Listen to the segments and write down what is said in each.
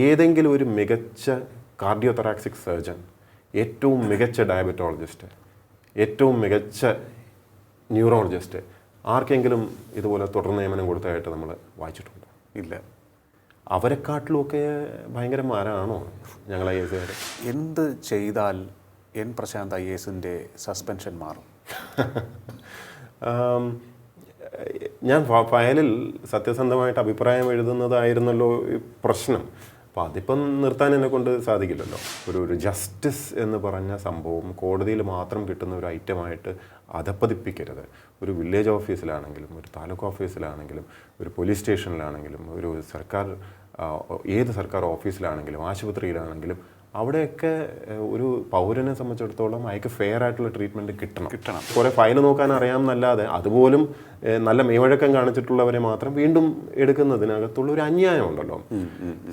ഏതെങ്കിലും ഒരു മികച്ച കാർഡിയോതൊറാക്സിക് സർജൻ, ഏറ്റവും മികച്ച ഡയബറ്റോളജിസ്റ്റ്, ഏറ്റവും മികച്ച ന്യൂറോളജിസ്റ്റ് ആർക്കെങ്കിലും ഇതുപോലെ തുടർ നിയമനം കൊടുത്തതായിട്ട് നമ്മൾ വായിച്ചിട്ടുണ്ടോ? ഇല്ല. അവരെക്കാട്ടിലുമൊക്കെ ഭയങ്കരമാരാണോ ഞങ്ങൾ IAS? എന്ത് ചെയ്താൽ എൻ പ്രശാന്ത് IASന്റെ സസ്പെൻഷൻ മാറും? ഞാൻ ഫയലിൽ സത്യസന്ധമായിട്ട് അഭിപ്രായം എഴുതുന്നതായിരുന്നല്ലോ ഈ പ്രശ്നം. അപ്പോൾ അതിപ്പം നിർത്താൻ എന്നെ കൊണ്ട് സാധിക്കില്ലല്ലോ. ഒരു ജസ്റ്റിസ് എന്ന് പറഞ്ഞ സംഭവം കോടതിയിൽ മാത്രം കിട്ടുന്ന ഒരു ഐറ്റമായിട്ട് അധപ്പതിപ്പിക്കരുത്. ഒരു വില്ലേജ് ഓഫീസിലാണെങ്കിലും, ഒരു താലൂക്ക് ഓഫീസിലാണെങ്കിലും, ഒരു പോലീസ് സ്റ്റേഷനിലാണെങ്കിലും, ഒരു ഏത് സർക്കാർ ഓഫീസിലാണെങ്കിലും, ആശുപത്രിയിലാണെങ്കിലും അവിടെയൊക്കെ ഒരു പൗരനെ സംബന്ധിച്ചിടത്തോളം അയാൾക്ക് ഫെയർ ആയിട്ടുള്ള ട്രീറ്റ്മെൻറ്റ് കിട്ടണം. കുറേ ഫയൽ നോക്കാൻ അറിയാമെന്നല്ലാതെ അതുപോലും നല്ല മെയ്വഴക്കം കാണിച്ചിട്ടുള്ളവരെ മാത്രം വീണ്ടും എടുക്കുന്നതിനകത്തുള്ള ഒരു അന്യായം ഉണ്ടല്ലോ.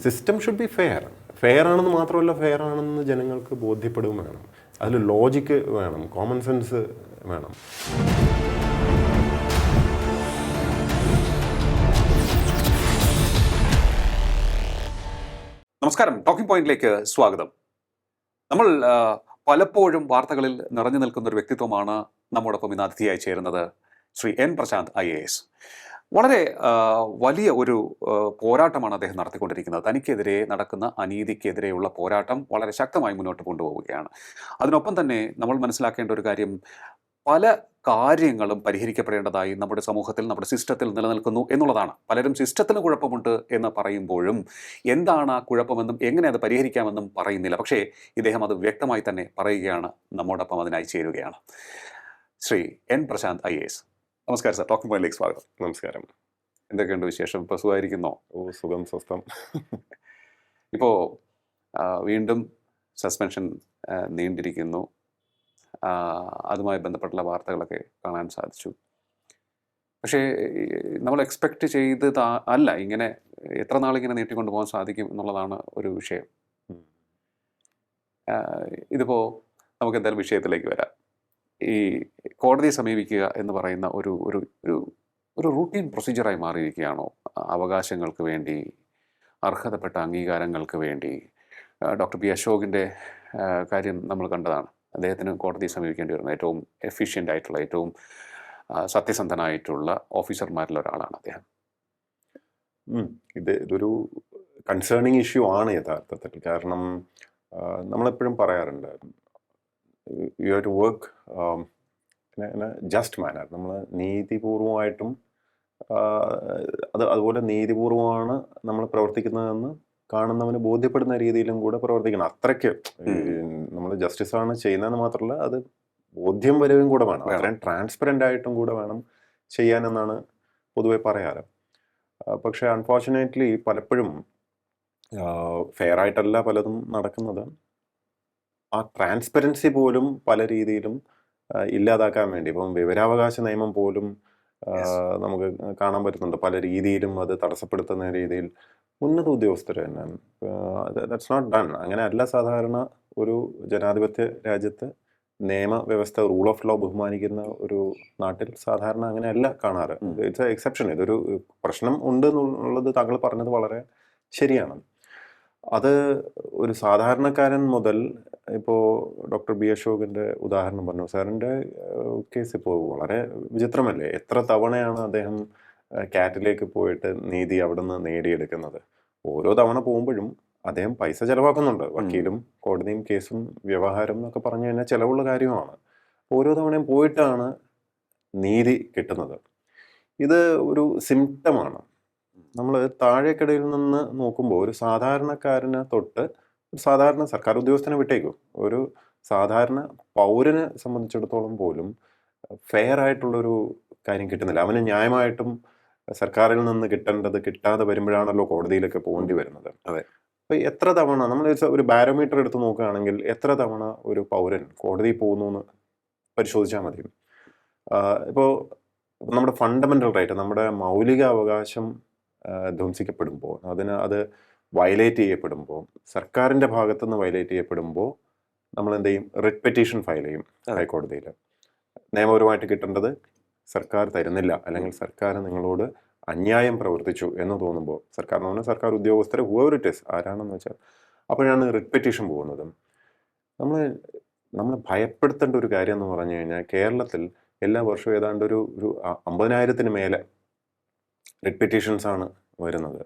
സിസ്റ്റം ഷുഡ് ബി ഫെയർ ആണെന്ന് മാത്രമല്ല, ഫെയർ ആണെന്ന് ജനങ്ങൾക്ക് ബോധ്യപ്പെടുകയും വേണം. അതിൽ ലോജിക്ക് വേണം, കോമൺ സെൻസ് വേണം. നമസ്കാരം, ടോക്കിംഗ് പോയിന്റിലേക്ക് സ്വാഗതം. നമ്മൾ പലപ്പോഴും വാർത്തകളിൽ നിറഞ്ഞു നിൽക്കുന്ന ഒരു വ്യക്തിത്വമാണ് നമ്മോടൊപ്പം ഇന്ന് അതിഥിയായി ചേരുന്നത് ശ്രീ എൻ പ്രശാന്ത് IAS. വളരെ വലിയ ഒരു പോരാട്ടമാണ് അദ്ദേഹം നടത്തിക്കൊണ്ടിരിക്കുന്നത്. തനിക്കെതിരെ നടക്കുന്ന അനീതിക്കെതിരെയുള്ള പോരാട്ടം വളരെ ശക്തമായി മുന്നോട്ട് കൊണ്ടുപോവുകയാണ്. അതിനൊപ്പം തന്നെ നമ്മൾ മനസ്സിലാക്കേണ്ട ഒരു കാര്യം, പല കാര്യങ്ങളും പരിഹരിക്കപ്പെടേണ്ടതായി നമ്മുടെ സമൂഹത്തിൽ, നമ്മുടെ സിസ്റ്റത്തിൽ നിലനിൽക്കുന്നു എന്നുള്ളതാണ്. പലരും സിസ്റ്റത്തിന് കുഴപ്പമുണ്ട് എന്ന് പറയുമ്പോഴും എന്താണ് ആ കുഴപ്പമെന്നും എങ്ങനെ അത് പരിഹരിക്കാമെന്നും പറയുന്നില്ല. പക്ഷേ ഇദ്ദേഹം അത് വ്യക്തമായി തന്നെ പറയുകയാണ്. നമ്മോടൊപ്പം അതിനായി ചേരുകയാണ് ശ്രീ എൻ പ്രശാന്ത് IAS. നമസ്കാരം സാർ, ടോക്കിംഗ് പോയിന്റിലേക്ക് സ്വാഗതം. നമസ്കാരം. എന്തൊക്കെയുണ്ട് വിശേഷം? ഇപ്പോൾ സുഖമായിരിക്കുന്നോ? സുഖം, സ്വസ്ഥം. ഇപ്പോൾ വീണ്ടും സസ്പെൻഷൻ നീണ്ടിരിക്കുന്നു. അതുമായി ബന്ധപ്പെട്ടുള്ള വാർത്തകളൊക്കെ കാണാൻ സാധിച്ചു. പക്ഷേ നമ്മൾ എക്സ്പെക്റ്റ് ചെയ്തത് അല്ല, ഇങ്ങനെ എത്ര നാളിങ്ങനെ നീട്ടിക്കൊണ്ടു പോകാൻ സാധിക്കും എന്നുള്ളതാണ് ഒരു വിഷയം. ഇതിപ്പോൾ നമുക്ക് എന്തായാലും വിഷയത്തിലേക്ക് വരാം. ഈ കോടതിയെ സമീപിക്കുക എന്ന് പറയുന്ന ഒരു ഒരു ഒരു റൂട്ടീൻ പ്രൊസീജിയറായി മാറിയിരിക്കുകയാണോ? അവകാശങ്ങൾക്ക് വേണ്ടി, അർഹതപ്പെട്ട അംഗീകാരങ്ങൾക്ക് വേണ്ടി. ഡോക്ടർ പി അശോകിൻ്റെ കാര്യം നമ്മൾ കണ്ടതാണ്. അദ്ദേഹത്തിന് കോടതിയെ സമീപിക്കേണ്ടി വരുന്നത് ഏറ്റവും എഫിഷ്യൻ്റ് ആയിട്ടുള്ള, ഏറ്റവും സത്യസന്ധനായിട്ടുള്ള ഓഫീസർമാരിൽ ഒരാളാണ് അദ്ദേഹം. ഇതൊരു കൺസേണിങ് ഇഷ്യൂ ആണ് യഥാർത്ഥത്തിൽ. കാരണം നമ്മളെപ്പോഴും പറയാറുണ്ട്, you have to work just manner. നമ്മൾ നീതിപൂർവമായിട്ടും അതുപോലെ നീതിപൂർവമാണ് നമ്മൾ പ്രവർത്തിക്കുന്നതെന്ന് കാണുന്നവന് ബോധ്യപ്പെടുന്ന രീതിയിലും കൂടെ പ്രവർത്തിക്കണം. അത്രയ്ക്ക് നമ്മൾ ജസ്റ്റിസ് ആണ് ചെയ്യുന്നതെന്ന് മാത്രമല്ല, അത് ബോധ്യം വരികയും കൂടെ വേണം. അത്രയും ട്രാൻസ്പെറൻ്റ് ആയിട്ടും കൂടെ വേണം ചെയ്യാനെന്നാണ് പൊതുവെ പറയാറ്. പക്ഷേ അൺഫോർച്ചുനേറ്റ്ലി പലപ്പോഴും ഫെയർ ആയിട്ടല്ല പലതും നടക്കുന്നത്. ആ ട്രാൻസ്പെറൻസി പോലും പല രീതിയിലും ഇല്ലാതാക്കാൻ വേണ്ടി, ഇപ്പം വിവരാവകാശ നിയമം പോലും നമുക്ക് കാണാൻ പറ്റുന്നുണ്ട്. പല രീതിയിലും അത് തടസ്സപ്പെടുത്തുന്ന രീതിയിൽ ഉന്നത ഉദ്യോഗസ്ഥർ തന്നെ. That's not done. അങ്ങനെ അല്ല സാധാരണ ഒരു ജനാധിപത്യ രാജ്യത്ത് നിയമവ്യവസ്ഥ, റൂൾ ഓഫ് ലോ ബഹുമാനിക്കുന്ന ഒരു നാട്ടിൽ സാധാരണ അങ്ങനെയല്ല കാണാറ്. It's A exception. ഇതൊരു പ്രശ്നം ഉണ്ട് എന്നുള്ളത് താങ്കൾ പറഞ്ഞത് വളരെ ശരിയാണ്. അത് ഒരു സാധാരണക്കാരൻ മുതൽ, ഇപ്പോൾ ഡോക്ടർ ബി അശോകിൻ്റെ ഉദാഹരണം പറഞ്ഞു. സാറിൻ്റെ കേസ് ഇപ്പോൾ വളരെ വിചിത്രമല്ലേ? എത്ര തവണയാണ് അദ്ദേഹം കാറ്റിലേക്ക് പോയിട്ട് നീതി അവിടെ നിന്ന് നേടിയെടുക്കുന്നത്? ഓരോ തവണ പോകുമ്പോഴും അദ്ദേഹം പൈസ ചിലവാക്കുന്നുണ്ട്. വക്കീലും കോടതിയും കേസും വ്യവഹാരം എന്നൊക്കെ പറഞ്ഞു കഴിഞ്ഞാൽ ചിലവുള്ള കാര്യമാണ്. ഓരോ തവണയും പോയിട്ടാണ് നീതി കിട്ടുന്നത്. ഇത് ഒരു സിംറ്റമാണ്. നമ്മൾ താഴേക്കിടയിൽ നിന്ന് നോക്കുമ്പോൾ ഒരു സാധാരണക്കാരനെ തൊട്ട് ഒരു സാധാരണ സർക്കാർ ഉദ്യോഗസ്ഥനെ വിട്ടേക്കും, ഒരു സാധാരണ പൗരനെ സംബന്ധിച്ചിടത്തോളം പോലും ഫെയർ ആയിട്ടുള്ളൊരു കാര്യം കിട്ടുന്നില്ല. അവന് ന്യായമായിട്ടും സർക്കാരിൽ നിന്ന് കിട്ടേണ്ടത് കിട്ടാതെ വരുമ്പോഴാണല്ലോ കോടതിയിലൊക്കെ പോകേണ്ടി വരുന്നത്. അതെ. അപ്പോൾ എത്ര തവണ നമ്മൾ ഒരു ബാരോമീറ്റർ എടുത്ത് നോക്കുകയാണെങ്കിൽ എത്ര തവണ ഒരു പൗരൻ കോടതിയിൽ പോകുന്നു എന്ന് പരിശോധിച്ചാൽ മതി. ഇപ്പോൾ നമ്മുടെ ഫണ്ടമെൻ്റൽ റൈറ്റ്, നമ്മുടെ മൗലിക അവകാശം ധ്വംസിക്കപ്പെടുമ്പോൾ, അത് വയലേറ്റ് ചെയ്യപ്പെടുമ്പോൾ, സർക്കാരിൻ്റെ ഭാഗത്തുനിന്ന് വയലേറ്റ് ചെയ്യപ്പെടുമ്പോൾ നമ്മൾ എന്ത് ചെയ്യും? റിട്ട് പെറ്റീഷൻ ഫയൽ ചെയ്യും ഹൈക്കോടതിയിൽ. നിയമപരമായിട്ട് കിട്ടേണ്ടത് സർക്കാർ തരുന്നില്ല, അല്ലെങ്കിൽ സർക്കാർ നിങ്ങളോട് അന്യായം പ്രവർത്തിച്ചു എന്ന് തോന്നുമ്പോൾ സർക്കാരിന് പറഞ്ഞാൽ സർക്കാർ ഉദ്യോഗസ്ഥരെ ഹൂവർ ഇറ്റ് ഈസ് ആരാണെന്ന് വെച്ചാൽ അപ്പോഴാണ് റിട്ട് പെറ്റീഷൻ പോകുന്നത്. നമ്മൾ നമ്മൾ ഭയപ്പെടുത്തേണ്ട ഒരു കാര്യം എന്ന് പറഞ്ഞു കഴിഞ്ഞാൽ കേരളത്തിൽ എല്ലാ വർഷവും ഏതാണ്ട് ഒരു 50,000-ന് മേലെ റിട്ട് പെറ്റീഷൻസ് ആണ് വരുന്നത്.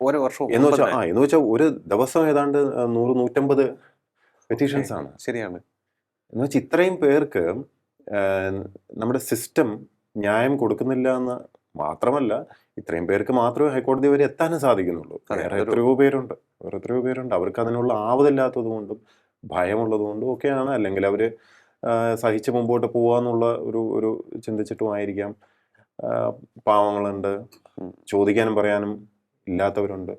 ഓരോ വർഷവും എന്ന് വെച്ചാൽ ഒരു ദിവസം ഏതാണ്ട് 100-150 പെറ്റീഷൻസ് ആണ്. ശരിയാണ്. എന്ന് വെച്ചാൽ ഇത്രയും പേർക്ക് നമ്മുടെ സിസ്റ്റം ന്യായം കൊടുക്കുന്നില്ല എന്ന് മാത്രമല്ല, ഇത്രയും പേർക്ക് മാത്രമേ ഹൈക്കോടതി വരെ എത്താനും സാധിക്കുന്നുള്ളൂ. വേറെ എത്രയോ പേരുണ്ട് അവർക്ക് അതിനുള്ള ആവതില്ലാത്തത് കൊണ്ടും ഭയമുള്ളത് കൊണ്ടും ഒക്കെയാണ്. അല്ലെങ്കിൽ അവർ സഹിച്ച് മുമ്പോട്ട് പോവാന്നുള്ള ഒരു ചിന്തിച്ചിട്ടും ആയിരിക്കാം. പാവങ്ങളുണ്ട്, ചോദിക്കാനും പറയാനും ഇല്ലാത്തവരുണ്ട്,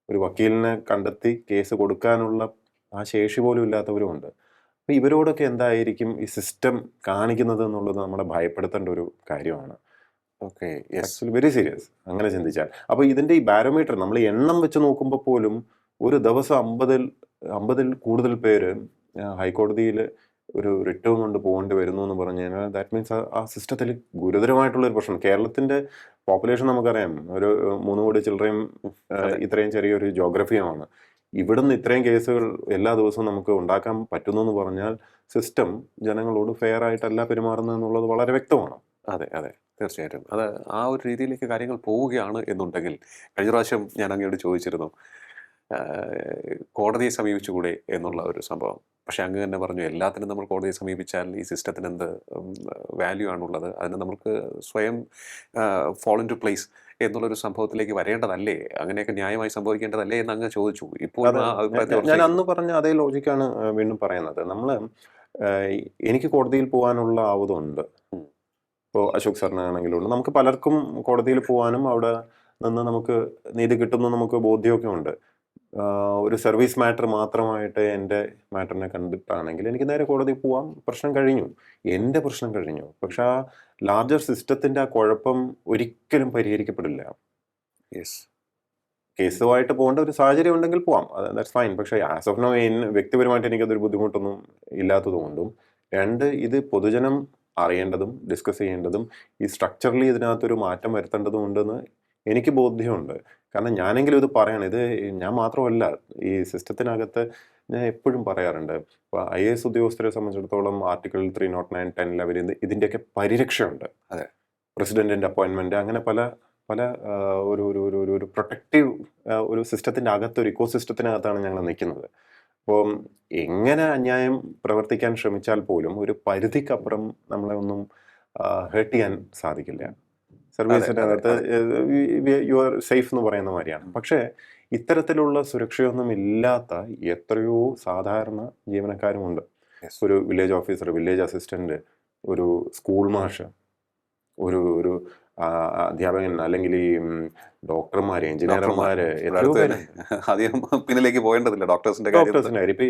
ഒരു വക്കീലിനെ കണ്ടെത്തി കേസ് കൊടുക്കാനുള്ള ആ ശേഷി പോലും ഇല്ലാത്തവരുമുണ്ട്. അപ്പോൾ ഇവരോടൊക്കെ എന്തായിരിക്കും ഈ സിസ്റ്റം കാണിക്കുന്നത് എന്നുള്ളത് നമ്മളെ ഭയപ്പെടുത്തേണ്ട ഒരു കാര്യമാണ്. ഓക്കെ, ആക്ച്വലി വെരി സീരിയസ് അങ്ങനെ ചിന്തിച്ചാൽ. അപ്പോൾ ഇതിൻ്റെ ഈ ബാരോമീറ്റർ നമ്മൾ എണ്ണം വെച്ച് നോക്കുമ്പോൾ പോലും ഒരു ദിവസം 50-ൽ കൂടുതൽ പേര് ഹൈക്കോടതിയിൽ ഒരു റിട്ടും കൊണ്ട് പോകേണ്ടി വരുന്നു എന്ന് പറഞ്ഞു കഴിഞ്ഞാൽ ദാറ്റ് മീൻസ് ആ സിസ്റ്റത്തിൽ ഗുരുതരമായിട്ടുള്ളൊരു പ്രശ്നം. കേരളത്തിൻ്റെ പോപ്പുലേഷൻ നമുക്കറിയാം, ഒരു 3 കോടി ചിൽഡ്രയും ഇത്രയും ചെറിയൊരു ജോഗ്രഫിയുമാണ്. ഇവിടുന്ന് ഇത്രയും കേസുകൾ എല്ലാ ദിവസവും നമുക്ക് ഉണ്ടാക്കാൻ പറ്റുന്നു എന്ന് പറഞ്ഞാൽ സിസ്റ്റം ജനങ്ങളോട് ഫെയർ ആയിട്ടല്ല പെരുമാറുന്നത് എന്നുള്ളത് വളരെ വ്യക്തമാണ്. അതെ, തീർച്ചയായിട്ടും. അത് ആ ഒരു രീതിയിലേക്ക് കാര്യങ്ങൾ പോവുകയാണ് എന്നുണ്ടെങ്കിൽ, കഴിഞ്ഞ പ്രാവശ്യം ഞാൻ അങ്ങോട്ട് ചോദിച്ചിരുന്നു കോടതിയെ സമീപിച്ചുകൂടെ എന്നുള്ള ഒരു സംഭവം. പക്ഷെ അങ്ങ് തന്നെ പറഞ്ഞു എല്ലാത്തിനും നമ്മൾ കോടതിയെ സമീപിച്ചാൽ ഈ സിസ്റ്റത്തിന് എന്ത് വാല്യൂ ആണുള്ളത്, അതിന് നമുക്ക് സ്വയം ഫോൾ ഇൻ ടു പ്ലേസ് എന്നുള്ളൊരു സംഭവത്തിലേക്ക് വരേണ്ടതല്ലേ, അങ്ങനെയൊക്കെ ന്യായമായി സംഭവിക്കേണ്ടതല്ലേ എന്ന് അങ്ങ് ചോദിച്ചു. ഇപ്പോൾ ഞാൻ അന്ന് പറഞ്ഞ അതേ ലോജിക്കാണ് വീണ്ടും പറയുന്നത്. നമ്മൾ എനിക്ക് കോടതിയിൽ പോകാനുള്ള ആവതുണ്ട്. ഇപ്പോൾ അശോക് സാറിനാണെങ്കിലും നമുക്ക് പലർക്കും കോടതിയിൽ പോകാനും അവിടെ നിന്ന് നമുക്ക് നീതി കിട്ടുന്നു നമുക്ക് ബോധ്യമൊക്കെ ഉണ്ട്. ഒരു സർവീസ് മാറ്റർ മാത്രമായിട്ട് എൻ്റെ മാറ്ററിനെ കണ്ടിട്ടാണെങ്കിൽ എനിക്ക് നേരെ കോടതി പോവാം, പ്രശ്നം കഴിഞ്ഞു, എൻ്റെ പ്രശ്നം കഴിഞ്ഞു. പക്ഷെ ആ ലാർജർ സിസ്റ്റത്തിൻ്റെ ആ കുഴപ്പം ഒരിക്കലും പരിഹരിക്കപ്പെടില്ല. കേസുമായിട്ട് പോകേണ്ട ഒരു സാഹചര്യം ഉണ്ടെങ്കിൽ പോവാം, ദാറ്റ്സ് ഫൈൻ. പക്ഷേ ആസ് ഓഫ് നോ വ്യക്തിപരമായിട്ട് എനിക്കതൊരു ബുദ്ധിമുട്ടൊന്നും ഇല്ലാത്തതുകൊണ്ടും, രണ്ട്, ഇത് പൊതുജനം അറിയേണ്ടതും ഡിസ്കസ് ചെയ്യേണ്ടതും ഈ സ്ട്രക്ചറലി ഇതിനകത്തൊരു മാറ്റം വരുത്തേണ്ടതും ഉണ്ടെന്ന് എനിക്ക് ബോധ്യമുണ്ട്. കാരണം ഞാനെങ്കിലും ഇത് പറയണം, ഇത് ഞാൻ മാത്രമല്ല, ഈ സിസ്റ്റത്തിനകത്ത് ഞാൻ എപ്പോഴും പറയാറുണ്ട്. ഇപ്പോൾ IAS ഉദ്യോഗസ്ഥരെ സംബന്ധിച്ചിടത്തോളം ആർട്ടിക്കിൾ 309, 10, 11 ഇതിൻ്റെയൊക്കെ പരിരക്ഷയുണ്ട്. അതെ, പ്രസിഡന്റിൻ്റെ അപ്പോയിൻമെൻറ്റ്, അങ്ങനെ പല പല ഒരു ഒരു ഒരു ഒരു പ്രൊട്ടക്റ്റീവ് ഒരു സിസ്റ്റത്തിൻ്റെ അകത്തൊരു ഇക്കോ സിസ്റ്റത്തിനകത്താണ് ഞങ്ങൾ നിൽക്കുന്നത്. അപ്പോൾ എങ്ങനെ അന്യായം പ്രവർത്തിക്കാൻ ശ്രമിച്ചാൽ പോലും ഒരു പരിധിക്കപ്പുറം നമ്മളെ ഒന്നും ഹേർട്ട് ചെയ്യാൻ സാധിക്കില്ല. സർവീസിൻ്റെ അകത്ത് യു ആർ സേഫ് എന്ന് പറയുന്ന മാതിരിയാണ്. പക്ഷേ ഇത്തരത്തിലുള്ള സുരക്ഷയൊന്നും ഇല്ലാത്ത എത്രയോ സാധാരണ ജീവനക്കാരുമുണ്ട്. ഒരു വില്ലേജ് ഓഫീസർ, വില്ലേജ് അസിസ്റ്റന്റ്, ഒരു സ്കൂൾ മാഷ്, ഒരു അധ്യാപകൻ, അല്ലെങ്കിൽ ഈ ഡോക്ടർമാര്, എഞ്ചിനീയർമാര്, അധികം പിന്നിലേക്ക് പോകേണ്ടതില്ല ഡോക്ടേഴ്സിന്റെ കാര്യം. ഇപ്പൊ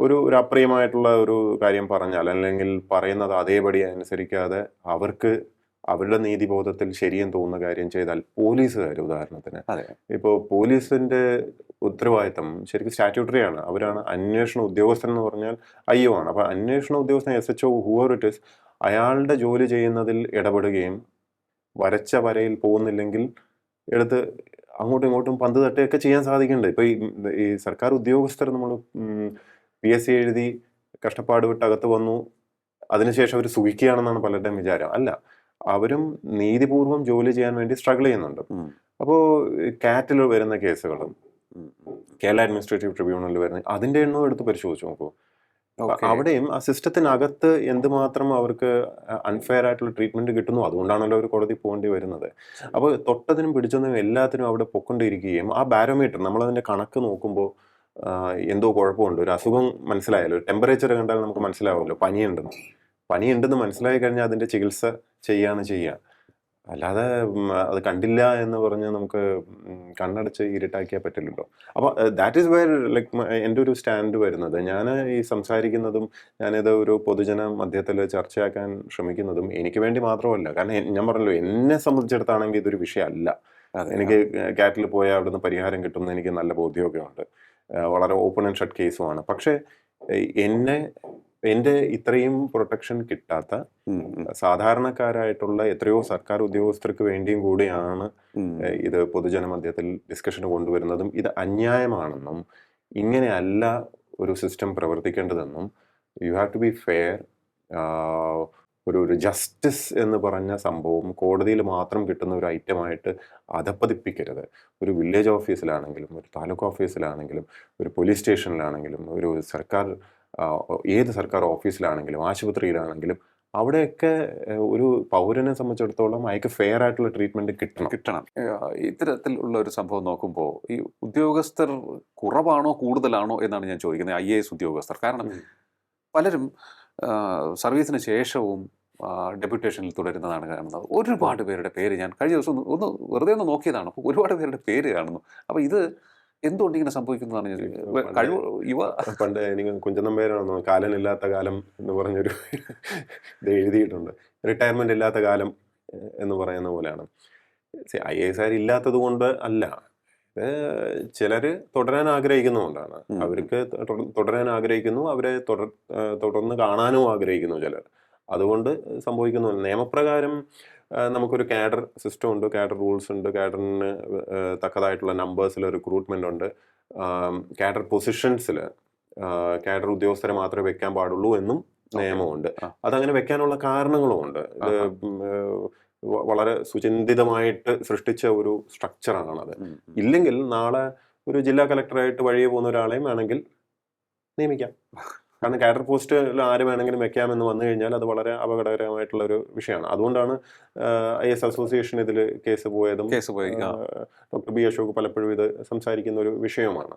ഒരു അപ്രിയമായിട്ടുള്ള ഒരു കാര്യം പറഞ്ഞാൽ അല്ലെങ്കിൽ പറയുന്നത് അതേപടി അനുസരിക്കാതെ അവർക്ക് അവരുടെ നീതിബോധത്തിൽ ശരിയെന്ന് തോന്നുന്ന കാര്യം ചെയ്താൽ, പോലീസുകാർ ഉദാഹരണത്തിന്, ഇപ്പോൾ പോലീസിന്റെ ഉത്തരവാദിത്തം ശരിക്കും സ്റ്റാറ്റ്യൂട്ടറി ആണ്. അവരാണ് അന്വേഷണ ഉദ്യോഗസ്ഥൻ എന്ന് പറഞ്ഞാൽ IO ആണ്. അപ്പൊ അന്വേഷണ ഉദ്യോഗസ്ഥൻ SHO ഹൂവർ ഇറ്റ് ഈസ് അയാളുടെ ജോലി ചെയ്യുന്നതിൽ ഇടപെടുകയും വരച്ച വരയിൽ പോകുന്നില്ലെങ്കിൽ എടുത്ത് അങ്ങോട്ടും ഇങ്ങോട്ടും പന്ത് തട്ടുകയൊക്കെ ചെയ്യാൻ സാധിക്കുന്നുണ്ട്. ഇപ്പൊ ഈ സർക്കാർ ഉദ്യോഗസ്ഥർ നമ്മൾ PSC എഴുതി കഷ്ടപ്പാട് വിട്ട് അകത്ത് വന്നു, അതിനുശേഷം അവർ സുഖിക്കുകയാണെന്നാണ് പലരുടെയും വിചാരം. അല്ല, അവരും നീതിപൂർവം ജോലി ചെയ്യാൻ വേണ്ടി സ്ട്രഗിൾ ചെയ്യുന്നുണ്ട്. അപ്പോൾ കാറ്റിൽ വരുന്ന കേസുകളും കേരള അഡ്മിനിസ്ട്രേറ്റീവ് ട്രിബ്യൂണലിൽ വരുന്ന അതിന്റെ എണ്ണവും എടുത്ത് പരിശോധിച്ച് നോക്കൂ. അവിടെയും ആ സിസ്റ്റത്തിനകത്ത് എന്തുമാത്രം അവർക്ക് അൺഫെയർ ആയിട്ടുള്ള ട്രീറ്റ്മെന്റ് കിട്ടുന്നു. അതുകൊണ്ടാണല്ലോ അവർ കോടതി പോകേണ്ടി വരുന്നത്. അപ്പോൾ തൊട്ടതിനും പിടിച്ചതിനും എല്ലാത്തിനും അവിടെ പൊക്കൊണ്ടിരിക്കുകയും ആ ബാരോമീറ്റർ നമ്മളതിന്റെ കണക്ക് നോക്കുമ്പോൾ എന്തോ കുഴപ്പമുണ്ട്, ഒരു അസുഖം മനസ്സിലായാലോ, ടെമ്പറേച്ചർ കണ്ടാൽ നമുക്ക് മനസ്സിലാവുമല്ലോ പനിയുണ്ടെന്ന് മനസ്സിലായി കഴിഞ്ഞാൽ അതിന്റെ ചികിത്സ ചെയ്യുക. അല്ലാതെ അത് കണ്ടില്ല എന്ന് പറഞ്ഞ് നമുക്ക് കണ്ണടച്ച് ഇരുട്ടാക്കിയാൽ പറ്റില്ലല്ലോ. അപ്പോൾ ദാറ്റ് ഈസ് വെയർ ലൈക്ക് എൻ്റെ ഒരു സ്റ്റാൻഡ് വരുന്നത്. ഞാൻ ഈ സംസാരിക്കുന്നതും ഞാനിത് ഒരു പൊതുജന മധ്യത്തിൽ ചർച്ചയാക്കാൻ ശ്രമിക്കുന്നതും എനിക്ക് വേണ്ടി മാത്രമല്ല. കാരണം ഞാൻ പറഞ്ഞല്ലോ, എന്നെ സംബന്ധിച്ചിടത്താണെങ്കിൽ ഇതൊരു വിഷയമല്ല. എനിക്ക് കാറ്റിൽ പോയാൽ അവിടുന്ന് പരിഹാരം കിട്ടുമെന്ന് എനിക്ക് നല്ല ബോധ്യമൊക്കെ ഉണ്ട്. വളരെ ഓപ്പൺ ആൻഡ് ഷട്ട് കേസുമാണ്. പക്ഷേ എന്നെ എൻ്റെ ഇത്രയും പ്രൊട്ടക്ഷൻ കിട്ടാത്ത സാധാരണക്കാരായിട്ടുള്ള എത്രയോ സർക്കാർ ഉദ്യോഗസ്ഥർക്ക് വേണ്ടിയും കൂടിയാണ് ഇത് പൊതുജനമധ്യത്തിൽ ഡിസ്കഷന് കൊണ്ടുവരുന്നതും ഇത് അന്യായമാണെന്നും ഇങ്ങനെയല്ല ഒരു സിസ്റ്റം പ്രവർത്തിക്കേണ്ടതെന്നും you have to be fair. ഒരു ജസ്റ്റിസ് എന്ന് പറഞ്ഞ സംഭവം കോടതിയിൽ മാത്രം കിട്ടുന്ന ഒരു ഐറ്റമായിട്ട് അധപ്പതിപ്പിക്കരുത്. ഒരു വില്ലേജ് ഓഫീസിലാണെങ്കിലും ഒരു താലൂക്ക് ഓഫീസിലാണെങ്കിലും ഒരു പോലീസ് സ്റ്റേഷനിലാണെങ്കിലും ഒരു ഏത് സർക്കാർ ഓഫീസിലാണെങ്കിലും ആശുപത്രിയിലാണെങ്കിലും അവിടെയൊക്കെ ഒരു പൗരനെ സംബന്ധിച്ചിടത്തോളം അയാൾക്ക് ഫെയർ ആയിട്ടുള്ള ട്രീറ്റ്മെന്റ് കിട്ടണം. ഇത്തരത്തിലുള്ള ഒരു സംഭവം നോക്കുമ്പോൾ ഈ ഉദ്യോഗസ്ഥർ കുറവാണോ കൂടുതലാണോ എന്നാണ് ഞാൻ ചോദിക്കുന്നത്, IAS ഉദ്യോഗസ്ഥർ. കാരണം പലരും സർവീസിന് ശേഷവും ഡെപ്യൂട്ടേഷനിൽ തുടരുന്നതാണ് കാണുന്നത്. ഒരുപാട് പേരുടെ പേര് ഞാൻ കഴിഞ്ഞ ദിവസം വെറുതെ ഒന്ന് നോക്കിയതാണ്. അപ്പോൾ ഒരുപാട് പേരുടെ പേര് കാണുന്നു. അപ്പോൾ ഇത് എന്തുകൊണ്ട് ഇങ്ങനെ സംഭവിക്കുന്നതാണ് പണ്ട് എനിക്ക് കുഞ്ചനമ്പേരാണെന്നോ കാലനില്ലാത്ത കാലം എന്ന് പറഞ്ഞൊരു ഇത് എഴുതിയിട്ടുണ്ട്. റിട്ടയർമെന്റ് ഇല്ലാത്ത കാലം എന്ന് പറയുന്ന പോലെയാണ്. IAS ഇല്ലാത്തത് കൊണ്ട് അല്ല, ചിലര് തുടരാൻ ആഗ്രഹിക്കുന്നതുകൊണ്ടാണ്. അവർക്ക് തുടരാൻ ആഗ്രഹിക്കുന്നു, അവരെ തുടർന്ന് കാണാനും ആഗ്രഹിക്കുന്നു ചിലർ. അതുകൊണ്ട് സംഭവിക്കുന്നു. നിയമപ്രകാരം നമുക്കൊരു കാഡർ സിസ്റ്റം ഉണ്ട്, കാഡർ റൂൾസ് ഉണ്ട്, കാഡറിന് തക്കതായിട്ടുള്ള നമ്പേഴ്സിൽ റിക്രൂട്ട്മെന്റ് ഉണ്ട്, കാഡർ പൊസിഷൻസിൽ കാഡർ ഉദ്യോഗസ്ഥരെ മാത്രമേ വെക്കാൻ പാടുള്ളൂ എന്നും നിയമമുണ്ട്. അതങ്ങനെ വെക്കാനുള്ള കാരണങ്ങളും ഉണ്ട്. വളരെ സുചിന്തിതമായിട്ട് സൃഷ്ടിച്ച ഒരു സ്ട്രക്ചറാണത്. ഇല്ലെങ്കിൽ നാളെ ഒരു ജില്ലാ കളക്ടറായിട്ട് വഴിയെ പോകുന്ന ഒരാളെയും വേണമെങ്കിൽ നിയമിക്കാം. കാരണം കാഡർ പോസ്റ്റിൽ ആര് വേണമെങ്കിലും വെക്കാമെന്ന് വന്നു കഴിഞ്ഞാൽ അത് വളരെ അപകടകരമായിട്ടുള്ള ഒരു വിഷയമാണ്. അതുകൊണ്ടാണ് IAS അസോസിയേഷൻ ഇതിൽ കേസ് പോയതും. Doctor B. അശോക് പലപ്പോഴും ഇത് സംസാരിക്കുന്ന ഒരു വിഷയമാണ്.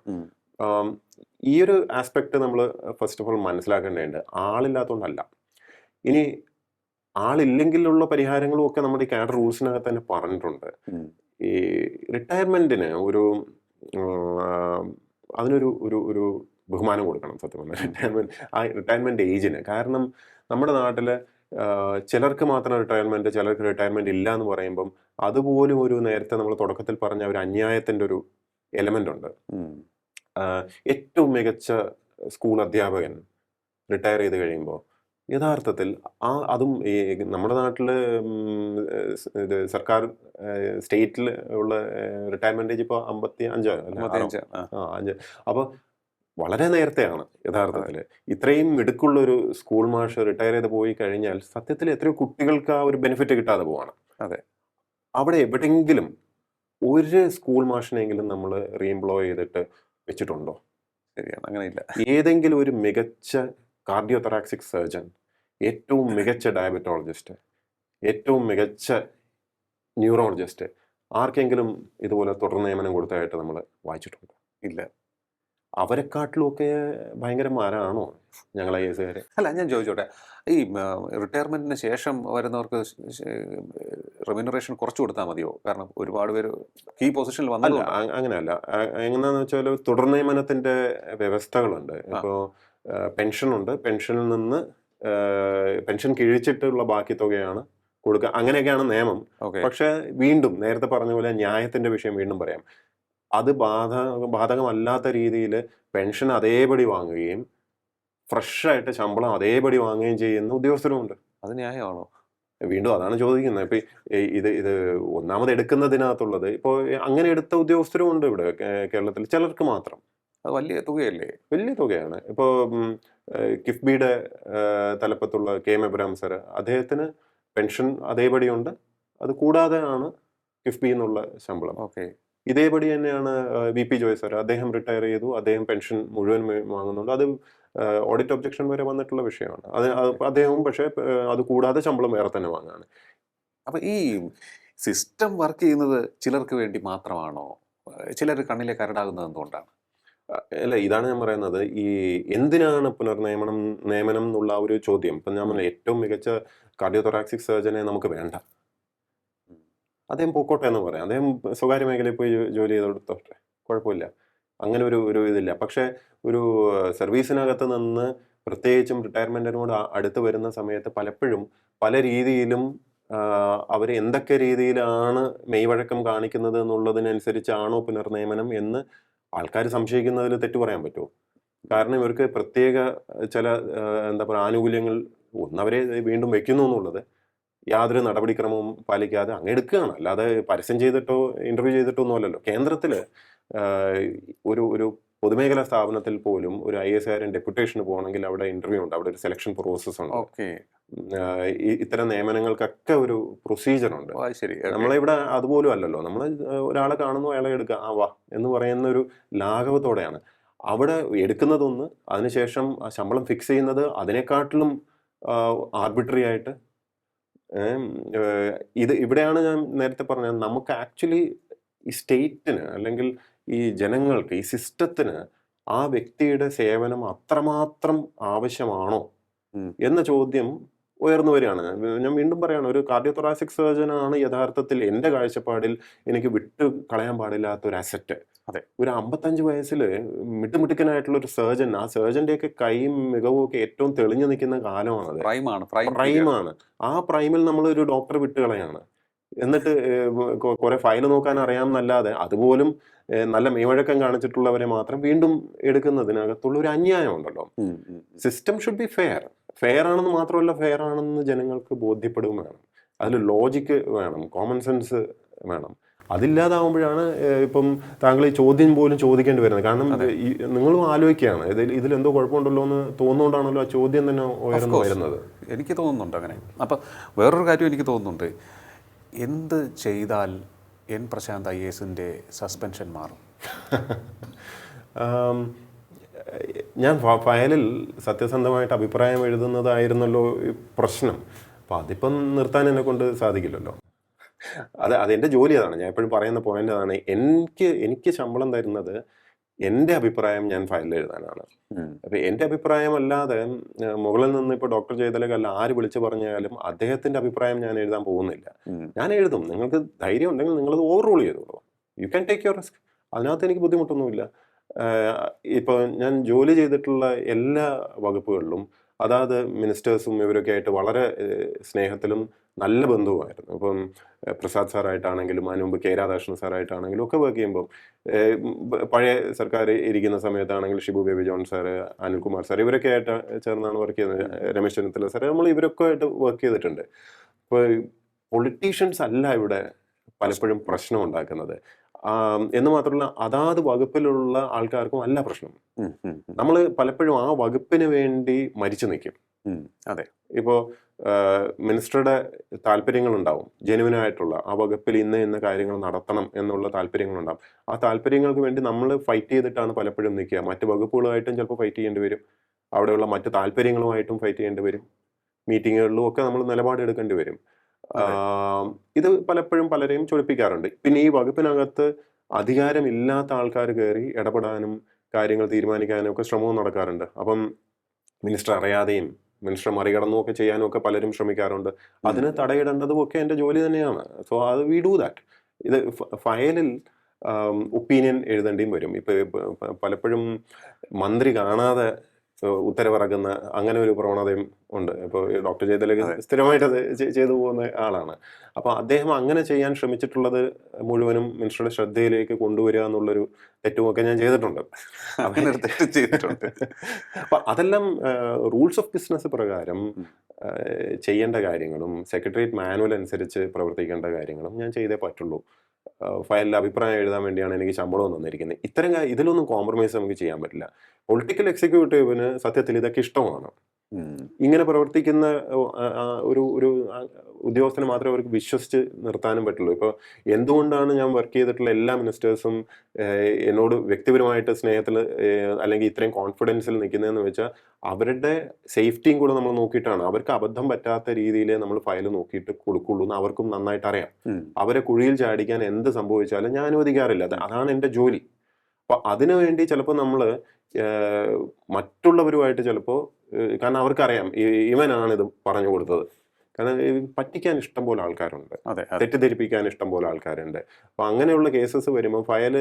ഈ ഒരു ആസ്പെക്ട് നമ്മൾ ഫസ്റ്റ് ഓഫ് ഓൾ മനസ്സിലാക്കേണ്ടതുണ്ട്. ആളില്ലാത്തതുകൊണ്ടല്ല. ഇനി ആളില്ലെങ്കിലുള്ള പരിഹാരങ്ങളും ഒക്കെ നമ്മുടെ ഈ കാഡർ റൂൾസിനകത്ത് തന്നെ പറഞ്ഞിട്ടുണ്ട്. ഈ റിട്ടയർമെന്റിന് അതിനൊരു ഒരു ബഹുമാനം കൊടുക്കണം സത്യം പറഞ്ഞാൽ റിട്ടയർമെന്റ് ഏജിന്. കാരണം നമ്മുടെ നാട്ടില് ചിലർക്ക് മാത്രം റിട്ടയർമെന്റ്, ചിലർക്ക് റിട്ടയർമെന്റ് ഇല്ല എന്ന് പറയുമ്പം അതുപോലും ഒരു നേരത്തെ നമ്മൾ തുടക്കത്തിൽ പറഞ്ഞ ഒരു അന്യായത്തിന്റെ ഒരു എലമെന്റ് ഉണ്ട്. ഏറ്റവും മികച്ച സ്കൂൾ അധ്യാപകൻ റിട്ടയർ ചെയ്ത് കഴിയുമ്പോൾ യഥാർത്ഥത്തിൽ അതും ഈ നമ്മുടെ നാട്ടില് ഇത് സർക്കാർ സ്റ്റേറ്റിൽ ഉള്ള റിട്ടയർമെന്റ് ഏജ് ഇപ്പോൾ 55 5. അപ്പൊ വളരെ നേരത്തെയാണ് യഥാർത്ഥത്തില്. ഇത്രയും മിടുക്കുള്ള ഒരു സ്കൂൾ മാഷ് റിട്ടയർ ചെയ്ത് പോയി കഴിഞ്ഞാൽ സത്യത്തിൽ എത്രയോ കുട്ടികൾക്ക് ആ ഒരു ബെനിഫിറ്റ് കിട്ടാതെ പോവാണ്. അതെ, അവിടെ എവിടെയെങ്കിലും ഒരു സ്കൂൾ മാഷിനെങ്കിലും നമ്മൾ റീഎംപ്ലോയ് ചെയ്തിട്ട് വെച്ചിട്ടുണ്ടോ? ശരിയാണ്, അങ്ങനെയില്ല. ഏതെങ്കിലും ഒരു മികച്ച കാർഡിയോതൊറാക്സിക് സർജൻ, ഏറ്റവും മികച്ച ഡയബറ്റോളജിസ്റ്റ്, ഏറ്റവും മികച്ച ന്യൂറോളജിസ്റ്റ് ആർക്കെങ്കിലും ഇതുപോലെ തുടർ നിയമനം കൊടുത്തതായിട്ട് നമ്മൾ വായിച്ചിട്ടുണ്ടോ? ഇല്ല. അവരെക്കാട്ടിലുമൊക്കെ ഭയങ്കരമാരാണോ ഞങ്ങൾ IAS-കാര്? അല്ല, ഞാൻ ചോദിച്ചോട്ടെ, ഈ റിട്ടയർമെന്റിന് ശേഷം വരുന്നവർക്ക് റെമ്യൂണറേഷൻ കുറച്ചു കൊടുത്താൽ മതിയോ? കാരണം ഒരുപാട് പേര് ഈ പൊസിഷനിൽ വന്നല്ല. അങ്ങനെയല്ല. എങ്ങനെയാന്ന് വെച്ചാൽ തുടർ നിയമനത്തിന്റെ വ്യവസ്ഥകളുണ്ട്. ഇപ്പോൾ പെൻഷനുണ്ട്, പെൻഷനിൽ നിന്ന് പെൻഷൻ കിഴിച്ചിട്ടുള്ള ബാക്കി തുകയാണ് കൊടുക്കുക. അങ്ങനെയൊക്കെയാണ് നിയമം. പക്ഷെ വീണ്ടും നേരത്തെ പറഞ്ഞ പോലെ ന്യായത്തിന്റെ വിഷയം വീണ്ടും പറയാം. അത് ബാധകമല്ലാത്ത രീതിയിൽ പെൻഷൻ അതേപടി വാങ്ങുകയും ഫ്രഷായിട്ട് ശമ്പളം അതേപടി വാങ്ങുകയും ചെയ്യുന്ന ഉദ്യോഗസ്ഥരുമുണ്ട്. അത് ന്യായമാണോ? വീണ്ടും അതാണ് ചോദിക്കുന്നത്. ഇപ്പൊ ഇത് ഒന്നാമത് എടുക്കുന്നതിനകത്തുള്ളത് ഇപ്പോൾ അങ്ങനെ എടുത്ത ഉദ്യോഗസ്ഥരും ഉണ്ട് ഇവിടെ കേരളത്തിൽ, ചിലർക്ക് മാത്രം. അത് വലിയ തുകയല്ലേ? വലിയ തുകയാണ്. ഇപ്പോൾ കിഫ്ബിയുടെ തലപ്പത്തുള്ള KM എബ്രഹാം സർ, അദ്ദേഹത്തിന് പെൻഷൻ അതേപടിയുണ്ട്. അത് കൂടാതെ ആണ് കിഫ്ബി എന്നുള്ള ശമ്പളം. ഇതേപടി തന്നെയാണ് VP ജോയ് സർ. അദ്ദേഹം റിട്ടയർ ചെയ്തു, അദ്ദേഹം പെൻഷൻ മുഴുവൻ വാങ്ങുന്നുണ്ട്. അത് ഓഡിറ്റ് ഒബ്ജക്ഷൻ വരെ വന്നിട്ടുള്ള വിഷയമാണ്. അദ്ദേഹവും പക്ഷേ അത് കൂടാതെ ശമ്പളം വേറെ തന്നെ വാങ്ങാണ്. അപ്പൊ ഈ സിസ്റ്റം വർക്ക് ചെയ്യുന്നത് ചിലർക്ക് വേണ്ടി മാത്രമാണോ? ചിലർ കണ്ണിലെ കരടാകുന്നത് എന്തുകൊണ്ടാണ്? അല്ല, ഇതാണ് ഞാൻ പറയുന്നത്. ഈ എന്തിനാണ് നിയമനം എന്നുള്ള ഒരു ചോദ്യം. ഇപ്പം ഞാൻ പറഞ്ഞ ഏറ്റവും മികച്ച കാർഡിയോതൊറാക്സിക് സർജനെ നമുക്ക് വേണ്ട, അദ്ദേഹം പൊക്കോട്ടെ എന്ന് പറയാം. അദ്ദേഹം സ്വകാര്യ മേഖലയിൽ പോയി ജോലി ചെയ്ത് കൊടുത്തോട്ടെ, കുഴപ്പമില്ല. അങ്ങനെ ഒരു ഇതില്ല. പക്ഷെ ഒരു സർവീസിനകത്ത് നിന്ന് പ്രത്യേകിച്ചും റിട്ടയർമെന്റിനോട് അടുത്ത് വരുന്ന സമയത്ത് പലപ്പോഴും പല രീതിയിലും അവർ എന്തൊക്കെ രീതിയിലാണ് മെയ്വഴക്കം കാണിക്കുന്നത് എന്നുള്ളതിനനുസരിച്ചാണോ പുനർനിയമനം എന്ന് ആൾക്കാർ സംശയിക്കുന്നതിൽ തെറ്റു പറയാൻ പറ്റുമോ? കാരണം ഇവർക്ക് പ്രത്യേക ചില എന്താ പറയുക ആനുകൂല്യങ്ങൾ ഒന്നവരെ വീണ്ടും വെക്കുന്നു എന്നുള്ളത് യാതൊരു നടപടിക്രമവും പാലിക്കാതെ അങ്ങ് എടുക്കുകയാണ്. അല്ലാതെ പരസ്യം ചെയ്തിട്ടോ ഇന്റർവ്യൂ ചെയ്തിട്ടോ ഒന്നും അല്ലല്ലോ. കേന്ദ്രത്തിൽ ഒരു പൊതുമേഖലാ സ്ഥാപനത്തിൽ പോലും ഒരു IAS ഡെപ്യൂട്ടേഷന് പോകണമെങ്കിൽ അവിടെ ഇന്റർവ്യൂ ഉണ്ട്, അവിടെ ഒരു സെലക്ഷൻ പ്രോസസ് ഉണ്ട്. ഓക്കെ, ഇത്തരം നിയമനങ്ങൾക്കൊക്കെ ഒരു പ്രൊസീജിയർ ഉണ്ട്. ശരി. നമ്മളിവിടെ അതുപോലും അല്ലല്ലോ. നമ്മൾ ഒരാളെ കാണുന്നു, അയാളെ എടുക്കുക, ആ വാ എന്ന് പറയുന്ന ഒരു ലാഘവത്തോടെയാണ് അവിടെ എടുക്കുന്നതൊന്ന്. അതിനുശേഷം ആ ശമ്പളം ഫിക്സ് ചെയ്യുന്നത് അതിനെക്കാട്ടിലും ആർബിട്രറി ആയിട്ട്. ഇവിടെയാണ് ഞാൻ നേരത്തെ പറഞ്ഞത്, നമുക്ക് ആക്ച്വലി ഈ സ്റ്റേറ്റിന് അല്ലെങ്കിൽ ഈ ജനങ്ങൾക്ക്, ഈ സിസ്റ്റത്തിന് ആ വ്യക്തിയുടെ സേവനം അത്രമാത്രം ആവശ്യമാണോ എന്ന ചോദ്യം ഉയർന്നു വരികയാണ്. ഞാൻ വീണ്ടും പറയാണ്, ഒരു കാർഡിയോതൊറാസിക് സർജനാണ് യഥാർത്ഥത്തിൽ എൻ്റെ കാഴ്ചപ്പാടിൽ എനിക്ക് വിട്ട് കളയാൻ പാടില്ലാത്ത ഒരു അസറ്റ്. അതെ, ഒരു 55 വയസ്സിൽ മിടുമിടുക്കനായിട്ടുള്ള ഒരു സർജൻ, ആ സർജന്റെയൊക്കെ കൈയും മികവും ഒക്കെ ഏറ്റവും തെളിഞ്ഞു നിൽക്കുന്ന കാലമാണത്. പ്രൈമാണ്. ആ പ്രൈമിൽ നമ്മൾ ഒരു ഡോക്ടറെ വിട്ട് കളയാണ്. എന്നിട്ട് കുറെ ഫയൽ നോക്കാൻ അറിയാമെന്നല്ലാതെ അതുപോലും നല്ല മെയ്വഴക്കം കാണിച്ചിട്ടുള്ളവരെ മാത്രം വീണ്ടും എടുക്കുന്നതിനകത്തുള്ള ഒരു അന്യായം ഉണ്ടല്ലോ. System should be fair. Fair ആണെന്ന് മാത്രമല്ല, ഫെയർ ആണെന്ന് ജനങ്ങൾക്ക് ബോധ്യപ്പെടുകയും വേണം. അതിൽ ലോജിക്ക് വേണം, കോമൺ സെൻസ് വേണം. അതില്ലാതാവുമ്പോഴാണ് ഇപ്പം താങ്കൾ ഈ ചോദ്യം പോലും ചോദിക്കേണ്ടി വരുന്നത്. കാരണം നിങ്ങളും ആലോചിക്കുകയാണ്, ഇതിലെന്തോ കുഴപ്പമുണ്ടല്ലോ എന്ന് തോന്നുകൊണ്ടാണല്ലോ ആ ചോദ്യം തന്നെ ഉയർന്നു വരുന്നത്. എനിക്ക് തോന്നുന്നുണ്ട് അങ്ങനെ. അപ്പം വേറൊരു കാര്യം എനിക്ക് തോന്നുന്നുണ്ട്, എന്ത് ചെയ്താൽ എൻ പ്രശാന്ത് IAS സസ്പെൻഷൻ മാറും? ഞാൻ ഫയലിൽ സത്യസന്ധമായിട്ട് അഭിപ്രായം എഴുതുന്നതായിരുന്നല്ലോ പ്രശ്നം. അപ്പം അതിപ്പം നിർത്താൻ എന്നെ കൊണ്ട് സാധിക്കില്ലല്ലോ. അതെൻ്റെ ജോലി അതാണ്. ഞാൻ എപ്പോഴും പറയുന്ന പോയിന്റ് അതാണ്. എനിക്ക് ശമ്പളം തരുന്നത് എൻ്റെ അഭിപ്രായം ഞാൻ ഫയലിൽ എഴുതാനാണ്. അപ്പം എൻ്റെ അഭിപ്രായം അല്ലാതെ മുകളിൽ നിന്ന് ഇപ്പോൾ ഡോക്ടർ ചെയ്തലേക്കല്ല ആര് വിളിച്ചു പറഞ്ഞാലും അദ്ദേഹത്തിൻ്റെ അഭിപ്രായം ഞാൻ എഴുതാൻ പോകുന്നില്ല. ഞാൻ എഴുതും. നിങ്ങൾക്ക് ധൈര്യം ഉണ്ടെങ്കിൽ നിങ്ങളത് ഓവർ റൂൾ ചെയ്തോളൂ. You can take your risk. അതിനകത്ത് എനിക്ക് ബുദ്ധിമുട്ടൊന്നുമില്ല. ഇപ്പോൾ ഞാൻ ജോലി ചെയ്തിട്ടുള്ള എല്ലാ വകുപ്പുകളിലും അതാത് മിനിസ്റ്റേഴ്സും ഇവരൊക്കെ ആയിട്ട് വളരെ സ്നേഹത്തിലും നല്ല ബന്ധവുമായിരുന്നു. ഇപ്പം പ്രസാദ് സാറായിട്ടാണെങ്കിലും അതിന് മുമ്പ് K. രാധാകൃഷ്ണൻ സാറായിട്ടാണെങ്കിലും ഒക്കെ വർക്ക് ചെയ്യുമ്പം, പഴയ സർക്കാർ ഇരിക്കുന്ന സമയത്താണെങ്കിൽ Shibu baby John sir, Anilkumar sir, ഇവരൊക്കെ ആയിട്ട് ചേർന്നാണ് വർക്ക് ചെയ്യുന്നത്. രമേശ് ചെന്നിത്തല സാർ, നമ്മൾ ഇവരൊക്കെ ആയിട്ട് വർക്ക് ചെയ്തിട്ടുണ്ട്. ഇപ്പോൾ പൊളിറ്റീഷ്യൻസ് അല്ല ഇവിടെ പലപ്പോഴും പ്രശ്നം ഉണ്ടാക്കുന്നത്. എന്ന് മാത്രമല്ല, അതാത് വകുപ്പിലുള്ള ആൾക്കാർക്കും അല്ല പ്രശ്നം. നമ്മൾ പലപ്പോഴും ആ വകുപ്പിന് വേണ്ടി മരിച്ചു നിൽക്കും. അതെ, ഇപ്പോൾ മിനിസ്റ്ററുടെ താല്പര്യങ്ങളുണ്ടാവും, ജെനുവിനായിട്ടുള്ള ആ വകുപ്പിൽ ഇന്ന കാര്യങ്ങൾ നടത്തണം എന്നുള്ള താല്പര്യങ്ങളുണ്ടാവും. ആ താല്പര്യങ്ങൾക്ക് വേണ്ടി നമ്മൾ ഫൈറ്റ് ചെയ്തിട്ടാണ് പലപ്പോഴും നിൽക്കുക. മറ്റ് വകുപ്പുകളായിട്ടും ചിലപ്പോൾ ഫൈറ്റ് ചെയ്യേണ്ടി വരും, അവിടെയുള്ള മറ്റ് താല്പര്യങ്ങളുമായിട്ടും ഫൈറ്റ് ചെയ്യേണ്ടി വരും, മീറ്റിങ്ങുകളിലും ഒക്കെ നമ്മൾ നിലപാടെടുക്കേണ്ടി വരും. ഇത് പലപ്പോഴും പലരെയും ചൊടിപ്പിക്കാറുണ്ട്. പിന്നെ ഈ വകുപ്പിനകത്ത് അധികാരമില്ലാത്ത ആൾക്കാർ കയറി ഇടപെടാനും കാര്യങ്ങൾ തീരുമാനിക്കാനും ഒക്കെ ശ്രമവും നടക്കാറുണ്ട്. അപ്പം മിനിസ്റ്റർ അറിയാതെയും മിനിസ്റ്റർ മറികടന്നും ഒക്കെ ചെയ്യാനും ഒക്കെ പലരും ശ്രമിക്കാറുണ്ട്. അതിന് തടയിടേണ്ടതും ഒക്കെ എൻ്റെ ജോലി തന്നെയാണ്. സോ അത് വി ഡു ദാറ്റ്. ഇത് ഫയലിൽ ഒപ്പീനിയൻ എഴുതേണ്ടിയും വരും. ഇപ്പം പലപ്പോഴും മന്ത്രി കാണാതെ ഉത്തരവിറക്കുന്ന അങ്ങനെ ഒരു പ്രവണതയും ഉണ്ട്. ഇപ്പോൾ ഡോക്ടർ ജയതിലക സ്ഥിരമായിട്ട് അത് ചെയ്തു പോകുന്ന ആളാണ്. അപ്പോൾ അദ്ദേഹം അങ്ങനെ ചെയ്യാൻ ശ്രമിച്ചിട്ടുള്ളത് മുഴുവനും മിനിസ്റ്ററുടെ ശ്രദ്ധയിലേക്ക് കൊണ്ടുവരിക എന്നുള്ളൊരു തെറ്റുമൊക്കെ ഞാൻ ചെയ്തിട്ടുണ്ട്. അപ്പൊ അതെല്ലാം റൂൾസ് ഓഫ് ബിസിനസ് പ്രകാരം ചെയ്യേണ്ട കാര്യങ്ങളും സെക്രട്ടേറിയറ്റ് മാനുവൽ അനുസരിച്ച് പ്രവർത്തിക്കേണ്ട കാര്യങ്ങളും ഞാൻ ചെയ്തേ പറ്റുള്ളൂ. ഫയലിൽ അഭിപ്രായം എഴുതാൻ വേണ്ടിയാണ് എനിക്ക് ശമ്പളം തന്നിരിക്കുന്നത്. ഇതിലൊന്നും കോംപ്രമൈസ് നമുക്ക് ചെയ്യാൻ പറ്റില്ല. പൊളിറ്റിക്കൽ എക്സിക്യൂട്ടീവിന് സത്യത്തിൽ ഇതൊക്കെ ഇഷ്ടമാണ്. ഇങ്ങനെ പ്രവർത്തിക്കുന്ന ഒരു ഉദ്യോഗസ്ഥന് മാത്രമേ അവർക്ക് വിശ്വസിച്ച് നിർത്താനും പറ്റുള്ളൂ. ഇപ്പോൾ എന്തുകൊണ്ടാണ് ഞാൻ വർക്ക് ചെയ്തിട്ടുള്ള എല്ലാ മിനിസ്റ്റേഴ്സും എന്നോട് വ്യക്തിപരമായിട്ട് സ്നേഹത്തിൽ അല്ലെങ്കിൽ ഇത്രയും കോൺഫിഡൻസിൽ നിൽക്കുന്നതെന്ന് വെച്ചാൽ അവരുടെ സേഫ്റ്റിയും കൂടെ നമ്മൾ നോക്കിയിട്ടാണ്. അവർക്ക് അബദ്ധം പറ്റാത്ത രീതിയിൽ നമ്മൾ ഫയൽ നോക്കിയിട്ട് കൊടുക്കുള്ളൂ എന്ന് അവർക്കും നന്നായിട്ട് അറിയാം. അവരെ കുഴിയിൽ ചാടിക്കാൻ എന്ത് സംഭവിച്ചാലും ഞാൻ അനുവദിക്കാറില്ല. അതാണ് എൻ്റെ ജോലി. അപ്പൊ അതിനു വേണ്ടി ചിലപ്പോൾ നമ്മൾ മറ്റുള്ളവരുമായിട്ട് ചിലപ്പോൾ, കാരണം അവർക്കറിയാം ഇവനാണ് ഇത് പറഞ്ഞു കൊടുത്തത്, കാരണം പറ്റിക്കാൻ ഇഷ്ടം പോലെ ആൾക്കാരുണ്ട്, തെറ്റിദ്ധരിപ്പിക്കാൻ ഇഷ്ടം പോലെ ആൾക്കാരുണ്ട്. അപ്പൊ അങ്ങനെയുള്ള കേസസ് വരുമ്പോൾ ഫയൽ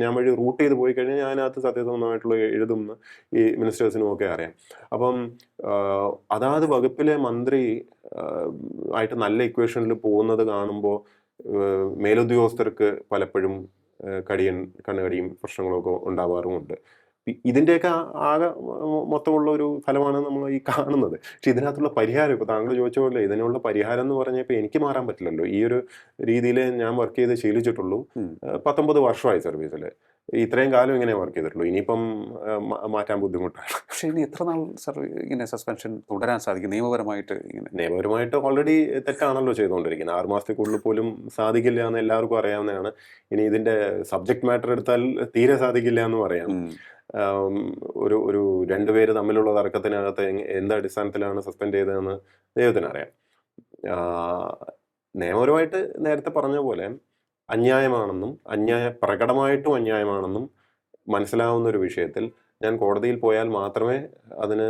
ഞാൻ വഴി റൂട്ട് ചെയ്ത് പോയി കഴിഞ്ഞാൽ ഞാനകത്ത് സത്യസന്ധമായിട്ടുള്ള എഴുതുമെന്ന് ഈ മിനിസ്റ്റേഴ്സിനും ഒക്കെ അറിയാം. അപ്പം അതാത് വകുപ്പിലെ മന്ത്രി ആയിട്ട് നല്ല ഇക്വേഷനിൽ പോകുന്നത് കാണുമ്പോൾ മേലുദ്യോഗസ്ഥർക്ക് പലപ്പോഴും കണ്ണുകടിയും പ്രശ്നങ്ങളൊക്കെ ഉണ്ടാവാറുമുണ്ട്. ഇതിന്റെയൊക്കെ ആകെ മൊത്തമുള്ള ഒരു ഫലമാണ് നമ്മൾ ഈ കാണുന്നത്. പക്ഷെ ഇതിനകത്തുള്ള പരിഹാരം ഇപ്പൊ താങ്കൾ ചോദിച്ച പോലെ ഇതിനുള്ള പരിഹാരം എന്ന് പറഞ്ഞപ്പോൾ എനിക്ക് മാറാൻ പറ്റില്ലല്ലോ. ഈ ഒരു രീതിയിൽ ഞാൻ വർക്ക് ചെയ്ത് ശീലിച്ചിട്ടുള്ളൂ. 19 വർഷമായി സർവീസിൽ. ഇത്രയും കാലം ഇങ്ങനെ വർക്ക് ചെയ്തിട്ടുള്ളൂ. ഇനിയിപ്പം മാറ്റാൻ ബുദ്ധിമുട്ടാണ്. പക്ഷേ ഇനി എത്ര നാൾ സർ ഇങ്ങനെ സസ്പെൻഷൻ തുടരാൻ സാധിക്കും നിയമപരമായിട്ട്? ഇങ്ങനെ നിയമപരമായിട്ട് ഓൾറെഡി തെറ്റാണല്ലോ ചെയ്തുകൊണ്ടിരിക്കുന്നത്. 6 മാസത്തേക്കുള്ളിൽ പോലും സാധിക്കില്ല എന്ന് എല്ലാവർക്കും അറിയാവുന്നതാണ്. ഇനി ഇതിന്റെ സബ്ജക്ട് മാറ്റർ എടുത്താൽ തീരെ സാധിക്കില്ല എന്ന് പറയാം. ഒരു രണ്ടുപേര് തമ്മിലുള്ള തർക്കത്തിനകത്ത് എന്ത് അടിസ്ഥാനത്തിലാണ് സസ്പെൻഡ് ചെയ്തതെന്ന് ദൈവത്തിനറിയാം. നിയമപരമായിട്ട് നേരത്തെ പറഞ്ഞ പോലെ അന്യായമാണെന്നും പ്രകടമായിട്ടും അന്യായമാണെന്നും മനസ്സിലാവുന്ന ഒരു വിഷയത്തിൽ ഞാൻ കോടതിയിൽ പോയാൽ മാത്രമേ അതിന്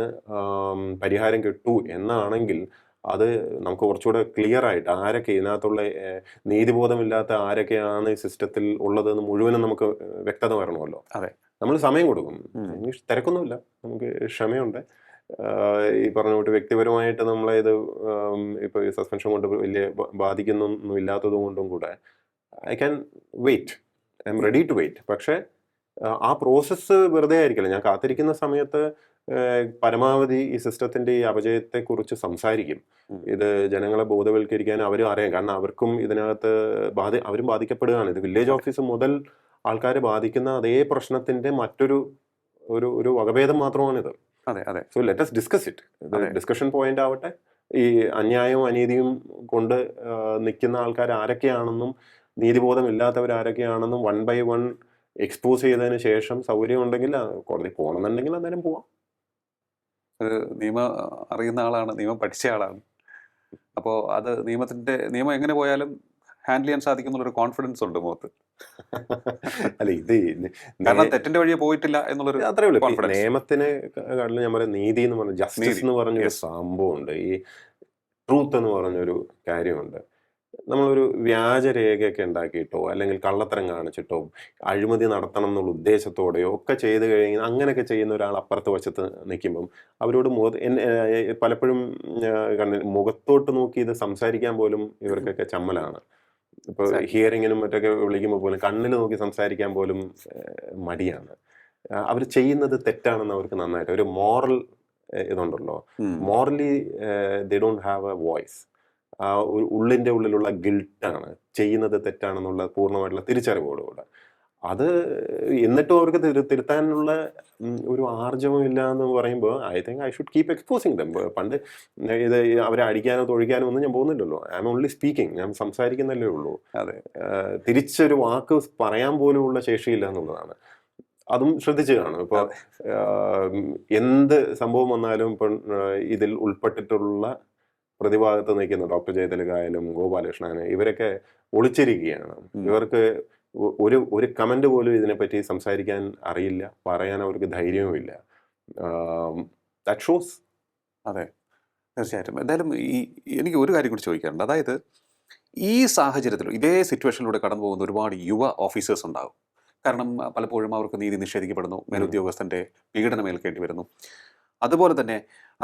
പരിഹാരം കിട്ടൂ എന്നാണെങ്കിൽ അത് നമുക്ക് കുറച്ചുകൂടെ ക്ലിയർ ആയിട്ട് ആരൊക്കെ ഇതിനകത്തുള്ള നീതിബോധമില്ലാത്ത ആരൊക്കെയാണ് ഈ സിസ്റ്റത്തിൽ ഉള്ളതെന്ന് മുഴുവനും നമുക്ക് വ്യക്തത വരണമല്ലോ. അതെ, നമ്മൾ സമയം കൊടുക്കും. തിരക്കൊന്നുമില്ല, നമുക്ക് ക്ഷമയുണ്ട്. ഈ പറഞ്ഞ കൊണ്ട് വ്യക്തിപരമായിട്ട് നമ്മളെ ഇത് ഇപ്പൊ ഈ സസ്പെൻഷൻ കൊണ്ട് വലിയ ബാധിക്കുന്നൊന്നും ഇല്ലാത്തത് കൊണ്ടും കൂടെ I can wait, I am ready to wait. പക്ഷേ ആ പ്രോസസ്സ് വെറുതെ ആയിരിക്കില്ല. ഞാൻ കാത്തിരിക്കുന്ന സമയത്ത് പരമാവധി ഈ സിസ്റ്റത്തിന്റെ ഈ അപജയത്തെക്കുറിച്ച് സംസാരിക്കും. ഇത് ജനങ്ങളെ ബോധവൽക്കരിക്കാൻ അവരും അറിയാം. കാരണം അവർക്കും ഇതിനകത്ത് അവരും ബാധിക്കപ്പെടുകയാണ്. ഇത് വില്ലേജ് ഓഫീസ് മുതൽ ആൾക്കാരെ ബാധിക്കുന്ന അതേ പ്രശ്നത്തിന്റെ മറ്റൊരു ഒരു വകഭേദം മാത്രമാണിത്. So let us discuss it. Discussion point ആവട്ടെ. ഈ അന്യായവും അനീതിയും കൊണ്ട് നിൽക്കുന്ന ആൾക്കാർ ആരൊക്കെയാണെന്നും നീതിബോധം ഇല്ലാത്തവർ ആരൊക്കെയാണെന്നും 1 by 1 എക്സ്പോസ് ചെയ്തതിന് ശേഷം സൗകര്യം ഉണ്ടെങ്കിൽ കോടതി പോകണമെന്നുണ്ടെങ്കിൽ അന്നേരം പോവാം. നിയമം അറിയുന്ന ആളാണ്, നിയമം പഠിച്ച ആളാണ്. അപ്പോൾ അത് നിയമം എങ്ങനെ പോയാലും ഹാൻഡിൽ ചെയ്യാൻ സാധിക്കുന്നുള്ളൊരു കോൺഫിഡൻസ് ഉണ്ട് മുഖത്ത്. അല്ല, ഇത് കാരണം തെറ്റിന്റെ വഴിയെ പോയിട്ടില്ല എന്നുള്ളൊരു അത്രേ ഉള്ളൂ. നിയമത്തിന് കാട്ടിലും ഞാൻ പറയാം, നീതി എന്ന് പറഞ്ഞ ജസ്റ്റിസ് എന്ന് പറഞ്ഞൊരു സംഭവമുണ്ട്. ഈ ട്രൂത്ത് എന്ന് പറഞ്ഞൊരു കാര്യമുണ്ട്. നമ്മളൊരു വ്യാജരേഖയൊക്കെ ഉണ്ടാക്കിയിട്ടോ അല്ലെങ്കിൽ കള്ളത്തരം കാണിച്ചിട്ടോ അഴിമതി നടത്തണം എന്നുള്ള ഉദ്ദേശത്തോടെയോ ഒക്കെ ചെയ്ത് കഴിഞ്ഞാൽ അങ്ങനെയൊക്കെ ചെയ്യുന്ന ഒരാൾ അപ്പുറത്ത് വശത്ത് നിൽക്കുമ്പം അവരോട് പലപ്പോഴും മുഖത്തോട്ട് നോക്കി ഇത് സംസാരിക്കാൻ പോലും ഇവർക്കൊക്കെ ചമ്മലാണ്. ഇപ്പോൾ ഹിയറിങ്ങിനും മറ്റൊക്കെ വിളിക്കുമ്പോൾ പോലും കണ്ണിൽ നോക്കി സംസാരിക്കാൻ പോലും മടിയാണ്. അവർ ചെയ്യുന്നത് തെറ്റാണെന്ന് അവർക്ക് നന്നായിട്ട് ഒരു മോറൽ ഇതുണ്ടല്ലോ. Morally they don't have A voice. ഉള്ളിൻ്റെ ഉള്ളിലുള്ള ഗിൽട്ടാണ്, ചെയ്യുന്നത് തെറ്റാണെന്നുള്ള പൂർണ്ണമായിട്ടുള്ള തിരിച്ചറിവോടുകൂടെ. അത് എന്നിട്ടും അവർക്ക് തിരുത്താനുള്ള ഒരു ആർജവം ഇല്ല എന്ന് പറയുമ്പോൾ I think I should keep exposing them. പണ്ട് ഇത് അവരെ അടിക്കാനോ തൊഴിക്കാനോ ഒന്നും ഞാൻ പോകുന്നില്ലല്ലോ. I am only speaking. ഞാൻ സംസാരിക്കുന്നല്ലേ ഉള്ളൂ. അതെ, തിരിച്ചൊരു വാക്ക് പറയാൻ പോലുമുള്ള ശേഷിയില്ല എന്നുള്ളതാണ്. അതും ശ്രദ്ധിച്ചു കാണും. ഇപ്പോൾ എന്ത് സംഭവം വന്നാലും ഇപ്പം ഇതിൽ ഉൾപ്പെട്ടിട്ടുള്ള പ്രതിഭാഗത്ത് നിൽക്കുന്ന ഡോക്ടർ ജയതിലകായാലും ഗോപാലകൃഷ്ണന് ഇവരൊക്കെ ഒളിച്ചിരിക്കുകയാണ്. ഇവർക്ക് ഒരു കമന്റ് പോലും ഇതിനെപ്പറ്റി സംസാരിക്കാൻ അറിയില്ല, പറയാൻ അവർക്ക് ധൈര്യവുമില്ല. That shows. അതെ, തീർച്ചയായിട്ടും. എന്തായാലും എനിക്ക് ഒരു കാര്യം കൂടി ചോദിക്കാറുണ്ട്. അതായത് ഈ സാഹചര്യത്തിൽ ഇതേ സിറ്റുവേഷനിലൂടെ കടന്നു പോകുന്ന ഒരുപാട് യുവ ഓഫീസേഴ്സ് ഉണ്ടാകും. കാരണം പലപ്പോഴും അവർക്ക് നീതി നിഷേധിക്കപ്പെടുന്നു, മേലുദ്യോഗസ്ഥന്റെ പീഡനം ഏൽക്കേണ്ടി വരുന്നു. അതുപോലെ തന്നെ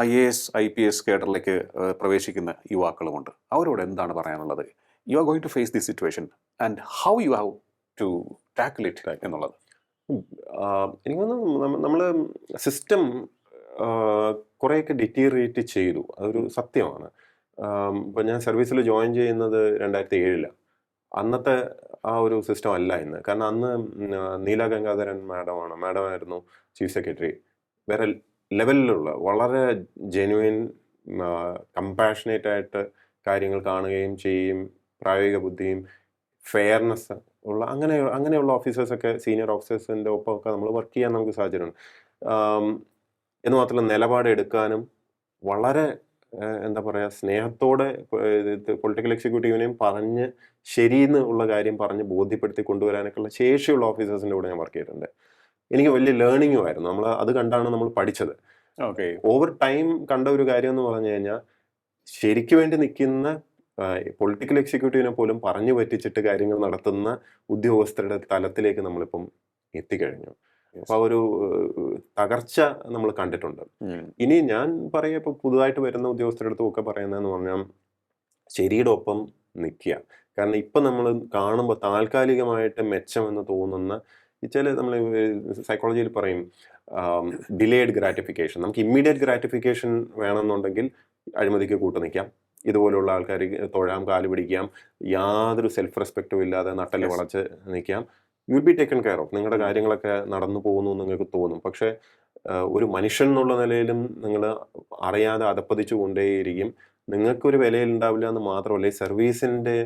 IAS IPS കേഡറിലേക്ക് പ്രവേശിക്കുന്ന യുവാക്കളുമുണ്ട്. അവരോട് എന്താണ് പറയാനുള്ളത്? You are going to face this situation and how you have to tackle it എന്നുള്ളത്. എനിക്ക് തോന്നുന്നു നമ്മൾ സിസ്റ്റം കുറേയൊക്കെ ഡിറ്റീറിയേറ്റ് ചെയ്തു, അതൊരു സത്യമാണ്. ഇപ്പം ഞാൻ സർവീസിൽ ജോയിൻ ചെയ്യുന്നത് 2007. അന്നത്തെ ആ ഒരു സിസ്റ്റം അല്ല ഇന്ന്. കാരണം അന്ന് നീല ഗംഗാധരൻ മാഡമായിരുന്നു ചീഫ് സെക്രട്ടറി. വേറെ ലെവലിലുള്ള വളരെ ജെന്യുവിൻ കമ്പാഷനേറ്റ് ആയിട്ട് കാര്യങ്ങൾ കാണുകയും ചെയ്യുകയും പ്രായോഗിക ബുദ്ധിയും ഫെയർനെസ് ഉള്ള അങ്ങനെയുള്ള ഓഫീസേഴ്സൊക്കെ സീനിയർ ഓഫീസേഴ്സിൻ്റെ ഒപ്പമൊക്കെ നമ്മൾ വർക്ക് ചെയ്യാൻ നമുക്ക് സാഹചര്യമുണ്ട്. എന്ന് മാത്രമല്ല നിലപാടെടുക്കാനും വളരെ എന്താ പറയുക സ്നേഹത്തോടെ പൊളിറ്റിക്കൽ എക്സിക്യൂട്ടീവിനെയും പറഞ്ഞ് ശരിയെന്ന് ഉള്ള കാര്യം പറഞ്ഞ് ബോധ്യപ്പെടുത്തി കൊണ്ടുവരാനൊക്കെ ഉള്ള ശേഷിയുള്ള ഓഫീസേഴ്സിൻ്റെ കൂടെ ഞാൻ വർക്ക് ചെയ്തിട്ടുണ്ട്. എനിക്ക് വലിയ ലേണിങ്ങും ആയിരുന്നു. നമ്മൾ അത് കണ്ടാണ് നമ്മൾ പഠിച്ചത്. ഓവർ ടൈം കണ്ട ഒരു കാര്യം എന്ന് പറഞ്ഞു കഴിഞ്ഞാൽ ശരിക്കു വേണ്ടി നിൽക്കുന്ന പൊളിറ്റിക്കൽ എക്സിക്യൂട്ടീവിനെ പോലും പറഞ്ഞു പറ്റിച്ചിട്ട് കാര്യങ്ങൾ നടത്തുന്ന ഉദ്യോഗസ്ഥരുടെ തലത്തിലേക്ക് നമ്മളിപ്പം എത്തിക്കഴിഞ്ഞു. അപ്പൊ ഒരു തകർച്ച നമ്മൾ കണ്ടിട്ടുണ്ട്. ഇനി ഞാൻ പറയാ ഇപ്പൊ പുതുതായിട്ട് വരുന്ന ഉദ്യോഗസ്ഥരുടെ അടുത്തും ഒക്കെ പറയുന്നതെന്ന് പറഞ്ഞാൽ ശരിയുടെ ഒപ്പം നിൽക്കുക. കാരണം ഇപ്പൊ നമ്മൾ കാണുമ്പോൾ താൽക്കാലികമായിട്ട് മെച്ചമെന്ന് തോന്നുന്ന ചില നമ്മൾ സൈക്കോളജിയിൽ പറയും ഡിലേഡ് ഗ്രാറ്റിഫിക്കേഷൻ. നമുക്ക് ഇമ്മീഡിയറ്റ് ഗ്രാറ്റിഫിക്കേഷൻ വേണമെന്നുണ്ടെങ്കിൽ അഴിമതിക്ക് കൂട്ടു നിൽക്കാം, ഇതുപോലുള്ള ആൾക്കാർ തൊഴാം, കാല് പിടിക്കാം, യാതൊരു സെൽഫ് റെസ്പെക്റ്റും ഇല്ലാതെ നട്ടല് Yes. വളച്ച് നിൽക്കാം. You will be taken care of. നിങ്ങളുടെ കാര്യങ്ങളൊക്കെ നടന്നു പോകുന്നു എന്ന് നിങ്ങൾക്ക് തോന്നും. പക്ഷേ ഒരു മനുഷ്യൻ എന്നുള്ള നിലയിലും നിങ്ങൾ അറിയാതെ അധപ്പതിച്ചു കൊണ്ടേയിരിക്കും. നിങ്ങൾക്കൊരു വിലയുണ്ടാവില്ല എന്ന് മാത്രമല്ല, ഈ സർവീസിൻ്റെ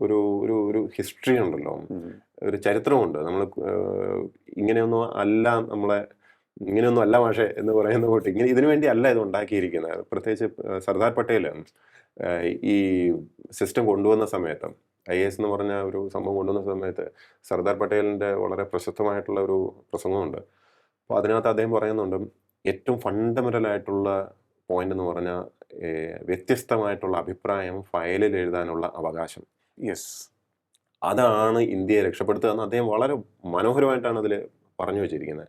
ഒരു ഒരു ഒരു ഹിസ്റ്ററി ഉണ്ടല്ലോ, ഒരു ചരിത്രമുണ്ട്. നമ്മൾ ഇങ്ങനെയൊന്നും അല്ല നമ്മളെ ഇങ്ങനെയൊന്നും അല്ല മാഷേ എന്ന് പറയുന്ന കൂട്ടി ഇങ്ങനെ ഇതിനു വേണ്ടി അല്ല ഇത് ഉണ്ടാക്കിയിരിക്കുന്നത്. പ്രത്യേകിച്ച് സർദാർ പട്ടേൽ ഈ സിസ്റ്റം കൊണ്ടുവന്ന സമയത്ത്, IAS എന്ന് പറഞ്ഞ ഒരു സംഭവം കൊണ്ടുവന്ന സമയത്ത് സർദാർ പട്ടേലിൻ്റെ വളരെ പ്രശസ്തമായിട്ടുള്ള ഒരു പ്രസംഗമുണ്ട്. അപ്പോൾ അതിനകത്ത് അദ്ദേഹം പറയുന്നുണ്ട്, ഏറ്റവും ഫണ്ടമെൻ്റൽ ആയിട്ടുള്ള പോയിന്റ് എന്ന് പറഞ്ഞാൽ വ്യത്യസ്തമായിട്ടുള്ള അഭിപ്രായം ഫയലിൽ എഴുതാനുള്ള അവകാശം. യെസ്, അതാണ് ഇന്ത്യയെ രക്ഷപ്പെടുത്തുക എന്ന് അദ്ദേഹം വളരെ മനോഹരമായിട്ടാണ് അതിൽ പറഞ്ഞു വെച്ചിരിക്കുന്നത്.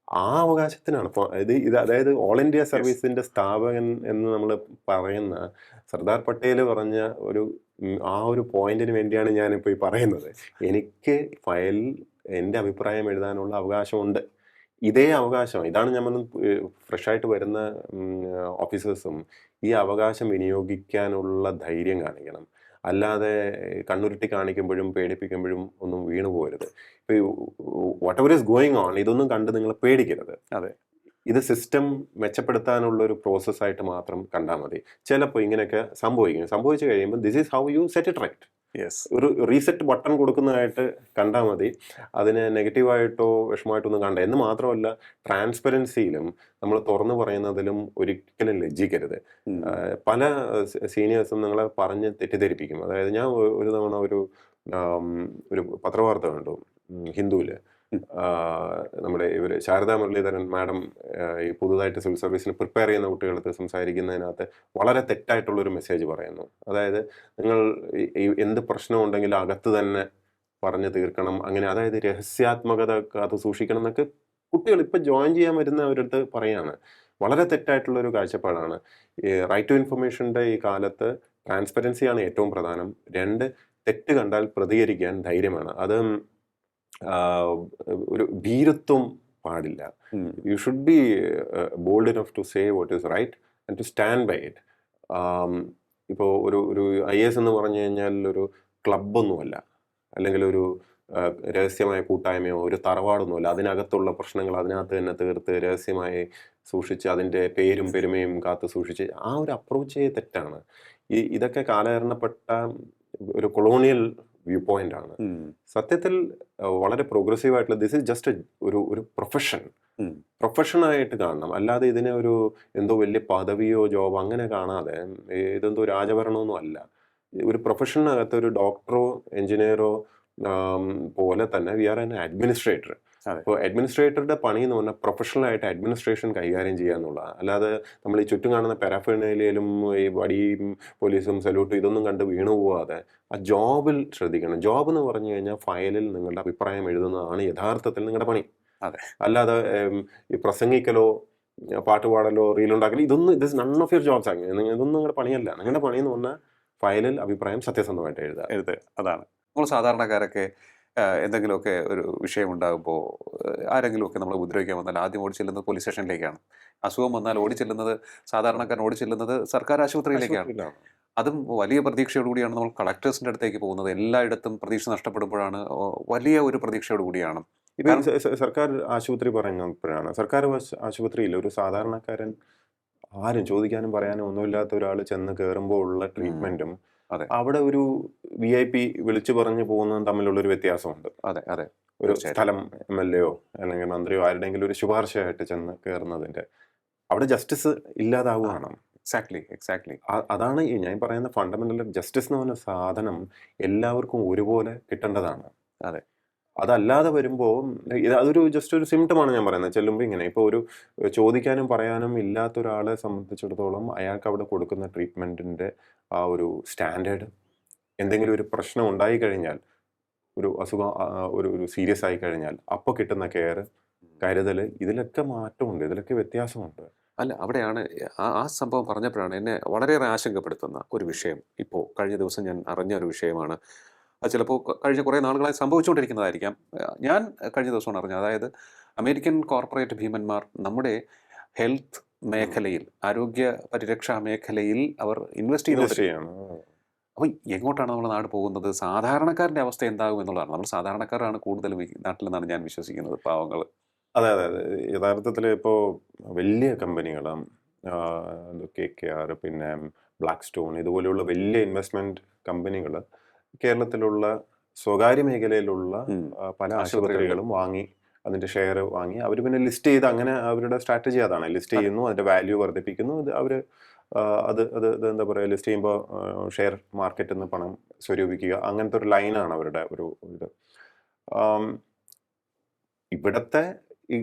ആ അവകാശത്തിനാണ് ഇപ്പോൾ ഇത് അതായത് ഓൾ ഇന്ത്യ സർവീസിന്റെ സ്ഥാപകൻ എന്ന് നമ്മൾ പറയുന്ന സർദാർ പട്ടേൽ പറഞ്ഞ ആ ഒരു പോയിന്റിന് വേണ്ടിയാണ് ഞാനിപ്പോൾ ഈ പറയുന്നത്. എനിക്ക് ഫയലിൽ എൻ്റെ അഭിപ്രായം എഴുതാനുള്ള അവകാശമുണ്ട്. ഇതേ അവകാശം, ഇതാണ് ഞാൻ ഫ്രഷായിട്ട് വരുന്ന ഓഫീസേഴ്സും ഈ അവകാശം വിനിയോഗിക്കാനുള്ള ധൈര്യം കാണിക്കണം. അല്ലാതെ കണ്ണുരുട്ടി കാണിക്കുമ്പോഴും പേടിപ്പിക്കുമ്പോഴും ഒന്നും വീണു പോകരുത്. ഇപ്പോൾ what ever is going on ഇതൊന്നും കണ്ട് നിങ്ങൾ പേടിക്കരുത്. അതെ, ഇത് സിസ്റ്റം മെച്ചപ്പെടുത്താനുള്ള ഒരു പ്രോസസ്സായിട്ട് മാത്രം കണ്ടാൽ മതി. ചിലപ്പോൾ ഇങ്ങനെയൊക്കെ സംഭവിച്ചു കഴിയുമ്പോൾ this is how you set it right. Yes, ഒരു റീസെറ്റ് ബട്ടൺ കൊടുക്കുന്നതായിട്ട് കണ്ടാൽ മതി. അതിനെ നെഗറ്റീവായിട്ടോ വിഷമമായിട്ടോ ഒന്നും കണ്ട. എന്ന് മാത്രമല്ല, ട്രാൻസ്പെറൻസിയിലും നമ്മൾ തുറന്നു പറയുന്നതിലും ഒരിക്കലും ലജ്ജിക്കരുത്. പല സീനിയേഴ്സും നിങ്ങളെ പറഞ്ഞ് തെറ്റിദ്ധരിപ്പിക്കും. അതായത് ഞാൻ ഒരു തവണ ഒരു പത്രവാർത്ത കണ്ടു ഹിന്ദുവിൽ. നമ്മുടെ ഇവർ ശാരദാ മുരളീധരൻ മാഡം ഈ പുതുതായിട്ട് സിവിൽ സർവീസിന് പ്രിപ്പയർ ചെയ്യുന്ന കുട്ടികളടുത്ത് സംസാരിക്കുന്നതിനകത്ത് വളരെ തെറ്റായിട്ടുള്ളൊരു മെസ്സേജ് പറയുന്നു. അതായത് നിങ്ങൾ എന്ത് പ്രശ്നം ഉണ്ടെങ്കിലും അകത്ത് തന്നെ പറഞ്ഞു തീർക്കണം, അങ്ങനെ അതായത് രഹസ്യാത്മകത കാത്ത് സൂക്ഷിക്കണം എന്നൊക്കെ കുട്ടികൾ ഇപ്പം ജോയിൻ ചെയ്യാൻ വരുന്നവരടുത്ത് പറയാണ്. വളരെ തെറ്റായിട്ടുള്ളൊരു കാഴ്ചപ്പാടാണ്. ഈ റൈറ്റ് ടു ഇൻഫർമേഷൻ്റെ ഈ കാലത്ത് ട്രാൻസ്പെറൻസിയാണ് ഏറ്റവും പ്രധാനം. 2, തെറ്റ് കണ്ടാൽ പ്രതികരിക്കാൻ ധൈര്യമാണ്. അത് ഒരു ഭീരുത്വം പാടില്ല. You should be bold enough to say what is right and to stand by it. ഇപ്പോൾ ഒരു IAS എന്ന് പറഞ്ഞു കഴിഞ്ഞാൽ ഒരു ക്ലബ്ബൊന്നുമല്ല, അല്ലെങ്കിൽ ഒരു രഹസ്യമായ കൂട്ടായ്മയോ ഒരു തറവാടൊന്നുമല്ല. അതിനകത്തുള്ള പ്രശ്നങ്ങൾ അതിനകത്ത് തന്നെ തീർത്ത് രഹസ്യമായി സൂക്ഷിച്ച് അതിൻ്റെ പേരും പെരുമയും കാത്ത് സൂക്ഷിച്ച് ആ ഒരു അപ്രോച്ചേ തെറ്റാണ്. ഇതൊക്കെ കാലഹരണപ്പെട്ട ഒരു കൊളോണിയൽ വ്യൂ പോയിന്റ് ആണ്. സത്യത്തിൽ വളരെ പ്രോഗ്രസീവ് ആയിട്ടുള്ള ദിസ് ഇസ് ജസ്റ്റ് ഒരു പ്രൊഫഷനായിട്ട് കാണണം. അല്ലാതെ ഇതിനെ എന്തോ വലിയ പദവിയോ ജോബോ അങ്ങനെ കാണാതെ ഇതെന്തോ രാജഭരണമൊന്നും അല്ല. ഒരു പ്രൊഫഷനകത്ത് ഒരു ഡോക്ടറോ എഞ്ചിനീയറോ പോലെ തന്നെ വി ആർ ആൻ അഡ്മിനിസ്ട്രേറ്റർ. അപ്പോൾ അഡ്മിനിസ്ട്രേറ്ററുടെ പണി എന്ന് പറഞ്ഞാൽ പ്രൊഫഷണലായിട്ട് അഡ്മിനിസ്ട്രേഷൻ കൈകാര്യം ചെയ്യുക എന്നുള്ളതാണ്. അല്ലാതെ നമ്മൾ ഈ ചുറ്റും കാണുന്ന പാരാഫേർണേലിയയിലും ഈ വടിയും പോലീസും സല്യൂട്ടും ഇതൊന്നും കണ്ട് വീണു പോവാതെ ആ ജോബിൽ ശ്രദ്ധിക്കണം. ജോബ് എന്ന് പറഞ്ഞു കഴിഞ്ഞാൽ ഫയലിൽ നിങ്ങളുടെ അഭിപ്രായം എഴുതുന്നതാണ് യഥാർത്ഥത്തിൽ നിങ്ങളുടെ പണി. അതെ, അല്ലാതെ ഈ പ്രസംഗിക്കലോ പാട്ട് പാടലോ റീലുണ്ടാക്കലോ ഇതൊന്നും നൺ ഓഫ് യുവർ ജോബ്സ് ആണ്. ഇതൊന്നും നിങ്ങളുടെ പണിയല്ല. നിങ്ങളുടെ പണി എന്ന് പറഞ്ഞാൽ ഫയലിൽ അഭിപ്രായം സത്യസന്ധമായിട്ട് എഴുതുക. അതാണ്. നമ്മൾ സാധാരണക്കാരൊക്കെ എന്തെങ്കിലുമൊക്കെ ഒരു വിഷയം ഉണ്ടാകുമ്പോൾ ആരെങ്കിലുമൊക്കെ നമ്മൾ ഉപദ്രവിക്കാൻ വന്നാൽ ആദ്യം ഓടിച്ചെല്ലുന്നത് പോലീസ് സ്റ്റേഷനിലേക്കാണ്. അസുഖം വന്നാൽ ഓടിച്ചെല്ലുന്നത്, സാധാരണക്കാരൻ ഓടിച്ചെല്ലുന്നത് സർക്കാർ ആശുപത്രിയിലേക്കാണ്. അതും വലിയ പ്രതീക്ഷയോടുകൂടിയാണ് നമ്മൾ കളക്ടേഴ്സിൻ്റെ അടുത്തേക്ക് പോകുന്നത്. എല്ലായിടത്തും പ്രതീക്ഷ നഷ്ടപ്പെടുമ്പോഴാണ് വലിയ ഒരു പ്രതീക്ഷയോടുകൂടിയാണ്. ഇപ്പം സർക്കാർ ആശുപത്രി പറയുമ്പോഴാണ്, സർക്കാർ ആശുപത്രിയിൽ ഒരു സാധാരണക്കാരൻ ആരും ചോദിക്കാനും പറയാനും ഒന്നുമില്ലാത്ത ഒരാൾ ചെന്ന് കയറുമ്പോൾ ഉള്ള ട്രീറ്റ്മെന്റും അവിടെ ഒരു VIP വിളിച്ചു പറഞ്ഞു പോകുന്നതും തമ്മിലുള്ളൊരു വ്യത്യാസമുണ്ട്. അതെ, അതെ. ഒരു സ്ഥലം MLA അല്ലെങ്കിൽ മന്ത്രിയോ ആരുടെയെങ്കിലും ഒരു ശുപാർശയായിട്ട് ചെന്ന് കയറുന്നതിന്റെ അവിടെ ജസ്റ്റിസ് ഇല്ലാതാവുകയാണ്. എക്സാക്ട്ലി. അതാണ് ഞാൻ പറയുന്ന ഫണ്ടമെന്റൽ ജസ്റ്റിസ് എന്ന് പറഞ്ഞ സാധനം എല്ലാവർക്കും ഒരുപോലെ കിട്ടേണ്ടതാണ്. അതെ, അതല്ലാതെ വരുമ്പോൾ അതൊരു ജസ്റ്റ് ഒരു സിംറ്റമാണ് ഞാൻ പറയുന്നത്. ചെല്ലുമ്പോൾ ഇങ്ങനെ ഇപ്പോൾ ഒരു ചോദിക്കാനും പറയാനും ഇല്ലാത്ത ഒരാളെ സംബന്ധിച്ചിടത്തോളം അയാൾക്ക് അവിടെ കൊടുക്കുന്ന ട്രീറ്റ്മെൻറ്റിൻ്റെ ആ ഒരു സ്റ്റാൻഡേർഡ്, എന്തെങ്കിലും ഒരു പ്രശ്നം ഉണ്ടായിക്കഴിഞ്ഞാൽ, ഒരു അസുഖം ഒരു സീരിയസ് ആയി കഴിഞ്ഞാൽ അപ്പോൾ കിട്ടുന്ന കെയർ, കരുതൽ, ഇതിലൊക്കെ മാറ്റമുണ്ട്, ഇതിലൊക്കെ വ്യത്യാസമുണ്ട്. അല്ല, അവിടെയാണ് ആ സംഭവം പറഞ്ഞപ്പോഴാണ് എന്നെ വളരെയേറെ ആശങ്കപ്പെടുത്തുന്ന ഒരു വിഷയം. ഇപ്പോൾ കഴിഞ്ഞ ദിവസം ഞാൻ അറിഞ്ഞ ഒരു വിഷയമാണ്. അത് ചിലപ്പോൾ കഴിഞ്ഞ കുറേ നാളുകളായി സംഭവിച്ചുകൊണ്ടിരിക്കുന്നതായിരിക്കാം. ഞാൻ കഴിഞ്ഞ ദിവസമാണ് അറിഞ്ഞത്. അതായത് അമേരിക്കൻ കോർപ്പറേറ്റ് ഭീമന്മാർ നമ്മുടെ ഹെൽത്ത് മേഖലയിൽ, ആരോഗ്യ പരിരക്ഷാ മേഖലയിൽ അവർ ഇൻവെസ്റ്റ് ഇൻഡസ്ട്രി ചെയ്തുകൊണ്ടിരിക്കുന്നത്. ആണ്. അപ്പോൾ എങ്ങോട്ടാണ് നമ്മുടെ നാട് പോകുന്നത്? സാധാരണക്കാരൻ്റെ അവസ്ഥ എന്താകും എന്നുള്ളതാണ്. നമ്മൾ സാധാരണക്കാരാണ് കൂടുതലും ഈ നാട്ടിലെന്നാണ് ഞാൻ വിശ്വസിക്കുന്നത്, പാവങ്ങൾ. അതെ അതെ അതെ. യഥാർത്ഥത്തിൽ ഇപ്പോൾ വലിയ കമ്പനികൾ KKR, പിന്നെ ബ്ലാക്ക് സ്റ്റോൺ, ഇതുപോലെയുള്ള വലിയ ഇൻവെസ്റ്റ്മെന്റ് കമ്പനികൾ കേരളത്തിലുള്ള സ്വകാര്യ മേഖലയിലുള്ള പല ആശുപത്രികളും വാങ്ങി അതിന്റെ ഷെയർ വാങ്ങി അവർ പിന്നെ ലിസ്റ്റ് ചെയ്ത്, അങ്ങനെ അവരുടെ സ്ട്രാറ്റജി അതാണ്. ലിസ്റ്റ് ചെയ്യുന്നു, അതിന്റെ വാല്യൂ വർദ്ധിപ്പിക്കുന്നു. ഇത് അവർ അത് എന്താ പറയുക, ലിസ്റ്റ് ചെയ്യുമ്പോൾ ഷെയർ മാർക്കറ്റിൽ നിന്ന് പണം സ്വരൂപിക്കുക, അങ്ങനത്തെ ഒരു ലൈനാണ് അവരുടെ ഒരു ഇത്. ആം, ഇവിടത്തെ ഈ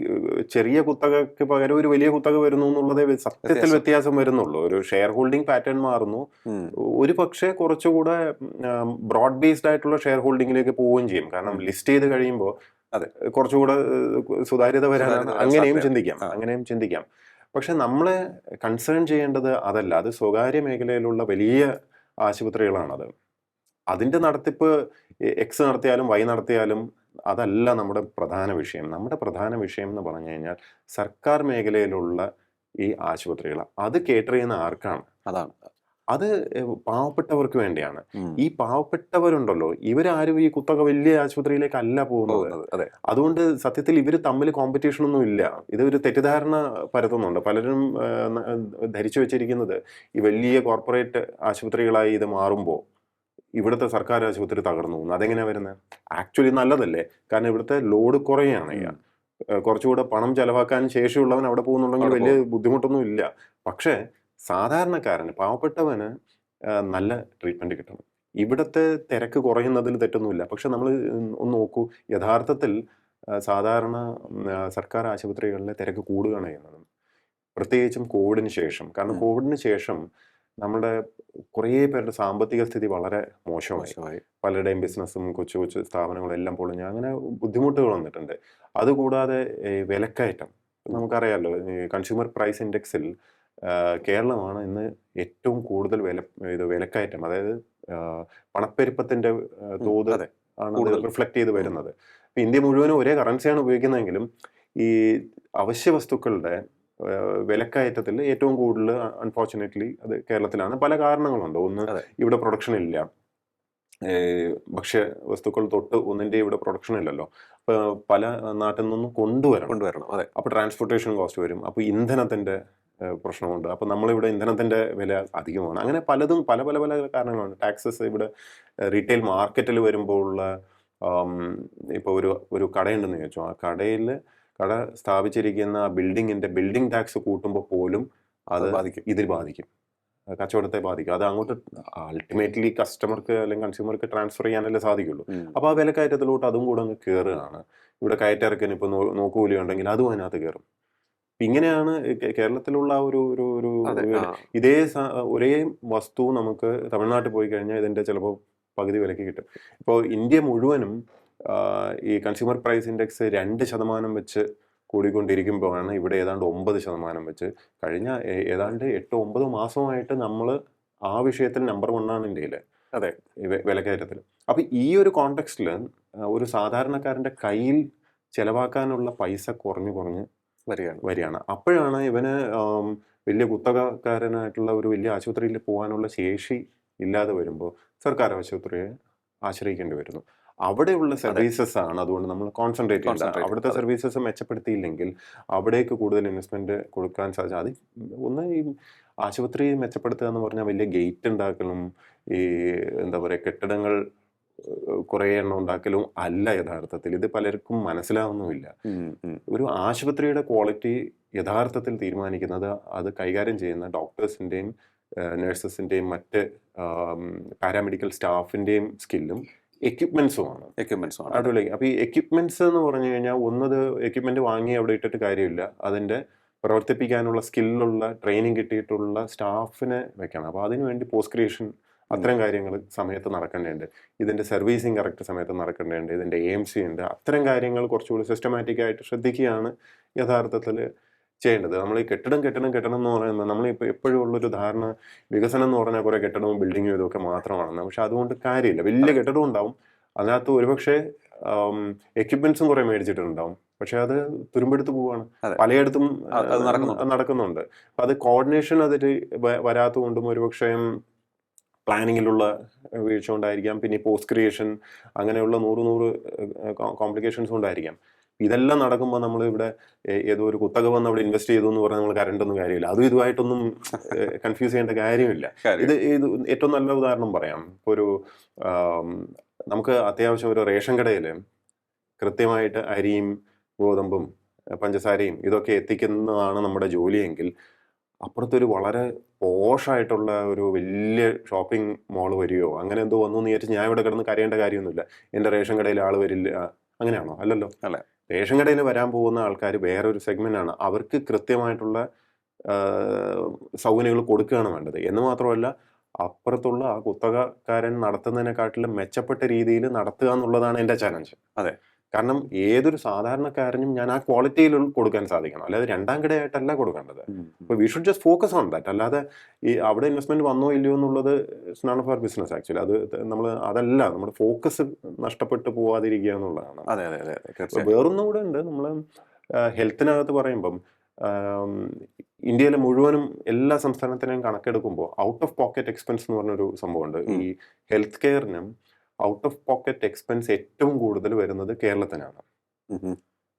ചെറിയ കുത്തകയ്ക്ക് പകരം ഒരു വലിയ കുത്തക വരുന്നു എന്നുള്ളതേ സത്യത്തിൽ വ്യത്യാസം വരുന്നുള്ളൂ. ഒരു ഷെയർ ഹോൾഡിംഗ് പാറ്റേൺ മാറുന്നു. ഒരു പക്ഷേ കുറച്ചുകൂടെ ബ്രോഡ് ബേസ്ഡ് ആയിട്ടുള്ള ഷെയർ ഹോൾഡിംഗിലേക്ക് പോവുകയും ചെയ്യും. കാരണം ലിസ്റ്റ് ചെയ്ത് കഴിയുമ്പോൾ അതെ, കുറച്ചുകൂടെ സുതാര്യത വരാനാണ്. സുതാര്യത അങ്ങനെയും സാധ്യത. ചിന്തിക്കാം. പക്ഷെ നമ്മളെ കൺസേൺ ചെയ്യേണ്ടത് അതല്ല. അത് സ്വകാര്യ മേഖലയിലുള്ള വലിയ ആശുപത്രികളാണത്. അതിന്റെ നടത്തിപ്പ് എക്സ് നടത്തിയാലും വൈ നടത്തിയാലും അതല്ല നമ്മുടെ പ്രധാന വിഷയം. നമ്മുടെ പ്രധാന വിഷയം എന്ന് പറഞ്ഞു കഴിഞ്ഞാൽ സർക്കാർ മേഖലയിലുള്ള ഈ ആശുപത്രികൾ, അത് കേറ്റർ ചെയ്യുന്ന ആർക്കാണ്? അതാണ്. അത് പാവപ്പെട്ടവർക്ക് വേണ്ടിയാണ്. ഈ പാവപ്പെട്ടവരുണ്ടല്ലോ, ഇവരാരും ഈ കുത്തക വലിയ ആശുപത്രിയിലേക്കല്ല പോകുന്നത്. അതെ, അതുകൊണ്ട് സത്യത്തിൽ ഇവർ തമ്മിൽ കോമ്പറ്റീഷൻ ഒന്നും ഇല്ല. ഇതൊരു തെറ്റിദ്ധാരണ പരത്തുന്നുണ്ട്. പലരും ധരിച്ചു വെച്ചിരിക്കുന്നത് ഈ വലിയ കോർപ്പറേറ്റ് ആശുപത്രികളായി ഇത് മാറുമ്പോൾ ഇവിടുത്തെ സർക്കാർ ആശുപത്രി തകർന്നു പോകുന്നു. അതെങ്ങനെയാ വരുന്നത്? ആക്ച്വലി നല്ലതല്ലേ? കാരണം ഇവിടുത്തെ ലോഡ് കുറയാണ്. കുറച്ചുകൂടെ പണം ചെലവാക്കാൻ ശേഷിയുള്ളവൻ അവിടെ പോകുന്നുണ്ടെങ്കിൽ വലിയ ബുദ്ധിമുട്ടൊന്നും ഇല്ല. പക്ഷേ സാധാരണക്കാരന്, പാവപ്പെട്ടവന് നല്ല ട്രീറ്റ്മെന്റ് കിട്ടണം. ഇവിടുത്തെ തിരക്ക് കുറയുന്നതിൽ തെറ്റൊന്നുമില്ല. പക്ഷെ നമ്മൾ ഒന്ന് നോക്കൂ, യഥാർത്ഥത്തിൽ സാധാരണ സർക്കാർ ആശുപത്രികളിലെ തിരക്ക് കൂടുകയാണ് ചെയ്യുന്നത്. പ്രത്യേകിച്ചും കോവിഡിന് ശേഷം. കാരണം കോവിഡിന് ശേഷം നമ്മുടെ കുറേ പേരുടെ സാമ്പത്തിക സ്ഥിതി വളരെ മോശമായി. പലരുടെയും ബിസിനസ്സും കൊച്ചു കൊച്ചു സ്ഥാപനങ്ങളും എല്ലാം പൊളിഞ്ഞ് അങ്ങനെ ബുദ്ധിമുട്ടുകൾ വന്നിട്ടുണ്ട്. അതുകൂടാതെ വിലക്കയറ്റം നമുക്കറിയാമല്ലോ. കൺസ്യൂമർ പ്രൈസ് ഇൻഡെക്സിൽ കേരളമാണ് ഇന്ന് ഏറ്റവും കൂടുതൽ വിലക്കയറ്റം, അതായത് പണപ്പെരുപ്പത്തിന്റെ തോത് ആണ് റിഫ്ലക്ട് ചെയ്ത് വരുന്നത്. ഇപ്പൊ ഇന്ത്യ മുഴുവനും ഒരേ കറൻസിയാണ് ഉപയോഗിക്കുന്നതെങ്കിലും ഈ അവശ്യ വസ്തുക്കളുടെ വിലക്കയറ്റത്തിൽ ഏറ്റവും കൂടുതൽ അൺഫോർച്ചുനേറ്റ്ലി അത് കേരളത്തിലാണ്. പല കാരണങ്ങളുണ്ട്. ഒന്ന്, ഇവിടെ പ്രൊഡക്ഷൻ ഇല്ല. ഭക്ഷ്യ വസ്തുക്കൾ തൊട്ട് ഒന്നിന്റെ ഇവിടെ പ്രൊഡക്ഷൻ ഇല്ലല്ലോ. അപ്പൊ പല നാട്ടിൽ നിന്നും കൊണ്ടുവരണം. അപ്പൊ ട്രാൻസ്പോർട്ടേഷൻ കോസ്റ്റ് വരും. അപ്പൊ ഇന്ധനത്തിന്റെ പ്രശ്നമുണ്ട്. അപ്പൊ നമ്മളിവിടെ ഇന്ധനത്തിന്റെ വില അധികമാണ്. അങ്ങനെ പലതും പല പല പല കാരണങ്ങളുണ്ട്. ടാക്സസ് ഇവിടെ റീറ്റെയിൽ മാർക്കറ്റിൽ വരുമ്പോൾ ഉള്ള ഇപ്പൊ ഒരു കടയുണ്ടെന്ന് ചോദിച്ചു, ആ കട സ്ഥാപിച്ചിരിക്കുന്ന ബിൽഡിങ്ങിന്റെ ബിൽഡിംഗ് ടാക്സ് കൂട്ടുമ്പോൾ പോലും അത് ഇതിൽ ബാധിക്കും, കച്ചവടത്തെ ബാധിക്കും. അത് അങ്ങോട്ട് അൾട്ടിമേറ്റ്ലി കസ്റ്റമർക്ക് അല്ലെങ്കിൽ കൺസ്യൂമർക്ക് ട്രാൻസ്ഫർ ചെയ്യാനല്ലേ സാധിക്കുള്ളൂ. അപ്പൊ ആ വിലക്കയറ്റത്തിലോട്ട് അതും കൂടെ അങ്ങ് കയറുകയാണ്. ഇവിടെ കയറ്റിറക്കിന് ഇപ്പൊ നോക്കുകൂലി ഉണ്ടെങ്കിൽ അതും അതിനകത്ത് കയറും. ഇങ്ങനെയാണ് കേരളത്തിലുള്ള ഒരു ഒരേ വസ്തു നമുക്ക് തമിഴ്നാട്ടിൽ പോയി കഴിഞ്ഞാൽ ഇതിന്റെ ചിലപ്പോൾ പകുതി വിലക്ക് കിട്ടും. ഇപ്പോൾ ഇന്ത്യ മുഴുവനും ഈ കൺസ്യൂമർ പ്രൈസ് ഇൻഡെക്സ് 2% വെച്ച് കൂടിക്കൊണ്ടിരിക്കുമ്പോഴാണ് ഇവിടെ ഏതാണ്ട് 9% വെച്ച് കഴിഞ്ഞ ഏതാണ്ട് 8-9 മാസമായിട്ട് നമ്മൾ ആ വിഷയത്തിൽ നമ്പർ 1 ആണ് ഇന്ത്യയിൽ. അതെ, വിലക്കയറ്റത്തിൽ. അപ്പൊ ഈ ഒരു കോണ്ടെക്സ്റ്റിൽ ഒരു സാധാരണക്കാരന്റെ കയ്യിൽ ചെലവാക്കാനുള്ള പൈസ കുറഞ്ഞ് വരികയാണ്. അപ്പോഴാണ് ഇവന് വലിയ കുത്തകക്കാരനായിട്ടുള്ള ഒരു വലിയ ആശുപത്രിയിൽ പോകാനുള്ള ശേഷി ഇല്ലാതെ വരുമ്പോൾ സർക്കാർ ആശുപത്രിയെ ആശ്രയിക്കേണ്ടി വരുന്നു. അവിടെയുള്ള സർവീസസ് ആണ് അതുകൊണ്ട് നമ്മൾ കോൺസെൻട്രേറ്റ് ചെയ്യേണ്ടത്. അവിടുത്തെ സർവീസസ് മെച്ചപ്പെടുത്തിയില്ലെങ്കിൽ അവിടേക്ക് കൂടുതൽ ഇൻവെസ്റ്റ്മെന്റ് കൊടുക്കാൻ സാധിക്കും. അത് ഒന്ന് ഈ ആശുപത്രി മെച്ചപ്പെടുത്തുക എന്ന് പറഞ്ഞാൽ വലിയ ഗേറ്റ് ഉണ്ടാക്കലും ഈ എന്താ പറയുക കെട്ടിടങ്ങൾ കുറേ എണ്ണം ഉണ്ടാക്കലും അല്ല യഥാർത്ഥത്തിൽ. ഇത് പലർക്കും മനസ്സിലാവുന്നുമില്ല. ഒരു ആശുപത്രിയുടെ ക്വാളിറ്റി യഥാർത്ഥത്തിൽ തീരുമാനിക്കുന്നത് അത് കൈകാര്യം ചെയ്യുന്ന ഡോക്ടേഴ്സിന്റെയും നഴ്സസിന്റെയും മറ്റ് പാരാമെഡിക്കൽ സ്റ്റാഫിന്റെയും സ്കില്ലും എക്യുപ്മെന്റ്സും ആണ്. അടിപൊളി. അപ്പൊ ഈ എക്യുപ്മെന്റ്സ് എന്ന് പറഞ്ഞു കഴിഞ്ഞാൽ ഒന്നത് എക്യുപ്മെന്റ് വാങ്ങി അവിടെ ഇട്ടിട്ട് കാര്യമില്ല, അതിന്റെ പ്രവർത്തിപ്പിക്കാനുള്ള സ്കില്ലുള്ള ട്രെയിനിങ് കിട്ടിയിട്ടുള്ള സ്റ്റാഫിനെ വെക്കണം. അപ്പൊ അതിനുവേണ്ടി പോസ്റ്റ് ക്രിയേഷൻ അത്തരം കാര്യങ്ങൾ സമയത്ത് നടക്കേണ്ടതുണ്ട്. ഇതിന്റെ സർവീസിങ് കറക്റ്റ് സമയത്ത് നടക്കേണ്ടതുണ്ട്. ഇതിന്റെ AMC ഉണ്ട്. അത്തരം കാര്യങ്ങൾ കുറച്ചുകൂടി സിസ്റ്റമാറ്റിക് ആയിട്ട് ശ്രദ്ധിക്കുകയാണ് യഥാർത്ഥത്തിൽ ചെയ്യേണ്ടത്. നമ്മൾ ഈ കെട്ടിടം എന്ന് പറയുമ്പോൾ നമ്മളിപ്പോൾ എപ്പോഴും ഉള്ളൊരു ധാരണ വികസനം എന്ന് പറഞ്ഞാൽ കുറേ കെട്ടിടവും ബിൽഡിങ്ങും ഇതൊക്കെ മാത്രമാണെന്ന്. പക്ഷെ അതുകൊണ്ട് കാര്യമില്ല. വലിയ കെട്ടിടം ഉണ്ടാവും. അതിനകത്ത് ഒരുപക്ഷെ എക്യുപ്മെന്റ്സും കുറേ മേടിച്ചിട്ടുണ്ടാവും. പക്ഷെ അത് തുരുമ്പെടുത്ത് പോവാണ്. അതെ. പലയിടത്തും അത് നടക്കുന്നുണ്ട്. നടക്കുന്നുണ്ട്. അത് കോർഡിനേഷൻ അതിൽ വരാത്തതുകൊണ്ടും ഒരുപക്ഷെ പ്ലാനിങ്ങിലുള്ള വീഴ്ച കൊണ്ടായിരിക്കാം. പിന്നെ പോസ്റ്റ് ക്രിയേഷൻ അങ്ങനെയുള്ള 100 കോംപ്ലിക്കേഷൻസ് കൊണ്ടായിരിക്കാം. ഇതെല്ലാം നടക്കുമ്പോൾ നമ്മൾ ഇവിടെ ഏതോ ഒരു കുത്തക വന്ന് അവിടെ ഇൻവെസ്റ്റ് ചെയ്തു എന്ന് പറഞ്ഞാൽ നമ്മൾ കരണ്ടൊന്നും കാര്യമില്ല. അതും ഇതുമായിട്ടൊന്നും കൺഫ്യൂസ് ചെയ്യേണ്ട കാര്യമില്ല. ഇത് ഏറ്റവും നല്ല ഉദാഹരണം പറയാം. ഇപ്പോൾ ഒരു നമുക്ക് അത്യാവശ്യം ഒരു റേഷൻ കടയിൽ കൃത്യമായിട്ട് അരിയും ഗോതമ്പും പഞ്ചസാരയും ഇതൊക്കെ എത്തിക്കുന്നതാണ് നമ്മുടെ ജോലിയെങ്കിൽ അപ്പുറത്തൊരു വളരെ പോഷായിട്ടുള്ള ഒരു വലിയ ഷോപ്പിംഗ് മോൾ വരികയോ അങ്ങനെ എന്തോ വന്നു എന്ന് വിചാരിച്ച് ഞാൻ ഇവിടെ കിടന്ന് കരയേണ്ട കാര്യമൊന്നുമില്ല. എൻ്റെ റേഷൻ കടയിൽ ആൾ വരില്ല, അങ്ങനെയാണോ? അല്ലല്ലോ. അല്ല, റേഷൻ കടയിൽ വരാൻ പോകുന്ന ആൾക്കാർ വേറൊരു സെഗ്മെന്റ് ആണ്. അവർക്ക് കൃത്യമായിട്ടുള്ള സൗകര്യങ്ങൾ കൊടുക്കുകയാണ് വേണ്ടത്. എന്ന് മാത്രമല്ല അപ്പുറത്തുള്ള ആ കുത്തകക്കാരൻ നടത്തുന്നതിനെക്കാട്ടിലും മെച്ചപ്പെട്ട രീതിയിൽ നടത്തുക എന്നുള്ളതാണ് എൻ്റെ ചാലഞ്ച്. അതെ. കാരണം ഏതൊരു സാധാരണക്കാരനും ഞാൻ ആ ക്വാളിറ്റിയിൽ കൊടുക്കാൻ സാധിക്കണം. അല്ലാതെ രണ്ടാം കിടയായിട്ടല്ല കൊടുക്കേണ്ടത്. അപ്പോൾ we should just focus on that. അല്ലാതെ ഈ അവിടെ ഇൻവെസ്റ്റ്മെന്റ് വന്നോ ഇല്ലയോ എന്നുള്ളത് it's not of our business actually. അത് നമ്മൾ അതല്ല, നമ്മുടെ ഫോക്കസ് നഷ്ടപ്പെട്ടു പോവാതിരിക്കുക എന്നുള്ളതാണ്. അതെ അതെ അതെ വേറൊന്നും കൂടെ ഉണ്ട്. നമ്മൾ ഹെൽത്തിനകത്ത് പറയുമ്പം ഇന്ത്യയിലെ മുഴുവനും എല്ലാ സംസ്ഥാനത്തിനെയും കണക്കെടുക്കുമ്പോൾ ഔട്ട് ഓഫ് പോക്കറ്റ് എക്സ്പെൻസ് എന്ന് പറഞ്ഞൊരു സംഭവമുണ്ട്. ഈ ഹെൽത്ത് കെയറിനും ഔട്ട് ഓഫ് പോക്കറ്റ് എക്സ്പെൻസ് ഏറ്റവും കൂടുതൽ വരുന്നത് കേരളത്തിനാണ്.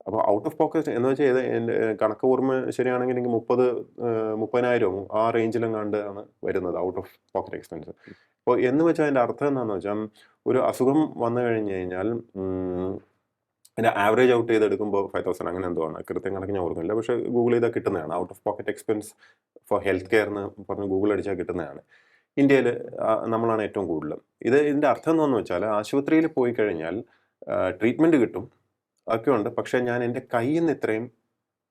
അപ്പോൾ ഔട്ട് ഓഫ് പോക്കറ്റ് എന്ന് വെച്ചാൽ എൻ്റെ കണക്ക് ഓർമ്മ ശരിയാണെങ്കിൽ എനിക്ക് 30,000 ആ റേഞ്ചിലെങ്ങാണ്ട് ആണ് വരുന്നത് ഔട്ട് ഓഫ് പോക്കറ്റ് എക്സ്പെൻസ്. അപ്പോൾ എന്ന് വെച്ചാൽ അതിൻ്റെ അർത്ഥം എന്താണെന്ന് വെച്ചാൽ ഒരു അസുഖം വന്നു കഴിഞ്ഞ് കഴിഞ്ഞാൽ അതിൻ്റെ ആവറേജ് ഔട്ട് ചെയ്തെടുക്കുമ്പോൾ 5,000 അങ്ങനെ എന്തോ ആണ്. കൃത്യം കണക്ക് ഞാൻ ഓർക്കുന്നില്ല. പക്ഷേ ഗൂഗിൾ ചെയ്താൽ കിട്ടുന്നതാണ്. Out of pocket expense for health care എന്ന് പറഞ്ഞ് ഗൂഗിൾ അടിച്ചാൽ കിട്ടുന്നതാണ്. ഇന്ത്യയിൽ നമ്മളാണ് ഏറ്റവും കൂടുതൽ. ഇതിൻ്റെ അർത്ഥം എന്താണെന്ന് വെച്ചാൽ ആശുപത്രിയിൽ പോയി കഴിഞ്ഞാൽ ട്രീറ്റ്മെൻറ്റ് കിട്ടും, അതൊക്കെ ഉണ്ട്. പക്ഷേ ഞാൻ എൻ്റെ കയ്യിൽ നിന്ന് ഇത്രയും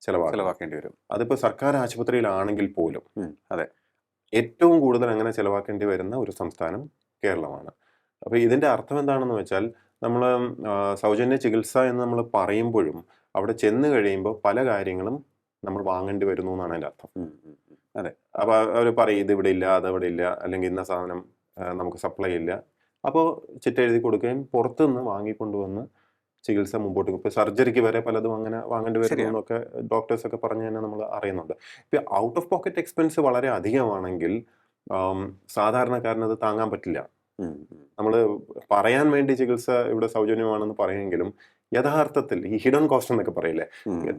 ചിലവാക്കേണ്ടി വരും. അതിപ്പോൾ സർക്കാർ ആശുപത്രിയിലാണെങ്കിൽ പോലും. അതെ. ഏറ്റവും കൂടുതൽ അങ്ങനെ ചിലവാക്കേണ്ടി വരുന്ന ഒരു സംസ്ഥാനം കേരളമാണ്. അപ്പോൾ ഇതിൻ്റെ അർത്ഥം എന്താണെന്ന് വെച്ചാൽ നമ്മൾ സൗജന്യ ചികിത്സ എന്ന് നമ്മൾ പറയുമ്പോഴും അവിടെ ചെന്ന് കഴിയുമ്പോൾ പല കാര്യങ്ങളും നമ്മൾ വാങ്ങേണ്ടി വരുന്നു എന്നാണ് അതിൻ്റെ അർത്ഥം. അതെ. അപ്പോൾ അവർ പറയും ഇത് ഇവിടെ ഇല്ല, അതവിടെ ഇല്ല, അല്ലെങ്കിൽ ഇന്ന സാധനം നമുക്ക് സപ്ലൈ ഇല്ല. അപ്പോൾ ചിറ്റ എഴുതി കൊടുക്കുകയും പുറത്തുനിന്ന് വാങ്ങിക്കൊണ്ടുവന്ന് ചികിത്സ മുമ്പോട്ട്. ഇപ്പോൾ സർജറിക്ക് വരെ പലതും അങ്ങനെ വാങ്ങേണ്ടി വരുന്നു എന്നൊക്കെ ഡോക്ടേഴ്സൊക്കെ പറഞ്ഞ് തന്നെ നമ്മൾ അറിയുന്നുണ്ട്. ഇപ്പോൾ ഔട്ട് ഓഫ് പോക്കറ്റ് എക്സ്പെൻസ് വളരെ അധികമാണെങ്കിൽ സാധാരണക്കാരനത് താങ്ങാൻ പറ്റില്ല. നമ്മൾ പറയാൻ വേണ്ടി ചികിത്സ ഇവിടെ സൗജന്യമാണെന്ന് പറയുമെങ്കിലും യഥാർത്ഥത്തിൽ ഈ ഹിഡൻ കോസ്റ്റ് എന്നൊക്കെ പറയില്ലേ,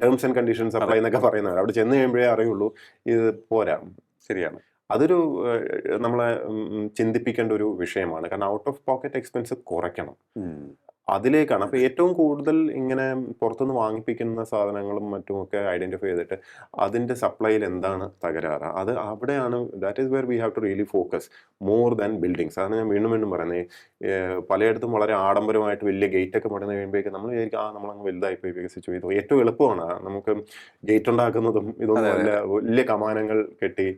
ടേംസ് ആൻഡ് കണ്ടീഷൻസ് അപ്ലൈ എന്നൊക്കെ പറയുന്നവർ അവിടെ ചെന്ന് കഴിയുമ്പോഴേ അറിയുള്ളൂ ഇത് പോരാ. ശരിയാണ്. അതൊരു നമ്മളെ ചിന്തിപ്പിക്കേണ്ട ഒരു വിഷയമാണ്. കാരണം ഔട്ട് ഓഫ് പോക്കറ്റ് എക്സ്പെൻസ് കുറയ്ക്കണം, അതിലേക്കാണ്. അപ്പോൾ ഏറ്റവും കൂടുതൽ ഇങ്ങനെ പുറത്തുനിന്ന് വാങ്ങിപ്പിക്കുന്ന സാധനങ്ങളും മറ്റുമൊക്കെ ഐഡന്റിഫൈ ചെയ്തിട്ട് അതിൻ്റെ സപ്ലൈയിൽ എന്താണ് തകരാറ്, അത് അവിടെയാണ്. That is where we have to really focus more than buildings. അതാണ് ഞാൻ വീണ്ടും പറയുന്നത്. പലയിടത്തും വളരെ ആഡംബരമായിട്ട് വലിയ ഗേറ്റ് ഒക്കെ പണിത് കഴിയുമ്പോഴേക്കും നമ്മൾ വിചാരിക്കും നമ്മളങ്ങ് വലുതായിപ്പോയി വികസിച്ചു. ഇത് ഏറ്റവും എളുപ്പമാണ് നമുക്ക് ഗേറ്റ് ഉണ്ടാക്കുന്നതും ഇതൊന്നും അല്ല. വലിയ കമാനങ്ങൾ കെട്ടി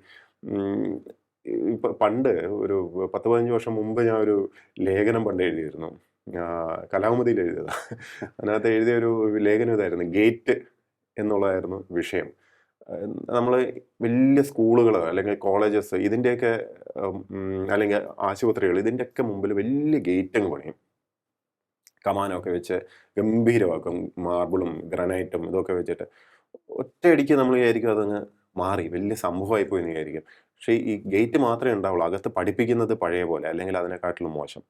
പണ്ട് ഒരു 10-15 വർഷം മുമ്പ് ഞാൻ ഒരു ലേഖനം പണ്ട് എഴുതിയിരുന്നു, കലാമതിയിൽ എഴുതിയതാണ്. അതിനകത്ത് എഴുതിയ ഒരു ലേഖനം ഇതായിരുന്നു, ഗേറ്റ് എന്നുള്ളതായിരുന്നു വിഷയം. നമ്മൾ വലിയ സ്കൂളുകൾ അല്ലെങ്കിൽ കോളേജസ് ഇതിൻ്റെയൊക്കെ അല്ലെങ്കിൽ ആശുപത്രികൾ ഇതിൻ്റെയൊക്കെ മുമ്പിൽ വലിയ ഗേറ്റ് അങ്ങ് പണിയും, കമാനമൊക്കെ വെച്ച് ഗംഭീരമാക്കും, മാർബിളും ഗ്രാനൈറ്റും ഇതൊക്കെ വെച്ചിട്ട്. ഒറ്റയടിക്ക് നമ്മൾ വിചാരിക്കും അതങ്ങ് മാറി വലിയ സംഭവമായി പോയി എന്ന് വിചാരിക്കും. പക്ഷേ ഈ ഗേറ്റ് മാത്രമേ ഉണ്ടാവുള്ളൂ, അകത്ത് പഠിപ്പിക്കുന്നത് പഴയ പോലെ അല്ലെങ്കിൽ അതിനെക്കാട്ടിലും മോശം.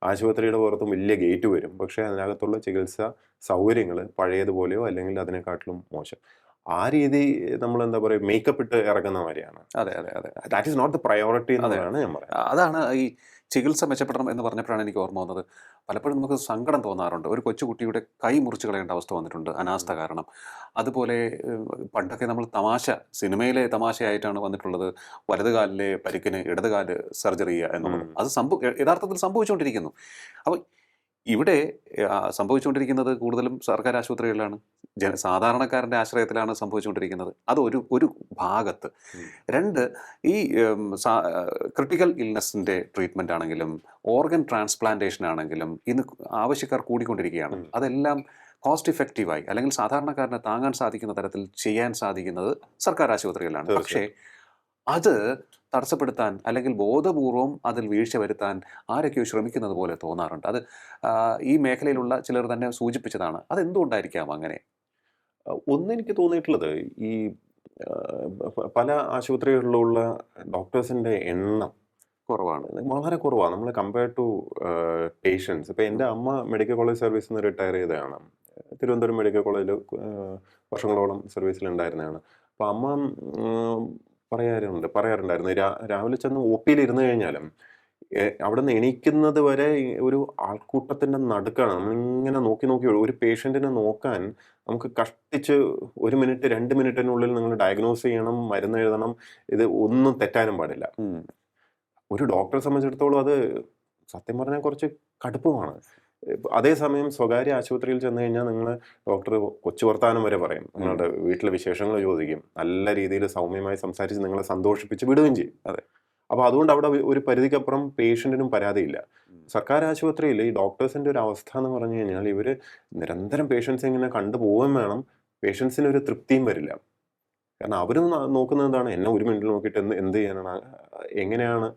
ആശുപത്രിയുടെ പുറത്തും വലിയ ഗേറ്റ് വരും, പക്ഷേ അതിനകത്തുള്ള ചികിത്സാ സൗകര്യങ്ങൾ പഴയതുപോലെയോ അല്ലെങ്കിൽ അതിനെക്കാട്ടിലും മോശം. ആ രീതി നമ്മൾ എന്താ പറയുക, മേക്കപ്പ് ഇട്ട് ഇറങ്ങുന്ന മാതിരിയാണ്. അതെ അതെ അതെ. That is not the priority എന്നാണ് ഞാൻ പറയുന്നത്. അതാണ് ഈ ചികിത്സ മെച്ചപ്പെടണം എന്ന് പറഞ്ഞപ്പോഴാണ് എനിക്ക് ഓർമ്മ വന്നത്. പലപ്പോഴും നമുക്ക് സങ്കടം തോന്നാറുണ്ട്. ഒരു കൊച്ചുകുട്ടിയുടെ കൈ മുറിച്ച് കളയേണ്ട അവസ്ഥ വന്നിട്ടുണ്ട് അനാസ്ഥ കാരണം. അതുപോലെ പണ്ടൊക്കെ നമ്മൾ തമാശ, സിനിമയിലെ തമാശയായിട്ടാണ് വന്നിട്ടുള്ളത് വലതുകാലിലെ പരിക്കിന് ഇടതുകാല് സർജറി ചെയ്യുക എന്നുള്ളത്. അത് യഥാർത്ഥത്തിൽ സംഭവിച്ചുകൊണ്ടിരിക്കുന്നു. അപ്പോൾ ഇവിടെ സംഭവിച്ചുകൊണ്ടിരിക്കുന്നത് കൂടുതലും സർക്കാർ ആശുപത്രികളിലാണ്, സാധാരണക്കാരൻ്റെ ആശ്രയത്തിലാണ് സംഭവിച്ചുകൊണ്ടിരിക്കുന്നത്. അത് ഒരു ഭാഗത്ത്. രണ്ട്, ഈ ക്രിട്ടിക്കൽ ഇൽനെസ്സിൻ്റെ ട്രീറ്റ്മെൻ്റ് ആണെങ്കിലും ഓർഗൻ ട്രാൻസ്പ്ലാന്റേഷൻ ആണെങ്കിലും ഇന്ന് ആവശ്യക്കാർ കൂടിക്കൊണ്ടിരിക്കുകയാണ്. അതെല്ലാം കോസ്റ്റ് ഇഫക്റ്റീവായി അല്ലെങ്കിൽ സാധാരണക്കാരന് താങ്ങാൻ സാധിക്കുന്ന തരത്തിൽ ചെയ്യാൻ സാധിക്കുന്നത് സർക്കാർ ആശുപത്രികളിലാണ്. പക്ഷേ അത് തടസ്സപ്പെടുത്താൻ അല്ലെങ്കിൽ ബോധപൂർവം അതിൽ വീഴ്ച വരുത്താൻ ആരൊക്കെയോ ശ്രമിക്കുന്നത് പോലെ തോന്നാറുണ്ട്. അത് ഈ മേഖലയിലുള്ള ചിലർ തന്നെ സൂചിപ്പിച്ചതാണ്. അതെന്തുകൊണ്ടായിരിക്കാം അങ്ങനെ? ഒന്നെനിക്ക് തോന്നിയിട്ടുള്ളത് ഈ പല ആശുപത്രികളിലുള്ള ഡോക്ടേഴ്സിന്റെ എണ്ണം കുറവാണ്. വളരെ കുറവാണ്. നമ്മൾ കമ്പയർ ടു പേഷ്യൻസ്. ഇപ്പൊ എൻ്റെ അമ്മ മെഡിക്കൽ കോളേജ് സർവീസിൽ നിന്ന് റിട്ടയർ ചെയ്തതാണ്. തിരുവനന്തപുരം മെഡിക്കൽ കോളേജിൽ വർഷങ്ങളോളം സർവീസിലുണ്ടായിരുന്നതാണ്. അപ്പൊ അമ്മ പറയാറുണ്ടായിരുന്നു രാവിലെ ചെന്ന് ഒ പിയിൽ ഇരുന്ന് കഴിഞ്ഞാലും അവിടെ നിന്ന് എണീക്കുന്നത് വരെ ഒരു ആൾക്കൂട്ടത്തിന്റെ നടുക്കാണ്. നമ്മളിങ്ങനെ നോക്കി നോക്കി ഒരു പേഷ്യന്റിനെ നോക്കാൻ നമുക്ക് കഷ്ടിച്ച് 1 മിനിറ്റ് 2 മിനിറ്റിനുള്ളിൽ നിങ്ങൾ ഡയഗ്നോസ് ചെയ്യണം, മരുന്ന് എഴുതണം. ഇത് ഒന്നും തെറ്റാനും പാടില്ല. ഒരു ഡോക്ടറെ സംബന്ധിച്ചിടത്തോളം അത് സത്യം പറഞ്ഞാൽ കുറച്ച് കടുപ്പമാണ്. അതേസമയം സ്വകാര്യ ആശുപത്രിയിൽ ചെന്ന് കഴിഞ്ഞാൽ നിങ്ങൾ ഡോക്ടർ കൊച്ചു വർത്താനം വരെ പറയും. നിങ്ങളുടെ വീട്ടിലെ വിശേഷങ്ങൾ ചോദിക്കും. നല്ല രീതിയിൽ സൗമ്യമായി സംസാരിച്ച് നിങ്ങളെ സന്തോഷിപ്പിച്ച് വിടുകയും ചെയ്യും. അതെ. അപ്പോൾ അതുകൊണ്ട് അവിടെ ഒരു പരിധിക്കപ്പുറം പേഷ്യന്റിനും പരാതിയില്ല. സർക്കാർ ആശുപത്രിയിൽ ഈ ഡോക്ടേഴ്സിന്റെ ഒരു അവസ്ഥ എന്ന് പറഞ്ഞു കഴിഞ്ഞാൽ ഇവർ നിരന്തരം പേഷ്യൻസ് ഇങ്ങനെ കണ്ടുപോവുകയും വേണം. പേഷ്യൻസിന് ഒരു തൃപ്തിയും വരില്ല. കാരണം അവർ നോക്കുന്നത് എന്താണ്, എന്നെ 1 മിനിറ്റിൽ നോക്കിയിട്ട് എന്ത് ചെയ്യാനാണ്, എങ്ങനെയാണ്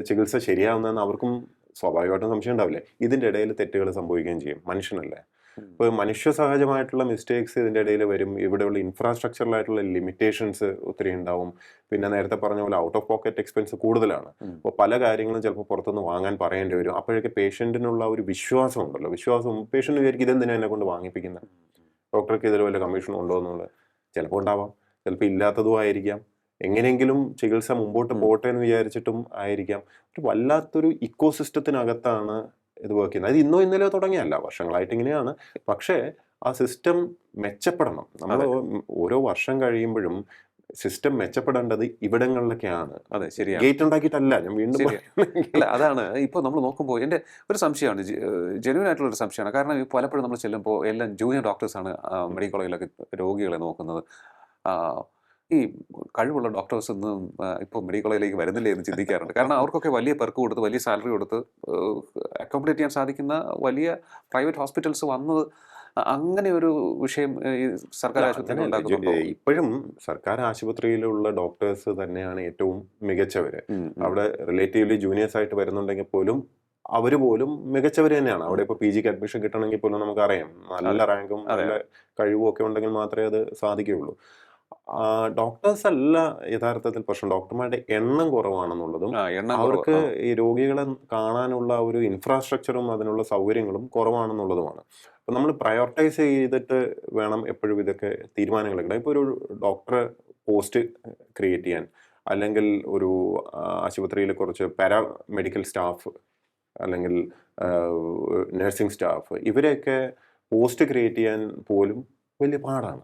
ചികിത്സ ശരിയാവുന്നതെന്ന് അവർക്കും സ്വാഭാവികമായിട്ടും സംശയം ഉണ്ടാവില്ലേ. ഇതിൻ്റെ ഇടയിൽ തെറ്റുകൾ സംഭവിക്കുകയും ചെയ്യും. മനുഷ്യനല്ലേ. ഇപ്പോൾ മനുഷ്യ സഹജമായിട്ടുള്ള മിസ്റ്റേക്സ് ഇതിൻ്റെ ഇടയിൽ വരും. ഇവിടെയുള്ള ഇൻഫ്രാസ്ട്രക്ചറിലായിട്ടുള്ള ലിമിറ്റേഷൻസ് ഒത്തിരി ഉണ്ടാവും. പിന്നെ നേരത്തെ പറഞ്ഞ പോലെ ഔട്ട് ഓഫ് പോക്കറ്റ് എക്സ്പെൻസ് കൂടുതലാണ്. അപ്പോൾ പല കാര്യങ്ങളും ചിലപ്പോൾ പുറത്തുനിന്ന് വാങ്ങാൻ പറയേണ്ടി വരും. അപ്പോഴൊക്കെ പേഷ്യൻറ്റിനുള്ള ഒരു വിശ്വാസം ഉണ്ടല്ലോ, പേഷ്യൻ്റ് വിചാരിക്കും ഇതെന്തിനാ എന്നെ കൊണ്ട് വാങ്ങിപ്പിക്കുന്നത്, ഡോക്ടർക്ക് ഇതിൽ വല്ല കമ്മീഷൻ ഉണ്ടോ എന്നുള്ളത് ചിലപ്പോൾ ഉണ്ടാവാം, ചിലപ്പോൾ ഇല്ലാത്തതും ആയിരിക്കാം. എങ്ങനെയെങ്കിലും ചികിത്സ മുമ്പോട്ട് പോട്ടെ എന്ന് വിചാരിച്ചിട്ടും ആയിരിക്കാം. ഒരു വല്ലാത്തൊരു ഇക്കോ സിസ്റ്റത്തിനകത്താണ് ഇത് വർക്ക് ചെയ്യുന്നത്. അത് ഇന്നോ ഇന്നലെയോ തുടങ്ങിയല്ല, വർഷങ്ങളായിട്ട് ഇങ്ങനെയാണ്. പക്ഷേ ആ സിസ്റ്റം മെച്ചപ്പെടണം. നമ്മൾ ഓരോ വർഷം കഴിയുമ്പോഴും സിസ്റ്റം മെച്ചപ്പെടേണ്ടത് ഇവിടങ്ങളിലൊക്കെയാണ്. അതെ, ശരിയാണ്. ഗേറ്റ് ഉണ്ടാക്കിയിട്ടല്ല. ഞാൻ വീണ്ടും അല്ല, അതാണ് ഇപ്പോൾ നമ്മൾ നോക്കുമ്പോൾ എൻ്റെ ഒരു സംശയമാണ്, ജെന്യൂൻ ആയിട്ടുള്ള ഒരു സംശയമാണ്. കാരണം പലപ്പോഴും നമ്മൾ ചെല്ലുമ്പോൾ എല്ലാം ജൂനിയർ ഡോക്ടേഴ്സാണ് മെഡിക്കൽ കോളേജിലൊക്കെ രോഗികളെ നോക്കുന്നത്. ഈ കഴിവുള്ള ഡോക്ടേഴ്സ് ഒന്നും ഇപ്പോൾ മെഡിക്കൽ കോളേജിലേക്ക് വരുന്നില്ലേ എന്ന് ചിന്തിക്കാറുണ്ട്. കാരണം അവർക്കൊക്കെ വലിയ പെർക്ക് കൊടുത്ത് വലിയ സാലറി കൊടുത്ത് അക്കോമഡേറ്റ് ചെയ്യാൻ സാധിക്കുന്ന വലിയ പ്രൈവറ്റ് ഹോസ്പിറ്റൽസ് വന്നത് അങ്ങനെ ഒരു വിഷയം ഈ സർക്കാർ ആശുപത്രിയിൽ ഉണ്ടാക്കുന്നുണ്ടോ? ഇപ്പോഴും സർക്കാർ ആശുപത്രിയിലുള്ള ഡോക്ടേഴ്സ് തന്നെയാണ് ഏറ്റവും മികച്ചവര്. അവിടെ റിലേറ്റീവ്ലി ജൂനിയേഴ്സ് ആയിട്ട് വരുന്നുണ്ടെങ്കിൽ പോലും അവര് പോലും മികച്ചവർ തന്നെയാണ്. അവിടെ ഇപ്പോൾ PGക്ക് അഡ്മിഷൻ കിട്ടണമെങ്കിൽ പോലും നമുക്കറിയാം നല്ല റാങ്കും നല്ല കഴിവും ഒക്കെ ഉണ്ടെങ്കിൽ മാത്രമേ അത് സാധിക്കുകയുള്ളൂ. ഡോക്ടേഴ്സ് അല്ല യഥാർത്ഥത്തിൽ പ്രശ്നം, ഡോക്ടർമാരുടെ എണ്ണം കുറവാണെന്നുള്ളതും അവർക്ക് ഈ രോഗികളെ കാണാനുള്ള ഒരു ഇൻഫ്രാസ്ട്രക്ചറും അതിനുള്ള സൗകര്യങ്ങളും കുറവാണെന്നുള്ളതുമാണ്. അപ്പം നമ്മൾ പ്രയോറിറ്റൈസ് ചെയ്തിട്ട് വേണം എപ്പോഴും ഇതൊക്കെ തീരുമാനങ്ങൾ എടുക്കണം. ഇപ്പോൾ ഒരു ഡോക്ടറെ പോസ്റ്റ് ക്രിയേറ്റ് ചെയ്യാൻ, അല്ലെങ്കിൽ ഒരു ആശുപത്രിയിൽ കുറച്ച് പാരാമെഡിക്കൽ സ്റ്റാഫ് അല്ലെങ്കിൽ നഴ്സിംഗ് സ്റ്റാഫ്, ഇവരെയൊക്കെ പോസ്റ്റ് ക്രിയേറ്റ് ചെയ്യാൻ പോലും വലിയ പാടാണ്.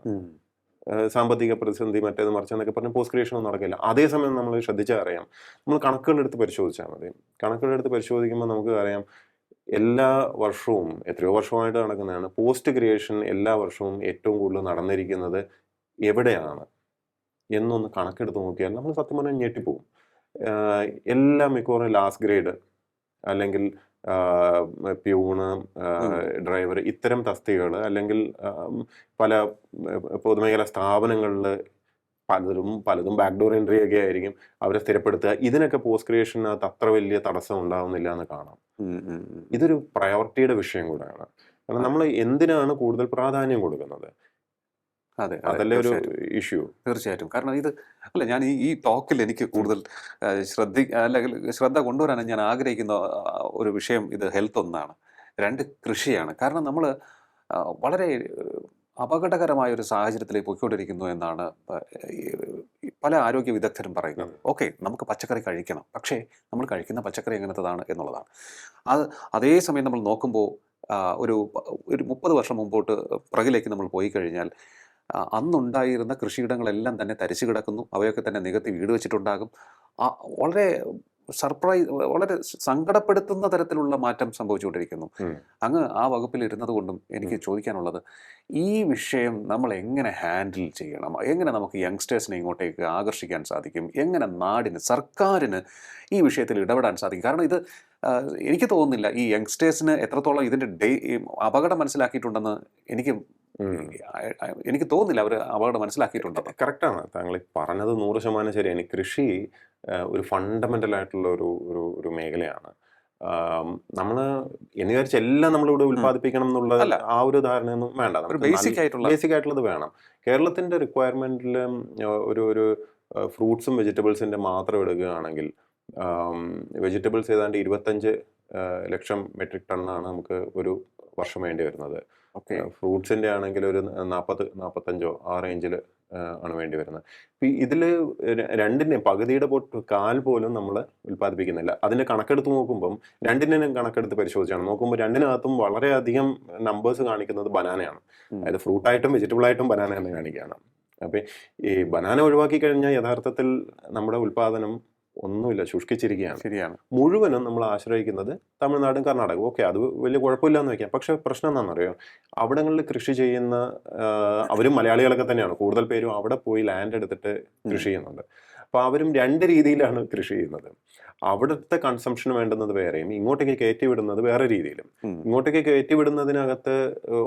സാമ്പത്തിക പ്രതിസന്ധി മറ്റേത് മറിച്ചെന്നൊക്കെ പറഞ്ഞ് പോസ്റ്റ് ക്രിയേഷൻ ഒന്നും നടക്കില്ല. അതേസമയം നമ്മൾ ശ്രദ്ധിച്ചാൽ അറിയാം, നമ്മൾ കണക്കുകളെടുത്ത് പരിശോധിച്ചാൽ മതി. കണക്കുകളെടുത്ത് പരിശോധിക്കുമ്പോൾ നമുക്ക് അറിയാം എല്ലാ വർഷവും എത്രയോ വർഷമായിട്ട് നടക്കുന്നതാണ് പോസ്റ്റ് ക്രിയേഷൻ. എല്ലാ വർഷവും ഏറ്റവും കൂടുതൽ നടന്നിരിക്കുന്നത് എവിടെയാണ് എന്നൊന്ന് കണക്കെടുത്ത് നോക്കിയാൽ നമ്മൾ സത്യം പറഞ്ഞാൽ ഞെട്ടിപ്പോവും. എല്ലാം മിക്കവാറും ലാസ്റ്റ് ഗ്രേഡ് അല്ലെങ്കിൽ പ്യൂണ്, ഡ്രൈവർ, ഇത്തരം തസ്തികകൾ, അല്ലെങ്കിൽ പല പൊതുമേഖലാ സ്ഥാപനങ്ങളിൽ പലതും ബാക്ക്ഡോർ എൻട്രി ഒക്കെ ആയിരിക്കും അവരെ സ്ഥിരപ്പെടുത്തുക. ഇതിനൊക്കെ പോസ്റ്റ് ക്രിയേഷനകത്ത് അത്ര വലിയ തടസ്സം ഉണ്ടാവുന്നില്ല എന്ന് കാണാം. ഇതൊരു പ്രയോറിറ്റിയുടെ വിഷയം കൂടെയാണ്. കാരണം നമ്മൾ എന്തിനാണ് കൂടുതൽ പ്രാധാന്യം കൊടുക്കുന്നത്, അതല്ലേ ഒരു ഇഷ്യൂ. തീർച്ചയായിട്ടും. കാരണം ഇത് അല്ല, ഞാൻ ഈ ടോക്കിൽ എനിക്ക് കൂടുതൽ അല്ലെങ്കിൽ ശ്രദ്ധ കൊണ്ടുവരാൻ ഞാൻ ആഗ്രഹിക്കുന്ന ഒരു വിഷയം ഇത് ഹെൽത്ത് ഒന്നാണ്, 2 കൃഷിയാണ്. കാരണം നമ്മൾ വളരെ അപകടകരമായ ഒരു സാഹചര്യത്തിലേക്ക് പോയിക്കൊണ്ടിരിക്കുന്നു എന്നാണ് പല ആരോഗ്യ വിദഗ്ധരും പറയുന്നത്. ഓക്കെ, നമുക്ക് പച്ചക്കറി കഴിക്കണം, പക്ഷേ നമ്മൾ കഴിക്കുന്ന പച്ചക്കറി എങ്ങനത്തതാണ് എന്നുള്ളതാണ്. അതേസമയം നമ്മൾ നോക്കുമ്പോൾ ഒരു 30 വർഷം മുമ്പോട്ട് പിറകിലേക്ക് നമ്മൾ പോയി കഴിഞ്ഞാൽ അന്നുണ്ടായിരുന്ന കൃഷിയിടങ്ങളെല്ലാം തന്നെ തരിച്ചു കിടക്കുന്നു. അവയൊക്കെ തന്നെ നികത്തി വീട് വെച്ചിട്ടുണ്ടാകും. വളരെ വളരെ സങ്കടപ്പെടുത്തുന്ന തരത്തിലുള്ള മാറ്റം സംഭവിച്ചുകൊണ്ടിരിക്കുന്നു. അങ്ങ് ആ വകുപ്പിൽ ഇരുന്നത് കൊണ്ടും എനിക്ക് ചോദിക്കാനുള്ളത്, ഈ വിഷയം നമ്മൾ എങ്ങനെ ഹാൻഡിൽ ചെയ്യണം? എങ്ങനെ നമുക്ക് യങ്സ്റ്റേഴ്സിനെ ഇങ്ങോട്ടേക്ക് ആകർഷിക്കാൻ സാധിക്കും? എങ്ങനെ നാടിന്, സർക്കാരിന് ഈ വിഷയത്തിൽ ഇടപെടാൻ സാധിക്കും? കാരണം ഇത് എനിക്ക് തോന്നുന്നില്ല ഈ യങ്സ്റ്റേഴ്സിന് എത്രത്തോളം ഇതിൻ്റെ അപകടം മനസ്സിലാക്കിയിട്ടുണ്ടെന്ന് എനിക്ക് എനിക്ക് തോന്നുന്നില്ല അവർ അപകടം മനസ്സിലാക്കിയിട്ടുണ്ടെന്ന്. കറക്റ്റാണ് താങ്കൾ ഈ പറഞ്ഞത് 100% ശരിയാണ്. ഈ കൃഷി ഒരു ഫണ്ടമെന്റൽ ആയിട്ടുള്ള ഒരു ഒരു ഒരു മേഖലയാണ്. നമ്മൾ എന്ന് വിചാരിച്ച് എല്ലാം നമ്മളിവിടെ ഉൽപ്പാദിപ്പിക്കണം എന്നുള്ള അല്ല. ആ ഒരു ധാരണയൊന്നും വേണ്ട. ഒരു ബേസിക് ആയിട്ടുള്ള ബേസിക് ആയിട്ടുള്ളത് വേണം. കേരളത്തിന്റെ റിക്വയർമെന്റിൽ ഒരു ഒരു ഫ്രൂട്ട്സും വെജിറ്റബിൾസിന്റെ മാത്രം എടുക്കുകയാണെങ്കിൽ വെജിറ്റബിൾസ് ഏതാണ്ട് 25 ലക്ഷം മെട്രിക് ടണ്ണാണ് നമുക്ക് ഒരു വർഷം വേണ്ടി വരുന്നത്. ഓക്കെ. ഫ്രൂട്ട്സിന്റെ ആണെങ്കിൽ ഒരു 40-45 ആ റേഞ്ചിൽ ആണ് വേണ്ടി വരുന്നത്. ഇതിൽ രണ്ടിനെയും പകുതിയുടെ കാൽ പോലും നമ്മൾ ഉൽപ്പാദിപ്പിക്കുന്നില്ല. അതിന്റെ കണക്കെടുത്ത് നോക്കുമ്പം രണ്ടിനും കണക്കെടുത്ത് പരിശോധിച്ചാണ് നോക്കുമ്പോൾ രണ്ടിനകത്തും വളരെയധികം നമ്പേഴ്സ് കാണിക്കുന്നത് ബനാനയാണ്. അതായത് ഫ്രൂട്ടായിട്ടും വെജിറ്റബിൾ ആയിട്ടും ബനാന എന്ന് കാണിക്കുകയാണ്. അപ്പം ഈ ബനാന ഒഴിവാക്കി കഴിഞ്ഞാൽ യഥാർത്ഥത്തിൽ നമ്മുടെ ഉൽപ്പാദനം ഒന്നുമില്ല, ശുഷ്കിച്ചിരിക്കുകയാണ്. ശരിയാണ്. മുഴുവനും നമ്മൾ ആശ്രയിക്കുന്നത് തമിഴ്നാടും കർണാടകവും. ഓക്കെ, അത് വലിയ കുഴപ്പമില്ലാന്ന് വെക്കാം. പക്ഷെ പ്രശ്നം എന്താണെന്നറിയോ, അവിടങ്ങളിൽ കൃഷി ചെയ്യുന്ന അവരും മലയാളികളൊക്കെ തന്നെയാണ്. കൂടുതൽ പേരും അവിടെ പോയി ലാൻഡ് എടുത്തിട്ട് കൃഷി ചെയ്യുന്നുണ്ട്. അപ്പോൾ അവരും രണ്ട് രീതിയിലാണ് കൃഷി ചെയ്യുന്നത്. അവിടുത്തെ കൺസംഷന് വേണ്ടുന്നത് വേറെയും ഇങ്ങോട്ടേക്ക് കയറ്റി വിടുന്നത് വേറെ രീതിയിലും. ഇങ്ങോട്ടേക്ക് കയറ്റി വിടുന്നതിനകത്ത്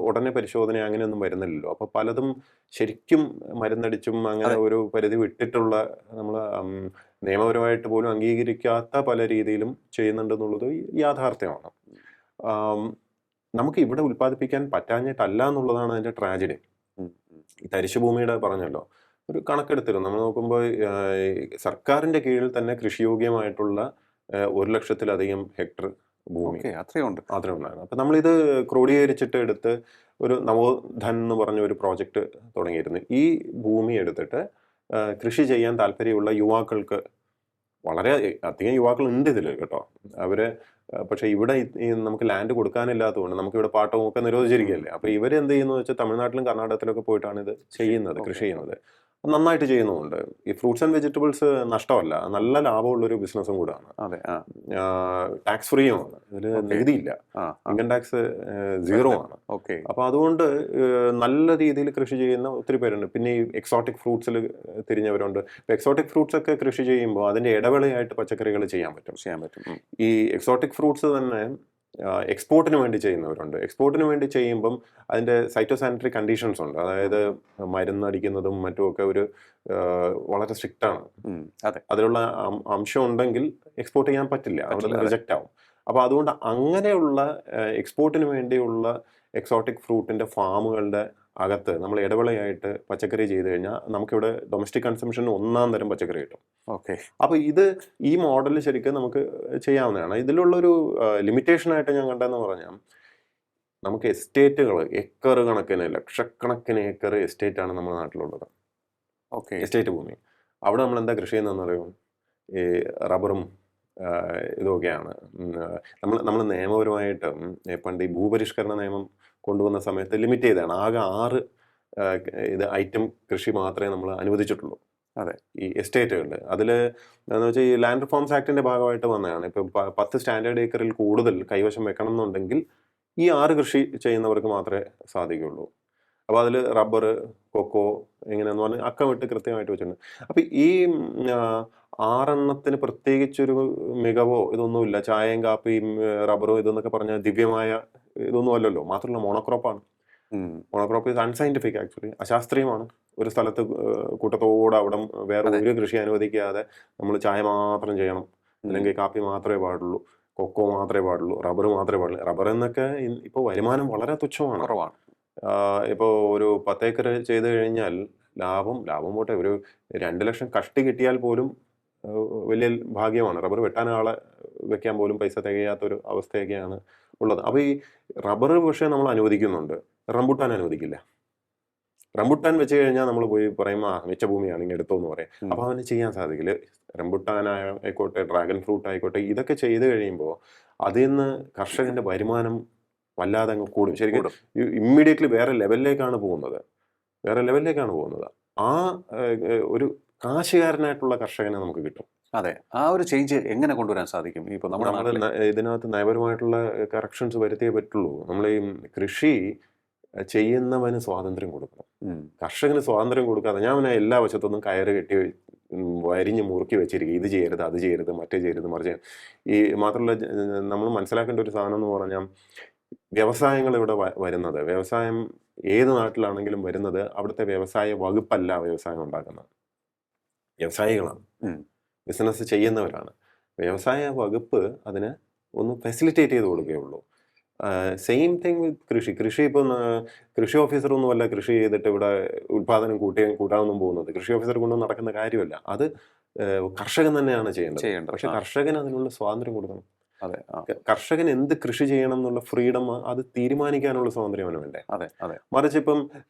ഉടനെ പരിശോധന അങ്ങനെയൊന്നും വരുന്നില്ലല്ലോ. അപ്പോൾ പലതും ശരിക്കും മരുന്നടിച്ചും അങ്ങനെ ഒരു പരിധി വിട്ടിട്ടുള്ള നമ്മൾ നിയമപരമായിട്ട് പോലും അംഗീകരിക്കാത്ത പല രീതിയിലും ചെയ്യുന്നുണ്ടെന്നുള്ളത് യാഥാർത്ഥ്യമാണ്. നമുക്ക് ഇവിടെ ഉൽപ്പാദിപ്പിക്കാൻ പറ്റാഞ്ഞിട്ടല്ല എന്നുള്ളതാണ് അതിൻ്റെ ട്രാജഡി. ഈ തരിശുഭൂമിയുടെ പറഞ്ഞല്ലോ, ഒരു കണക്കെടുത്തിരുന്നു നമ്മൾ നോക്കുമ്പോൾ സർക്കാരിന്റെ കീഴിൽ തന്നെ കൃഷിയോഗ്യമായിട്ടുള്ള 1,00,000-ലധികം ഹെക്ടർ ഭൂമി അത്രയും ഉണ്ടായിരുന്നു. അപ്പം നമ്മളിത് ക്രോഡീകരിച്ചിട്ട് എടുത്ത് ഒരു നവോധൻ എന്ന് പറഞ്ഞ ഒരു പ്രോജക്റ്റ് തുടങ്ങിയിരുന്നു. ഈ ഭൂമി എടുത്തിട്ട് കൃഷി ചെയ്യാൻ താല്പര്യമുള്ള യുവാക്കൾക്ക്, വളരെ അധികം യുവാക്കൾ ഉണ്ട് ഇതിൽ കേട്ടോ, അവര് പക്ഷെ ഇവിടെ നമുക്ക് ലാൻഡ് കൊടുക്കാനില്ലാത്തതുകൊണ്ട് നമുക്കിവിടെ പാട്ടവും ഒക്കെ നിരോധിച്ചിരിക്കുകയല്ലേ. അപ്പൊ ഇവരെന്ത് ചെയ്യുന്നു വെച്ചാൽ തമിഴ്നാട്ടിലും കർണാടകത്തിലൊക്കെ പോയിട്ടാണ് ഇത് ചെയ്യുന്നത്, കൃഷി ചെയ്യുന്നത്. നന്നായിട്ട് ചെയ്യുന്നുമുണ്ട്. ഈ ഫ്രൂട്ട്സ് ആൻഡ് വെജിറ്റബിൾസ് നഷ്ടമല്ല, നല്ല ലാഭമുള്ളൊരു ബിസിനസ്സും കൂടാണ്. ടാക്സ് ഫ്രീയുമാണ്, ഇതിൽ നികുതിയില്ല, ഇൻകം ടാക്സ് 0 ആണ്. അപ്പൊ അതുകൊണ്ട് നല്ല രീതിയിൽ കൃഷി ചെയ്യുന്ന ഒത്തിരി പേരുണ്ട്. പിന്നെ ഈ എക്സോട്ടിക് ഫ്രൂട്ട്സിൽ തിരിഞ്ഞവരുണ്ട്. എക്സോട്ടിക് ഫ്രൂട്ട്സ് ഒക്കെ കൃഷി ചെയ്യുമ്പോൾ അതിന്റെ ഇടവേളയായിട്ട് പച്ചക്കറികൾ ചെയ്യാൻ പറ്റും. ഈ എക്സോട്ടിക് ഫ്രൂട്ട്സ് തന്നെ എക്സ്പോർട്ടിന് വേണ്ടി ചെയ്യുന്നവരുണ്ട്. എക്സ്പോർട്ടിന് വേണ്ടി ചെയ്യുമ്പം അതിൻ്റെ സൈറ്റോസാനിറ്ററി കണ്ടീഷൻസ് ഉണ്ട്. അതായത് മരുന്നടിക്കുന്നതും മറ്റുമൊക്കെ ഒരു വളരെ സ്ട്രിക്റ്റ് ആണ്. അതിലുള്ള അംശം ഉണ്ടെങ്കിൽ എക്സ്പോർട്ട് ചെയ്യാൻ പറ്റില്ല, അവിടെ റിജക്റ്റ് ആവും. അപ്പോൾ അതുകൊണ്ട് അങ്ങനെയുള്ള എക്സ്പോർട്ടിന് വേണ്ടിയുള്ള എക്സോട്ടിക് ഫ്രൂട്ടിൻ്റെ ഫാമുകളുടെ അകത്ത് നമ്മൾ ഇടവേളയായിട്ട് പച്ചക്കറി ചെയ്ത് കഴിഞ്ഞാൽ നമുക്കിവിടെ ഡൊമസ്റ്റിക് കൺസംഷന് 1-ാം തരം പച്ചക്കറി കിട്ടും. അപ്പോൾ ഇത് ഈ മോഡൽ ശരിക്കും നമുക്ക് ചെയ്യാവുന്നതാണ്. ഇതിലുള്ളൊരു ലിമിറ്റേഷനായിട്ട് ഞാൻ കണ്ടതെന്ന് പറഞ്ഞാൽ, നമുക്ക് എസ്റ്റേറ്റുകൾ ഏക്കർ കണക്കിന്, ലക്ഷക്കണക്കിന് ഏക്കർ എസ്റ്റേറ്റാണ് നമ്മുടെ നാട്ടിലുള്ളത്. എസ്റ്റേറ്റ് ഭൂമി. അവിടെ നമ്മൾ എന്താ കൃഷി ചെയ്യുന്നതെന്ന് അറിയുമോ? ഈ റബ്ബറും ഇതൊക്കെയാണ്. നമ്മൾ നിയമപരമായിട്ട് പണ്ട് ഈ ഭൂപരിഷ്കരണ നിയമം കൊണ്ടുവന്ന സമയത്ത് ലിമിറ്റ് ചെയ്തതാണ്. ആകെ 6 ഐറ്റം കൃഷി മാത്രമേ നമ്മൾ അനുവദിച്ചിട്ടുള്ളൂ ഈ എസ്റ്റേറ്റുകളിൽ. അതിൽ എന്താണെന്ന് വെച്ചാൽ ഈ ലാൻഡ് റിഫോംസ് ആക്ടിന്റെ ഭാഗമായിട്ട് വന്നതാണ്. ഇപ്പം 10 സ്റ്റാൻഡേർഡ് ഏക്കറിൽ കൂടുതൽ കൈവശം വെക്കണം എന്നുണ്ടെങ്കിൽ ഈ 6 കൃഷി ചെയ്യുന്നവർക്ക് മാത്രമേ സാധിക്കുള്ളൂ. അപ്പോൾ അതിൽ റബ്ബർ, കൊക്കോ ഇങ്ങനെയെന്ന് പറഞ്ഞാൽ അക്കമിട്ട് കൃത്യമായിട്ട് വെച്ചിട്ടുണ്ട്. അപ്പം ഈ 6 പ്രത്യേകിച്ചൊരു മികവോ ഇതൊന്നുമില്ല. ചായയും കാപ്പിയും റബ്ബറും ഇതെന്നൊക്കെ പറഞ്ഞാൽ ദിവ്യമായ ഇതൊന്നും അല്ലല്ലോ. മാത്രമല്ല മോണോക്രോപ്പാണ്. മോണോക്രോപ്പ് ഈസ് അൺസയന്റിഫിക്, ആക്ച്വലി അശാസ്ത്രീയമാണ്. ഒരു സ്ഥലത്ത് കൂട്ടത്തോടെ അവിടെ വേറെ ഒരു കൃഷി അനുവദിക്കാതെ നമ്മൾ ചായ മാത്രം ചെയ്യണം, അല്ലെങ്കിൽ കാപ്പി മാത്രമേ പാടുള്ളൂ, കൊക്കോ മാത്രമേ പാടുള്ളൂ, റബ്ബർ മാത്രമേ പാടുള്ളൂ. റബ്ബർ എന്നൊക്കെ ഇപ്പോൾ വരുമാനം വളരെ തുച്ഛമാണ്, കുറവാണ്. ഇപ്പോൾ ഒരു 10 ഏക്കർ ചെയ്ത് കഴിഞ്ഞാൽ ലാഭം പോട്ടെ, ഒരു 2 ലക്ഷം കഷ്ടി കിട്ടിയാൽ പോലും വലിയ ഭാഗ്യമാണ്. റബ്ബർ വെട്ടാൻ ആളെ വെക്കാൻ പോലും പൈസ തികയാത്തൊരു അവസ്ഥയൊക്കെയാണ് ഉള്ളത്. അപ്പോൾ ഈ റബ്ബർ പക്ഷേ നമ്മൾ അനുവദിക്കുന്നുണ്ട്, റംബുട്ടാൻ അനുവദിക്കില്ല. റംബുട്ടാൻ വെച്ച് കഴിഞ്ഞാൽ നമ്മൾ പോയി പറയും മിച്ച ഭൂമിയാണ് ഇങ്ങനെ എടുത്തോ എന്ന് പറയും. അപ്പോൾ അവന് ചെയ്യാൻ സാധിക്കില്ല. റംബുട്ടാൻ ആയിക്കോട്ടെ, ഡ്രാഗൺ ഫ്രൂട്ട് ആയിക്കോട്ടെ, ഇതൊക്കെ ചെയ്ത് കഴിയുമ്പോൾ അതിൽ നിന്ന് കർഷകന്റെ വരുമാനം വല്ലാതെ അങ്ങ് കൂടും. ശരിക്കും ഇമ്മീഡിയറ്റ്ലി വേറെ ലെവലിലേക്കാണ് പോകുന്നത്. ആ ഒരു കാശുകാരനായിട്ടുള്ള കർഷകനെ നമുക്ക് കിട്ടും. ആ ഒരു ചേഞ്ച് എങ്ങനെ കൊണ്ടുവരാൻ സാധിക്കും? ഇപ്പോൾ നമ്മൾ ഇതിനകത്ത് നയപരമായിട്ടുള്ള കറക്ഷൻസ് വരുത്തിയേ പറ്റുള്ളൂ. നമ്മൾ ഈ കൃഷി ചെയ്യുന്നവന് സ്വാതന്ത്ര്യം കൊടുക്കണം, കർഷകന് സ്വാതന്ത്ര്യം കൊടുക്കാതെ ഞാൻ അവനെ എല്ലാ വശത്തൊന്നും കയറ് കെട്ടി വരിഞ്ഞ് മുറുക്കി വെച്ചിരിക്കുക, ഇത് ചെയ്യരുത്, അത് ചെയ്യരുത്, മറ്റേ ചെയ്യരുത്, മറിച്ച് ഈ മാത്രമല്ല നമ്മൾ മനസ്സിലാക്കേണ്ട ഒരു സാധനം എന്ന് പറഞ്ഞാൽ വ്യവസായങ്ങൾ ഇവിടെ വരുന്നത്, വ്യവസായം ഏത് നാട്ടിലാണെങ്കിലും വരുന്നത് അവിടുത്തെ വ്യവസായ വകുപ്പല്ല വ്യവസായം ഉണ്ടാക്കുന്നത്, വ്യവസായികളാണ്, ബിസിനസ് ചെയ്യുന്നവരാണ്. വ്യവസായ വകുപ്പ് അതിന് ഒന്ന് ഫെസിലിറ്റേറ്റ് ചെയ്ത് കൊടുക്കുകയുള്ളൂ. സെയിം തിങ് വിത്ത് കൃഷി ഇപ്പം കൃഷി ഓഫീസറൊന്നും അല്ല കൃഷി ചെയ്തിട്ട് ഇവിടെ ഉൽപാദനം കൂട്ടാനൊന്നും പോകുന്നത്. കൃഷി ഓഫീസർ കൊണ്ടൊന്നും നടക്കുന്ന കാര്യമല്ല. അത് കർഷകൻ തന്നെയാണ് ചെയ്യേണ്ടത്. പക്ഷെ കർഷകന് അതിനുള്ള സ്വാതന്ത്ര്യം കൊടുക്കണം. അതെ, കർഷകൻ എന്ത് കൃഷി ചെയ്യണം എന്നുള്ള ഫ്രീഡം അത് തീരുമാനിക്കാനുള്ള സ്വാതന്ത്ര്യം അവന് വേണ്ടേ. അതെ, അതെ. മറിച്ച് ഇപ്പം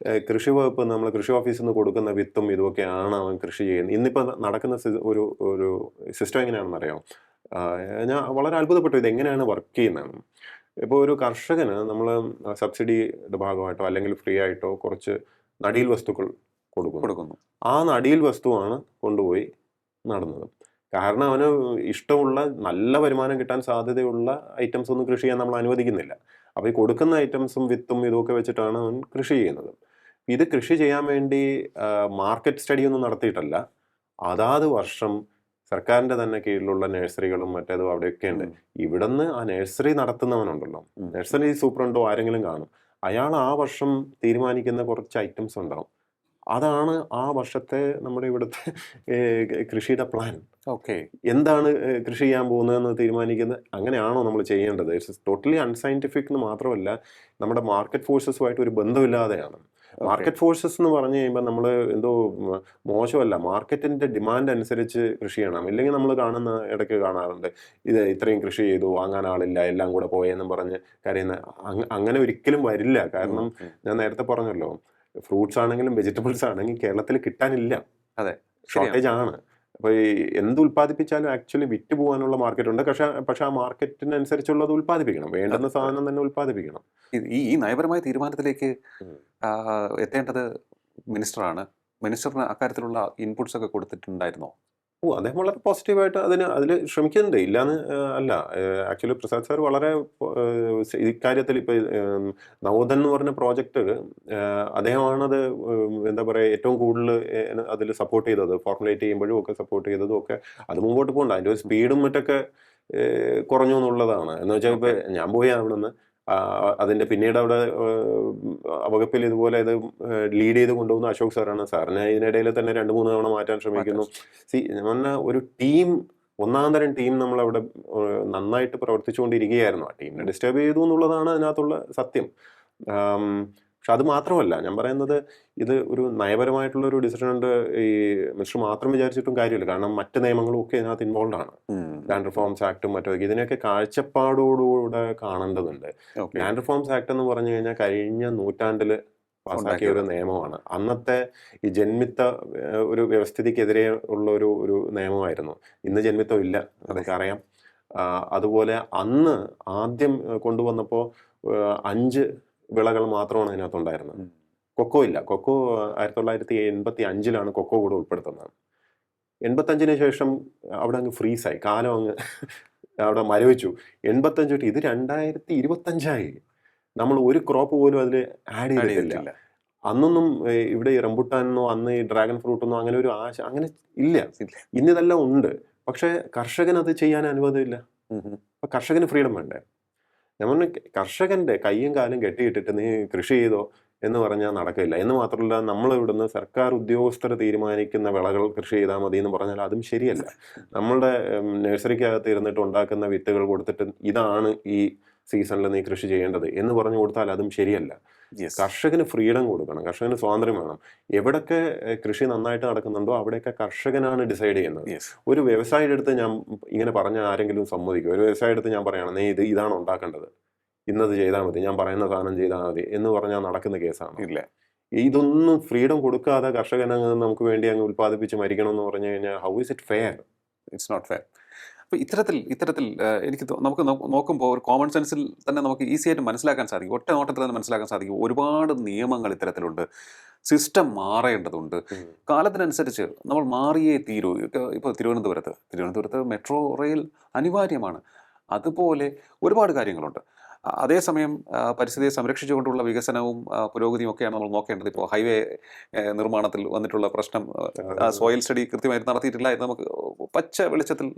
കൃഷി വകുപ്പ് നമ്മൾ കൃഷി ഓഫീസിൽ നിന്ന് കൊടുക്കുന്ന വിത്തും ഇതൊക്കെയാണ് അവൻ കൃഷി ചെയ്യുന്നത്. ഇന്നിപ്പോൾ നടക്കുന്ന ഒരു സിസ്റ്റം എങ്ങനെയാണെന്ന് അറിയാം. ഞാൻ വളരെ അത്ഭുതപ്പെട്ടു ഇത് എങ്ങനെയാണ് വർക്ക് ചെയ്യുന്നത്. ഇപ്പോൾ ഒരു കർഷകന് നമ്മൾ സബ്സിഡിയുടെ ഭാഗമായിട്ടോ അല്ലെങ്കിൽ ഫ്രീ ആയിട്ടോ കുറച്ച് നടീൽ വസ്തുക്കൾ കൊടുക്കുന്നു. ആ നടീൽ വസ്തുവാണ് കൊണ്ടുപോയി നടുന്നത്. കാരണം അവന് ഇഷ്ടമുള്ള നല്ല വരുമാനം കിട്ടാൻ സാധ്യതയുള്ള ഐറ്റംസ് ഒന്നും കൃഷി ചെയ്യാൻ നമ്മൾ അനുവദിക്കുന്നില്ല. അപ്പോൾ ഈ കൊടുക്കുന്ന ഐറ്റംസും വിത്തും ഇതൊക്കെ വെച്ചിട്ടാണ് അവൻ കൃഷി ചെയ്യുന്നത്. ഇത് കൃഷി ചെയ്യാൻ വേണ്ടി മാർക്കറ്റ് സ്റ്റഡി ഒന്നും നടത്തിയിട്ടല്ല, അതാത് വർഷം സർക്കാരിന്റെ തന്നെ കീഴിലുള്ള നഴ്സറികളും മറ്റേതും അവിടെയൊക്കെ ഉണ്ട്. ഇവിടുന്ന് ആ നഴ്സറി നടത്തുന്നവനുണ്ടല്ലോ, നഴ്സറി സൂപ്രണ്ടോ ആരെങ്കിലും കാണും, അയാൾ ആ വർഷം തീരുമാനിക്കുന്ന കുറച്ച് ഐറ്റംസ് ഉണ്ടാവും. അതാണ് ആ വർഷത്തെ നമ്മുടെ ഇവിടുത്തെ കൃഷിയുടെ പ്ലാൻ. ഓക്കെ, എന്താണ് കൃഷി ചെയ്യാൻ പോകുന്നതെന്ന് തീരുമാനിക്കുന്നത്. അങ്ങനെയാണോ നമ്മൾ ചെയ്യേണ്ടത്? ഇറ്റ്സ് ടോട്ടലി അൺസയന്റിഫിക് എന്ന് മാത്രമല്ല നമ്മുടെ മാർക്കറ്റ് ഫോഴ്സസുമായിട്ട് ഒരു ബന്ധമില്ലാതെയാണ്. മാർക്കറ്റ് ഫോഴ്സസ് എന്ന് പറഞ്ഞു കഴിയുമ്പോൾ നമ്മൾ എന്തോ മോശമല്ല, മാർക്കറ്റിന്റെ ഡിമാൻഡ് അനുസരിച്ച് കൃഷി ചെയ്യണം. ഇല്ലെങ്കിൽ നമ്മൾ ഇടയ്ക്ക് കാണാറുണ്ട്, ഇത് ഇത്രയും കൃഷി ചെയ്തു, വാങ്ങാൻ ആളില്ല, എല്ലാം കൂടെ പോയെന്നും പറഞ്ഞ് കരയുന്ന. അങ്ങനെ ഒരിക്കലും വരില്ല. കാരണം ഞാൻ നേരത്തെ പറഞ്ഞല്ലോ, ഫ്രൂട്ട്സ് ആണെങ്കിലും വെജിറ്റബിൾസ് ആണെങ്കിലും കേരളത്തിൽ കിട്ടാനില്ല, ഷോർട്ടേജ് ആണ്. അപ്പോൾ ഈ എന്ത് ഉൽപ്പാദിപ്പിച്ചാലും ആക്ച്വലി വിറ്റ് പോകാനുള്ള മാർക്കറ്റ് ഉണ്ട്. പക്ഷെ ആ മാർക്കറ്റിനനുസരിച്ചുള്ളത് ഉൽപ്പാദിപ്പിക്കണം, വേണ്ടുന്ന സാധനം തന്നെ ഉൽപ്പാദിപ്പിക്കണം. ഈ നയപരമായ തീരുമാനത്തിലേക്ക് എത്തേണ്ടത് മിനിസ്റ്ററാണ്. മിനിസ്റ്ററിന് അക്കാര്യത്തിലുള്ള ഇൻപുട്സ് ഒക്കെ കൊടുത്തിട്ടുണ്ടായിരുന്നോ? അദ്ദേഹം വളരെ പോസിറ്റീവായിട്ട് അതിൽ ശ്രമിക്കുന്നുണ്ട്, ഇല്ലാന്ന് അല്ല. ആക്ച്വലി പ്രസാദ് സാർ വളരെ ഇക്കാര്യത്തിൽ ഇപ്പൊ നവോധൻ എന്ന് പറഞ്ഞ പ്രോജക്റ്റ് അദ്ദേഹമാണത് എന്താ പറയുക ഏറ്റവും കൂടുതൽ അതിൽ സപ്പോർട്ട് ചെയ്തത്, ഫോർമുലേറ്റ് ചെയ്യുമ്പോഴും ഒക്കെ സപ്പോർട്ട് ചെയ്തതും ഒക്കെ. അത് മുമ്പോട്ട് പോകണ്ട, അതിൻ്റെ ഒരു സ്പീഡും മറ്റൊക്കെ കുറഞ്ഞു എന്നുള്ളതാണ്. എന്ന് വെച്ചാൽ ഇപ്പൊ ഞാൻ പോയി അവിടെ നിന്ന് അതിന്റെ പിന്നീട് അവിടെ വകുപ്പിൽ ഇതുപോലെ ഇത് ലീഡ് ചെയ്ത് കൊണ്ടുപോകുന്ന അശോക് സാറാണ്. സാറിന് ഇതിനിടയിൽ തന്നെ 2-3 തവണ മാറ്റാൻ ശ്രമിക്കുന്നു. ഞാൻ പറഞ്ഞ ഒരു ടീം, ഒന്നാം തരം ടീം നമ്മളവിടെ നന്നായിട്ട് പ്രവർത്തിച്ചുകൊണ്ടിരിക്കുകയായിരുന്നു. ആ ടീമിനെ ഡിസ്റ്റർബ് ചെയ്തു എന്നുള്ളതാണ് അതിനകത്തുള്ള സത്യം. പക്ഷെ അത് മാത്രമല്ല ഞാൻ പറയുന്നത്, ഇത് ഒരു നയപരമായിട്ടുള്ള ഒരു ഡിസിഷൻ ഉണ്ട്. ഈ മിനിസ്റ്റർ മാത്രം വിചാരിച്ചിട്ടും കാര്യമില്ല. കാരണം മറ്റ് നിയമങ്ങളും ഒക്കെ ഇതിനകത്ത് ഇൻവോൾവ് ആണ്. ലാൻഡ് റിഫോംസ് ആക്ടും മറ്റൊക്കെ ഇതിനെയൊക്കെ കാഴ്ചപ്പാടോടുകൂടെ കാണേണ്ടതുണ്ട്. ലാൻഡ് റിഫോംസ് ആക്ട് എന്ന് പറഞ്ഞു കഴിഞ്ഞാൽ കഴിഞ്ഞ നൂറ്റാണ്ടിൽ പാസ്സാക്കിയ ഒരു നിയമമാണ്. അന്നത്തെ ഈ ജന്മിത്ത ഒരു വ്യവസ്ഥിതിക്കെതിരെ ഉള്ള ഒരു നിയമമായിരുന്നു. ഇന്ന് ജന്മിത്തം ഇല്ല, നമുക്കറിയാം. അതുപോലെ അന്ന് ആദ്യം കൊണ്ടുവന്നപ്പോൾ 5 വിളകൾ മാത്രമാണ് അതിനകത്തുണ്ടായിരുന്നത്. കൊക്കോ ഇല്ല. കൊക്കോ 1985 കൊക്കോ കൂടെ ഉൾപ്പെടുത്തുന്നത്. 85 ശേഷം അവിടെ അങ്ങ് ഫ്രീസായി, കാലം അങ്ങ് അവിടെ മരവിച്ചു. 85 തൊട്ട് ഇത് 2025 നമ്മൾ ഒരു ക്രോപ്പ് പോലും അതിൽ ആഡ് ചെയ്തിട്ടില്ല. അന്നൊന്നും ഇവിടെ ഈ റംബുട്ടാനോ അന്ന് ഈ ഡ്രാഗൺ ഫ്രൂട്ടൊന്നും അങ്ങനെ ഒരു അങ്ങനെ ഇല്ല. ഇന്നിതെല്ലാം ഉണ്ട്, പക്ഷെ കർഷകൻ അത് ചെയ്യാൻ അനുവാദമില്ല. അപ്പൊ കർഷകന് ഫ്രീഡം വേണ്ടേ? ഞാൻ പറഞ്ഞു, കർഷകന്റെ കയ്യും കാലും കെട്ടിയിട്ടിട്ട് നീ കൃഷി ചെയ്തോ എന്ന് പറഞ്ഞാൽ നടക്കില്ല. എന്ന് മാത്രമല്ല, നമ്മൾ ഇവിടുന്ന് സർക്കാർ ഉദ്യോഗസ്ഥർ തീരുമാനിക്കുന്ന വിളകൾ കൃഷി ചെയ്താൽ മതി എന്ന് പറഞ്ഞാൽ അതും ശരിയല്ല. നമ്മളുടെ നഴ്സറിക്കകത്ത് ഇരുന്നിട്ട് ഉണ്ടാക്കുന്ന വിത്തുകൾ കൊടുത്തിട്ട് ഇതാണ് ഈ സീസണിൽ നീ കൃഷി ചെയ്യേണ്ടത് എന്ന് പറഞ്ഞു കൊടുത്താൽ അതും ശരിയല്ല. കർഷകന് ഫ്രീഡം കൊടുക്കണം, കർഷകന് സ്വാതന്ത്ര്യം വേണം. എവിടൊക്കെ കൃഷി നന്നായിട്ട് നടക്കുന്നുണ്ടോ അവിടെയൊക്കെ കർഷകനാണ് ഡിസൈഡ് ചെയ്യുന്നത്. ഒരു വ്യവസായിയുടെ അടുത്ത് ഞാൻ ഇങ്ങനെ പറഞ്ഞ ആരെങ്കിലും സമ്മതിക്കും? ഒരു വ്യവസായിയുടെ അടുത്ത് ഞാൻ പറയണം, നീ ഇതാണ് ഉണ്ടാക്കേണ്ടത്, ഇന്നത് ചെയ്താൽ മതി, ഞാൻ പറയുന്ന സാധനം ചെയ്താൽ മതി എന്ന് പറഞ്ഞാൽ നടക്കുന്ന കേസാണ്? ഇല്ല. ഇതൊന്നും ഫ്രീഡം കൊടുക്കാതെ കർഷകനങ്ങ് നമുക്ക് വേണ്ടി അങ്ങ് ഉൽപ്പാദിപ്പിച്ച് മരിക്കണം എന്ന് പറഞ്ഞു കഴിഞ്ഞാൽ how is it fair? It's not fair. അപ്പോൾ ഇത്തരത്തിൽ എനിക്ക് നമുക്ക് നോക്കുമ്പോൾ ഒരു കോമൺ സെൻസിൽ തന്നെ നമുക്ക് ഈസി ആയിട്ട് മനസ്സിലാക്കാൻ സാധിക്കും, ഒറ്റ നോട്ടത്തിൽ തന്നെ മനസ്സിലാക്കാൻ സാധിക്കും. ഒരുപാട് നിയമങ്ങൾ ഇത്തരത്തിലുണ്ട്, സിസ്റ്റം മാറേണ്ടതുണ്ട്. കാലത്തിനനുസരിച്ച് നമ്മൾ മാറിയേ തീരൂ. ഇപ്പോൾ തിരുവനന്തപുരത്ത് മെട്രോ റെയിൽ അനിവാര്യമാണ്. അതുപോലെ ഒരുപാട് കാര്യങ്ങളുണ്ട്. അതേസമയം പരിസ്ഥിതിയെ സംരക്ഷിച്ചുകൊണ്ടുള്ള വികസനവും പുരോഗതിയും ഒക്കെയാണ് നമ്മൾ നോക്കേണ്ടത്. ഇപ്പോൾ ഹൈവേ നിർമ്മാണത്തിൽ വന്നിട്ടുള്ള പ്രശ്നം സോയിൽ സ്റ്റഡി കൃത്യമായിട്ട് നടത്തിയിട്ടില്ല എന്ന് നമുക്ക് പച്ച വെളിച്ചത്തിൽ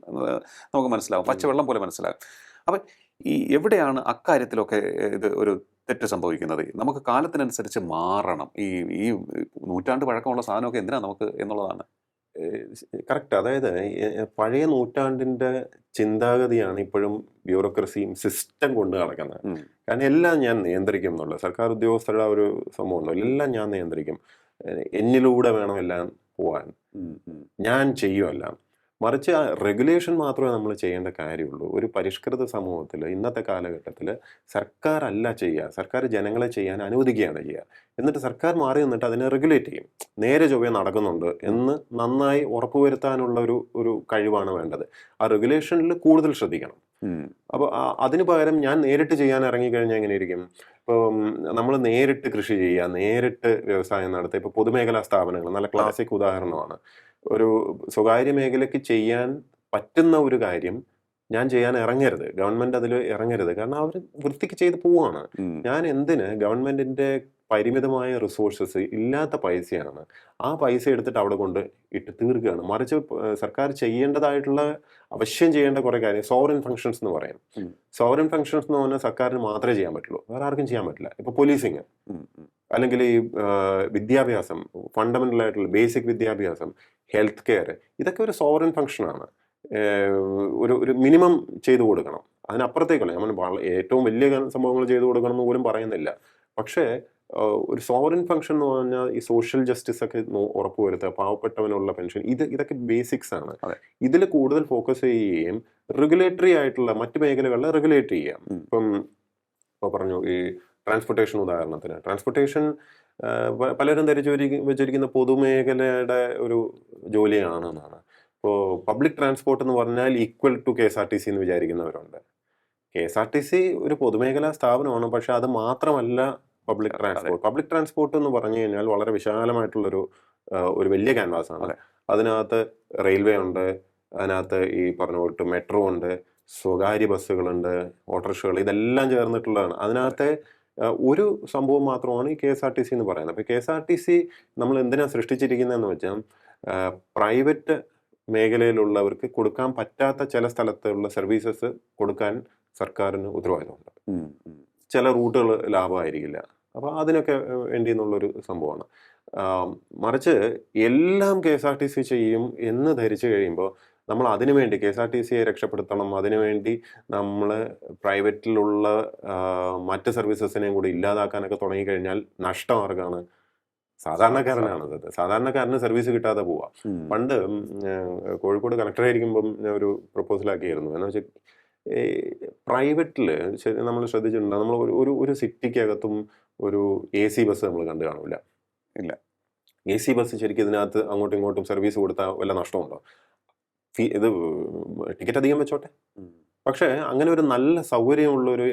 നമുക്ക് മനസ്സിലാവും, പച്ചവെള്ളം പോലെ മനസ്സിലാകും. അപ്പം എവിടെയാണ് അക്കാര്യത്തിലൊക്കെ ഇത് ഒരു തെറ്റ് സംഭവിക്കുന്നത്? നമുക്ക് കാലത്തിനനുസരിച്ച് മാറണം. ഈ നൂറ്റാണ്ട് പഴക്കമുള്ള സാധനമൊക്കെ എന്തിനാ നമുക്ക് എന്നുള്ളതാണ്. കറക്റ്റ്. അതായത് പഴയ നൂറ്റാണ്ടിന്റെ ചിന്താഗതിയാണ് ഇപ്പോഴും ബ്യൂറോക്രസിയും സിസ്റ്റം കൊണ്ട് നടക്കുന്നത്. കാരണം എല്ലാം ഞാൻ നിയന്ത്രിക്കും എന്നുള്ളത് സർക്കാർ ഉദ്യോഗസ്ഥരുടെ ഒരു സംഭവം ഉണ്ടല്ലോ, എല്ലാം ഞാൻ നിയന്ത്രിക്കും, എന്നിലൂടെ വേണം എല്ലാം പോവാൻ, ഞാൻ ചെയ്യുമെല്ലാം. മറിച്ച് ആ റെഗുലേഷൻ മാത്രമേ നമ്മൾ ചെയ്യേണ്ട കാര്യമുള്ളൂ. ഒരു പരിഷ്കൃത സമൂഹത്തിൽ ഇന്നത്തെ കാലഘട്ടത്തിൽ സർക്കാർ അല്ല ചെയ്യുക, സർക്കാർ ജനങ്ങളെ ചെയ്യാൻ അനുവദിക്കുകയാണ് ചെയ്യുക. എന്നിട്ട് സർക്കാർ മാറി നിന്നിട്ട് അതിനെ റെഗുലേറ്റ് ചെയ്യും. നേരെ ചൊവ്വേ നടക്കുന്നുണ്ട് എന്ന് നന്നായി ഉറപ്പുവരുത്താനുള്ള ഒരു കഴിവാണ് വേണ്ടത്. ആ റെഗുലേഷനിൽ കൂടുതൽ ശ്രദ്ധിക്കണം. അപ്പോൾ അതിന് പകരം ഞാൻ നേരിട്ട് ചെയ്യാൻ ഇറങ്ങിക്കഴിഞ്ഞാൽ എങ്ങനെയിരിക്കും? ഇപ്പോൾ നമ്മൾ നേരിട്ട് കൃഷി ചെയ്യുക, നേരിട്ട് വ്യവസായം നടത്തുക. ഇപ്പോൾ പൊതുമേഖലാ സ്ഥാപനങ്ങൾ നല്ല ക്ലാസിക് ഉദാഹരണമാണ്. ഒരു സ്വകാര്യ മേഖലയ്ക്ക് ചെയ്യാൻ പറ്റുന്ന ഒരു കാര്യം ഞാൻ ചെയ്യാൻ ഇറങ്ങരുത്, ഗവൺമെന്റ് അതിൽ ഇറങ്ങരുത്. കാരണം അവർ വൃത്തിക്ക് ചെയ്ത് പോവാണ്. ഞാൻ എന്തിന് ഗവൺമെന്റിന്റെ പരിമിതമായ റിസോഴ്സസ്, ഇല്ലാത്ത പൈസയാണ്, ആ പൈസ എടുത്തിട്ട് അവിടെ കൊണ്ട് ഇട്ട് തീർക്കുകയാണ്. മറിച്ച് സർക്കാർ ചെയ്യേണ്ടതായിട്ടുള്ള അവശ്യം ചെയ്യേണ്ട കുറെ കാര്യം സോവറിൻ ഫങ്ഷൻസ് എന്ന് പറയും. സോവറിൻ ഫങ്ഷൻസ് എന്ന് പറഞ്ഞാൽ സർക്കാരിന് മാത്രമേ ചെയ്യാൻ പറ്റുള്ളൂ, വേറെ ആർക്കും ചെയ്യാൻ പറ്റില്ല. ഇപ്പൊ പോലീസിങ്, അല്ലെങ്കിൽ ഈ വിദ്യാഭ്യാസം, ഫണ്ടമെന്റൽ ആയിട്ടുള്ള ബേസിക് വിദ്യാഭ്യാസം, ഹെൽത്ത് കെയർ, ഇതൊക്കെ ഒരു സോവറിൻ ഫങ്ഷനാണ്. ഒരു മിനിമം ചെയ്തു കൊടുക്കണം. അതിനപ്പുറത്തേക്കല്ല നമ്മൾ ഏറ്റവും വലിയ സംഭവങ്ങൾ ചെയ്തു കൊടുക്കണം എന്ന് പോലും പറയുന്നില്ല. പക്ഷേ ഒരു സോവറിൻ ഫങ്ഷൻ എന്ന് പറഞ്ഞാൽ ഈ സോഷ്യൽ ജസ്റ്റിസ് ഒക്കെ ഉറപ്പുവരുത്തുക, പാവപ്പെട്ടവനുള്ള പെൻഷൻ, ഇതൊക്കെ ബേസിക്സ് ആണ്. ഇതിൽ കൂടുതൽ ഫോക്കസ് ചെയ്യുകയും റെഗുലേറ്ററി ആയിട്ടുള്ള മറ്റു മേഖലകളിൽ റെഗുലേറ്റ് ചെയ്യാം. ഇപ്പോൾ പറഞ്ഞു ഈ ട്രാൻസ്പോർട്ടേഷൻ ഉദാഹരണത്തിന്, ട്രാൻസ്പോർട്ടേഷൻ പലരും ധരിച്ചു വെച്ചിരിക്കുന്ന പൊതുമേഖലയുടെ ഒരു ജോലിയാണെന്നാണ്. ഇപ്പോൾ പബ്ലിക് ട്രാൻസ്പോർട്ട് എന്ന് പറഞ്ഞാൽ ഈക്വൽ ടു KSRTC എന്ന് വിചാരിക്കുന്നവരുണ്ട്. KSRTC ഒരു പൊതുമേഖലാ സ്ഥാപനമാണ്, പക്ഷെ അത് മാത്രമല്ല പബ്ലിക് ട്രാൻസ്പോർട്ട്. പബ്ലിക് ട്രാൻസ്പോർട്ട് എന്ന് പറഞ്ഞു കഴിഞ്ഞാൽ വളരെ വിശാലമായിട്ടുള്ളൊരു വലിയ ക്യാൻവാസ് ആണ്. അതിനകത്ത് റെയിൽവേ ഉണ്ട്, അതിനകത്ത് ഈ പറഞ്ഞ പോയിട്ട് മെട്രോ ഉണ്ട്, സ്വകാര്യ ബസ്സുകളുണ്ട്, ഓട്ടോറിക്ഷകൾ, ഇതെല്ലാം ചേർന്നിട്ടുള്ളതാണ്. അതിനകത്തെ ഒരു സംഭവം മാത്രമാണ് ഈ KSRTC എന്ന് പറയുന്നത്. അപ്പോൾ KSRTC നമ്മൾ എന്തിനാണ് സൃഷ്ടിച്ചിരിക്കുന്നതെന്ന് വെച്ചാൽ പ്രൈവറ്റ് മേഖലയിലുള്ളവർക്ക് കൊടുക്കാൻ പറ്റാത്ത ചില സ്ഥലത്തുള്ള സർവീസസ് കൊടുക്കാൻ സർക്കാരിന് ഉത്തരവാദിത്തമുണ്ട്. ചില റൂട്ടുകൾ ലാഭമായിരിക്കില്ല, അപ്പോൾ അതിനൊക്കെ വേണ്ടി എന്നുള്ളൊരു സംഭവമാണ്. മറിച്ച് എല്ലാം KSRTC ചെയ്യും എന്ന് ധരിച്ചു കഴിയുമ്പോൾ നമ്മൾ അതിനുവേണ്ടി KSRTCയെ രക്ഷപ്പെടുത്തണം, അതിനുവേണ്ടി നമ്മൾ പ്രൈവറ്റിലുള്ള മറ്റ് സർവീസസിനെയും കൂടി ഇല്ലാതാക്കാനൊക്കെ തുടങ്ങിക്കഴിഞ്ഞാൽ നഷ്ടം ആർക്കാണ്? സാധാരണക്കാരനാണത്. സാധാരണക്കാരന് സർവീസ് കിട്ടാതെ പോവാ. പണ്ട് കോഴിക്കോട് കളക്ടറായിരിക്കുമ്പം ഞാൻ ഒരു പ്രപ്പോസലാക്കിയായിരുന്നു. എന്ന് വെച്ചാൽ പ്രൈവറ്റിൽ നമ്മൾ ശ്രദ്ധിച്ചിട്ടുണ്ടോ, നമ്മൾ ഒരു സിറ്റിക്കകത്തും ഒരു AC ബസ് നമ്മൾ കണ്ടു കാണില്ല. ഇല്ല. AC ബസ് ശരിക്കും ഇതിനകത്ത് അങ്ങോട്ടും ഇങ്ങോട്ടും സർവീസ് കൊടുത്താൽ വല്ല നഷ്ടമുണ്ടോ? ഇത് ടിക്കറ്റ് അധികം വെച്ചോട്ടെ. പക്ഷേ അങ്ങനെ ഒരു നല്ല സൗകര്യമുള്ളൊരു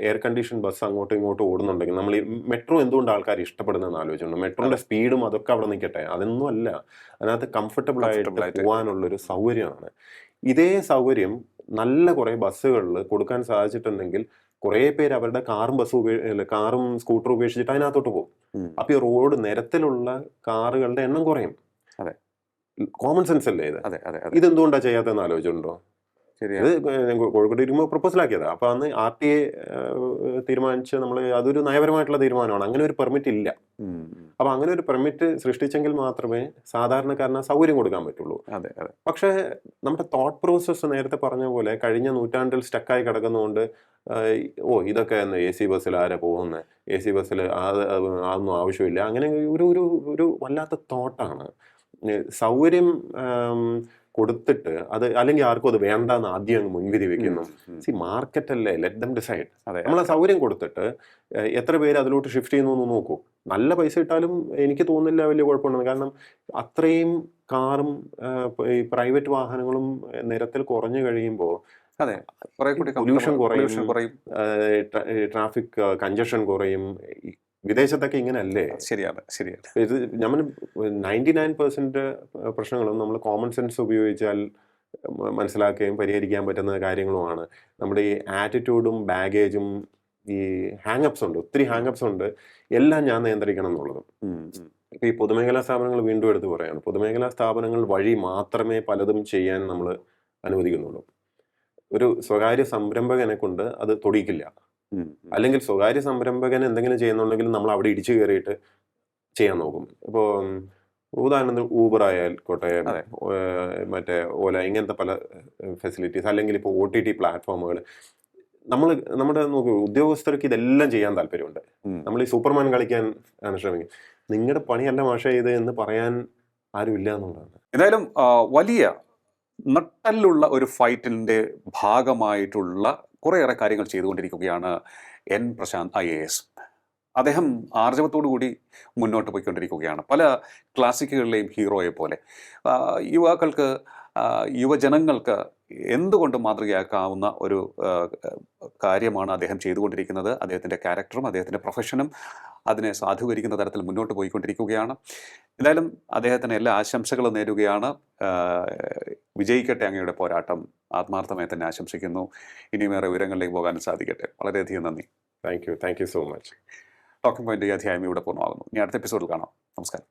എയർ കണ്ടീഷൻ ബസ് അങ്ങോട്ടും ഇങ്ങോട്ടും ഓടുന്നുണ്ടെങ്കിൽ, നമ്മൾ ഈ മെട്രോ എന്തുകൊണ്ട് ആൾക്കാർ ഇഷ്ടപ്പെടുന്നതെന്ന് ആലോചിച്ചിട്ടുണ്ട്. മെട്രോന്റെ സ്പീഡും അതൊക്കെ അവിടെ നിൽക്കട്ടെ, അതൊന്നും അല്ല, അതിനകത്ത് കംഫർട്ടബിൾ ആയിട്ട് പോകാനുള്ളൊരു സൗകര്യമാണ്. ഇതേ സൗകര്യം നല്ല കുറെ ബസ്സുകളിൽ കൊടുക്കാൻ സാധിച്ചിട്ടുണ്ടെങ്കിൽ കുറെ പേര് അവരുടെ കാറും സ്കൂട്ടറും ഉപേക്ഷിച്ചിട്ട് അതിനകത്തോട്ട് പോകും. അപ്പൊ ഈ റോഡ് നിരത്തിലുള്ള കാറുകളുടെ എണ്ണം കുറയും. കോമൺ സെൻസ് അല്ലേ ഇത്? ഇതെന്തുകൊണ്ടാണ് ചെയ്യാത്തതെന്ന് ആലോചിച്ചിട്ടുണ്ടോ? ഇത് കോഴിക്കോട് ഇരിക്കുമ്പോൾ പ്രപ്പോസലാക്കിയതാണ്. അപ്പൊ അന്ന് RTA തീരുമാനിച്ച് നമ്മൾ അതൊരു നയപരമായിട്ടുള്ള തീരുമാനമാണ്. അങ്ങനെ ഒരു പെർമിറ്റ് ഇല്ല. അപ്പൊ അങ്ങനെ ഒരു പെർമിറ്റ് സൃഷ്ടിച്ചെങ്കിൽ മാത്രമേ സാധാരണക്കാരന് സൗകര്യം കൊടുക്കാൻ പറ്റുള്ളൂ. പക്ഷേ നമ്മുടെ തോട്ട് പ്രോസസ്സ് നേരത്തെ പറഞ്ഞ പോലെ കഴിഞ്ഞ നൂറ്റാണ്ടിൽ സ്റ്റക്കായി കിടക്കുന്നതുകൊണ്ട് ഇതൊക്കെ AC ബസ്സിൽ ആരാ പോകുന്നത്, AC ബസ്സിൽ അതൊന്നും ആവശ്യമില്ല, അങ്ങനെ ഒരു വല്ലാത്ത തോട്ടാണ്. സൗകര്യം കൊടുത്തിട്ട് അത് അല്ലെങ്കിൽ ആർക്കും അത് വേണ്ടെന്ന് ആദ്യം അങ്ങ് മുൻവിധി വെക്കുന്നു. മാർക്കറ്റ് അല്ലേ, ലെറ്റ് ദം ഡിസൈഡ്. നമ്മൾ ആ സൗകര്യം കൊടുത്തിട്ട് എത്ര പേര് അതിലോട്ട് ഷിഫ്റ്റ് ചെയ്യുന്നു എന്ന് നോക്കൂ. നല്ല പൈസ ഇട്ടാലും എനിക്ക് തോന്നുന്നില്ല വലിയ കുഴപ്പമുണ്ടെന്ന്. കാരണം അത്രയും കാറും ഈ പ്രൈവറ്റ് വാഹനങ്ങളും നിരത്തിൽ കുറഞ്ഞു കഴിയുമ്പോൾ പൊല്യൂഷൻ കുറയും, ട്രാഫിക് കഞ്ചഷൻ കുറയും. വിദേശത്തൊക്കെ ഇങ്ങനെ അല്ലേ? ശരിയാണ്. ഇത് നമ്മൾ 99% പ്രശ്നങ്ങളും നമ്മൾ കോമൺ സെൻസ് ഉപയോഗിച്ചാൽ മനസ്സിലാക്കുകയും പരിഹരിക്കാൻ പറ്റുന്ന കാര്യങ്ങളുമാണ്. നമ്മുടെ ഈ ആറ്റിറ്റ്യൂഡും ബാഗേജും ഈ ഹാങ്ങപ്സ് ഉണ്ട്, ഒത്തിരി ഹാങ്ങപ്സ് ഉണ്ട്, എല്ലാം ഞാൻ നിയന്ത്രിക്കണം എന്നുള്ളതും. ഇപ്പൊ ഈ പൊതുമേഖലാ സ്ഥാപനങ്ങൾ വീണ്ടും എടുത്ത് പറയാണ്, പൊതുമേഖലാ സ്ഥാപനങ്ങൾ വഴി മാത്രമേ പലതും ചെയ്യാൻ നമ്മൾ അനുവദിക്കുന്നുള്ളൂ. ഒരു സ്വകാര്യ സംരംഭകനെ കൊണ്ട് അത് തൊടിയിക്കില്ല. അല്ലെങ്കിൽ സ്വകാര്യ സംരംഭകൻ എന്തെങ്കിലും ചെയ്യുന്നുണ്ടെങ്കിൽ നമ്മൾ അവിടെ ഇടിച്ചു കയറിയിട്ട് ചെയ്യാൻ നോക്കും. ഇപ്പോൾ ഉദാഹരണത്തിന് ഊബർ ആയിക്കോട്ടെ, മറ്റേ ഓല, ഇങ്ങനത്തെ പല ഫെസിലിറ്റീസ്, അല്ലെങ്കിൽ ഇപ്പോൾ OTT പ്ലാറ്റ്ഫോമുകൾ, നമ്മുടെ നോക്കൂ, ഉദ്യോഗസ്ഥർക്ക് ഇതെല്ലാം ചെയ്യാൻ താല്പര്യമുണ്ട്. നമ്മൾ ഈ സൂപ്പർമാൻ കളിക്കാൻ ആണ് ശ്രമിക്കുന്നത്. നിങ്ങളുടെ പണിയല്ല മാഷേ ഇത് എന്ന് പറയാൻ ആരുമില്ല എന്നുള്ളതാണ്. എന്തായാലും വലിയ നട്ടലുള്ള ഒരു ഫൈറ്റിന്റെ ഭാഗമായിട്ടുള്ള കുറേയേറെ കാര്യങ്ങൾ ചെയ്തുകൊണ്ടിരിക്കുകയാണ് എൻ പ്രശാന്ത് IAS. അദ്ദേഹം ആർജവത്തോടു കൂടി മുന്നോട്ട് പോയിക്കൊണ്ടിരിക്കുകയാണ്, പല ക്ലാസിക്കുകളിലെയും ഹീറോയെ പോലെ. യുവാക്കൾക്ക്, യുവജനങ്ങൾക്ക് എന്തുകൊണ്ടും മാതൃകയാക്കാവുന്ന ഒരു കാര്യമാണ് അദ്ദേഹം ചെയ്തുകൊണ്ടിരിക്കുന്നത്. അദ്ദേഹത്തിൻ്റെ ക്യാരക്ടറും അദ്ദേഹത്തിൻ്റെ പ്രൊഫഷനും അതിനെ സാധൂകരിക്കുന്ന തരത്തിൽ മുന്നോട്ട് പോയിക്കൊണ്ടിരിക്കുകയാണ്. എന്തായാലും അദ്ദേഹത്തിന് എല്ലാ ആശംസകളും നേരുകയാണ്. വിജയിക്കട്ടെ അങ്ങയുടെ പോരാട്ടം, ആത്മാർത്ഥമായി തന്നെ ആശംസിക്കുന്നു. ഇനിയുമേറെ ഉയരങ്ങളിലേക്ക് പോകാൻ സാധിക്കട്ടെ. വളരെയധികം നന്ദി. Thank you so much. Talking point ഈ അധ്യായം ഇവിടെ പൂർണ്ണമാകുന്നു. ഇനി അടുത്ത എപ്പിസോഡിൽ കാണാം. നമസ്കാരം.